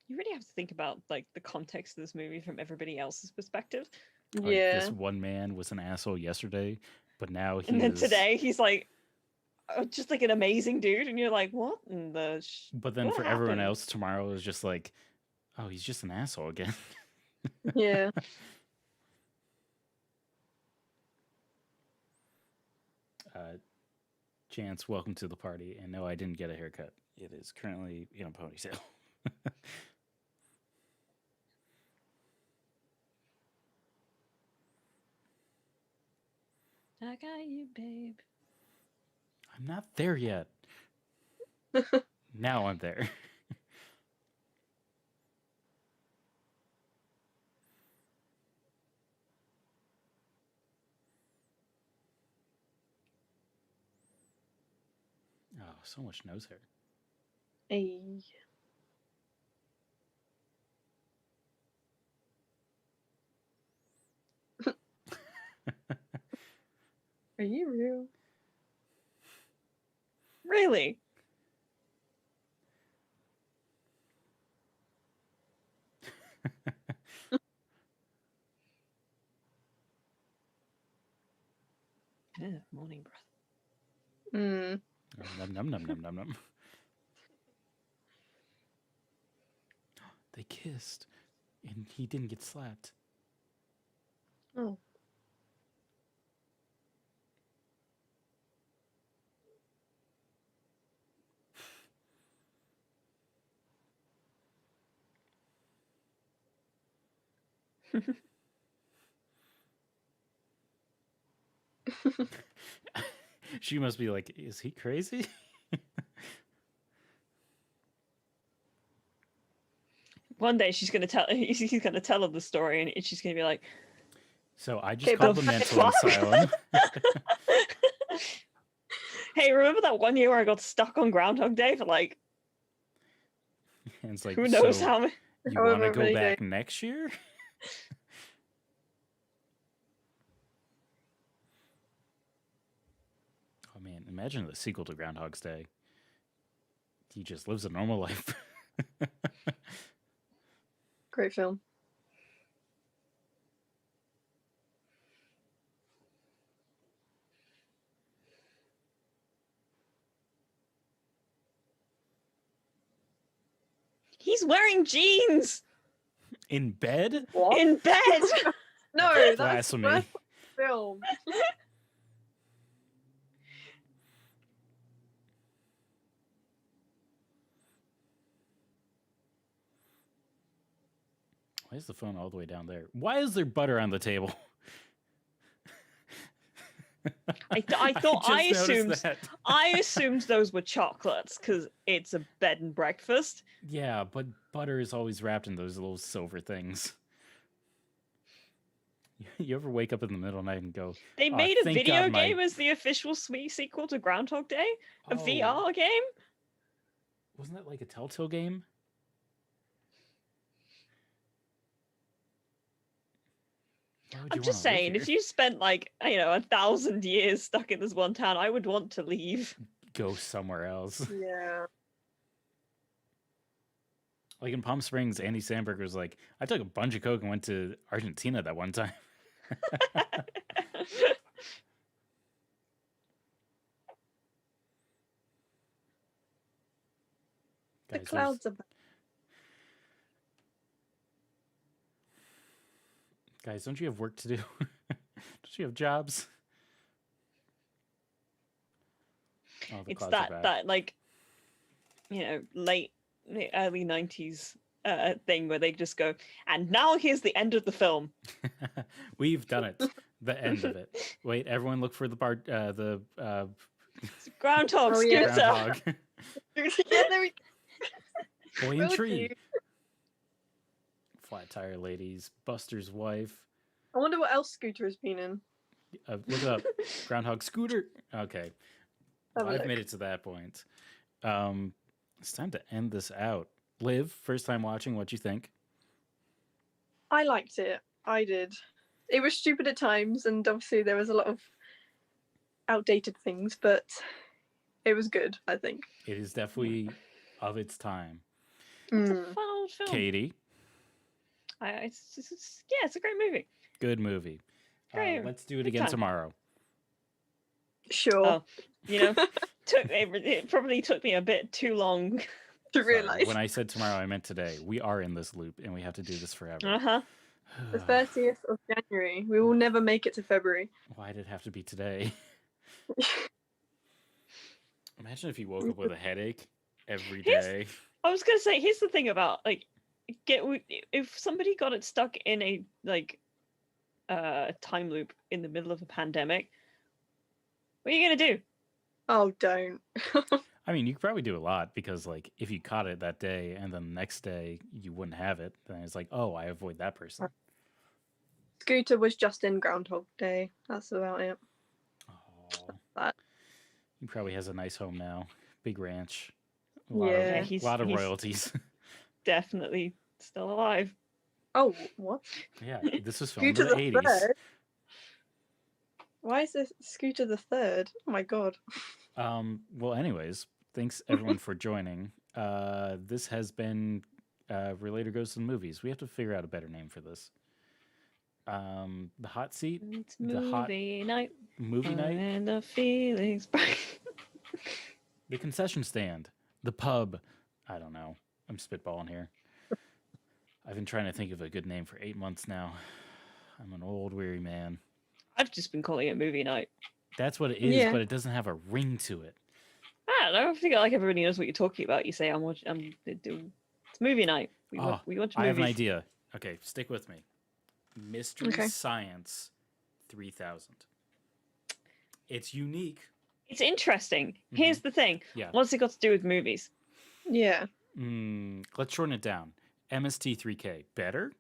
You really have to think about like the context of this movie from everybody else's perspective. Like, Yeah. this one man was an asshole yesterday, but now he And then is... today he's like just like an amazing dude, and you're like, what in the But then what for everyone happened? else, tomorrow is just like, oh, he's just an asshole again. Yeah. Chance, welcome to the party. And no, I didn't get a haircut. It is currently in a ponytail. I got you, babe. I'm not there yet. Now I'm there. Oh, so much nose hair. Hey. Are you real? Really? Morning breath. Mm. Num num num num num num. They kissed, and he didn't get slapped. Oh. She must be like, is he crazy? One day she's gonna tell he's gonna tell her the story, and she's gonna be like, So I just Okay, called but the what mental fuck? asylum. "Hey, remember that one year where I got stuck on Groundhog Day for like And it's like, who knows so how many?" you want to However go many back next year? Oh man, imagine the sequel to Groundhog's Day. He just lives a normal life. Great film. He's wearing jeans In bed? What? in bed. No, that's Blasphemy. that's film. Why is the phone all the way down there? Why is there butter on the table? I thought I just noticed assumed that. I assumed those were chocolates because it's a bed and breakfast. Yeah, but butter is always wrapped in those little silver things. You ever wake up in the middle of the night and go, They "Oh, made a thank video God my-" game as the official sweet sequel to Groundhog Day, a Oh, VR game. wasn't that like a Telltale game? Why would I'm you just wanna live saying, if here? you spent like 1,000 years stuck in this one town, I would want to leave. Go somewhere else. Yeah. Like in Palm Springs, Andy Samberg was like, I took a bunch of coke and went to Argentina that one time. The Guys, clouds are back. guys, don't you have work to do? Don't you have jobs? Oh, the It's clouds are back. that like late early 90s thing where they just go, and now here's the end of the film. We've done it. The end of it. Wait, everyone look for the Groundhog Oh, scooter. yeah. groundhog. Yeah, there we Boy and Really tree. cute. Flat tire ladies. Buster's wife. I wonder what else Scooter has been in. Look it up. Groundhog scooter. Okay. Have a I've look. made it to that point. It's time to end this out. Liv, first time watching, what'd you think? I liked it. I did. It was stupid at times, and obviously there was a lot of outdated things, but it was good, I think. It is definitely of its time. It's a Mm. fun old film. Katie, It's a great movie. good movie. Great. Let's do it Good again time. tomorrow. Sure. Oh. It probably took me a bit too long. To Sorry, realise. when I said tomorrow, I meant today. We are in this loop, and we have to do this forever. Uh-huh. The 30th of January. We will never make it to February. Why did it have to be today? Imagine if you woke up with a headache every Here's- day. I was gonna say, here's the thing about like, if somebody got it stuck in a like time loop in the middle of a pandemic, what are you gonna do? Oh, don't. I mean, you could probably do a lot because, like, if you caught it that day and then the next day you wouldn't have it, then it's like, oh, I avoid that person. Scooter was just in Groundhog Day. That's about it. Oh, That. he probably has a nice home now, big ranch, Yeah. He's lot of he's royalties. definitely still alive. Oh, what? Yeah, this was filmed Scooter in the the 80s. Third? Why is this Scooter the Third? Oh my god. Well, anyways, thanks everyone for joining. This has been Relator Goes to the Movies. We have to figure out a better name for this. The hot seat, It's The hot movie night. movie night, And the feelings. the concession stand, the pub. I don't know. I'm spitballing here. I've been trying to think of a good name for 8 months now. I'm an old, weary man. I've just been calling it movie night. That's what it is, Yeah. but it doesn't have a ring to it. I don't know. I think like everybody knows what you're talking about. You say, it's movie night. We Oh, watch movies. I have an idea. Okay, stick with me. Mystery Okay. Science 3000. It's unique. It's interesting. Here's the thing. Yeah. What's it got to do with movies? Yeah. Let's shorten it down. MST3K. Better?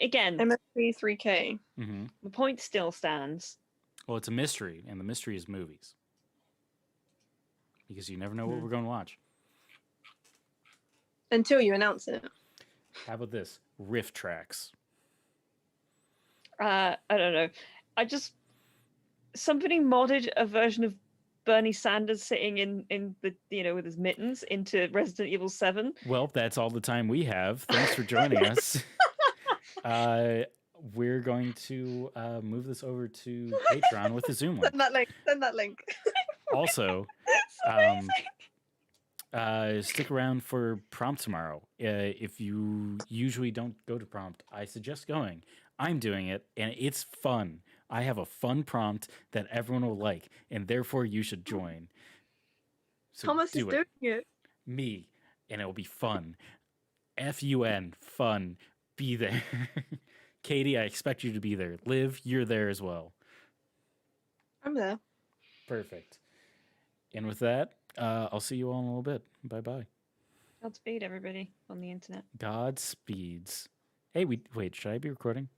Again, MSP 3K. Mm-hmm. the point still stands. Well, it's a mystery, and the mystery is movies. Because you never know what Hmm. we're going to watch. Until you announce it. How about this? Riff tracks. I don't know. Somebody modded a version of Bernie Sanders sitting in the with his mittens into Resident Evil 7. Well, that's all the time we have. Thanks for joining us. We're going to move this over to Patreon with the Zoom link. Send that link. Send that link. Also, It's amazing. stick around for prompt tomorrow. If you usually don't go to prompt, I suggest going. I'm doing it, and it's fun. I have a fun prompt that everyone will like, and therefore you should join. So Thomas is do doing it. it. Me, and it will be fun. F-U-N, fun. Be there. Katie, I expect you to be there. Liv, you're there as well. I'm there. Perfect. And with that, I'll see you all in a little bit. Bye-bye. Godspeed, everybody on the internet. Godspeeds. Hey, wait, should I be recording?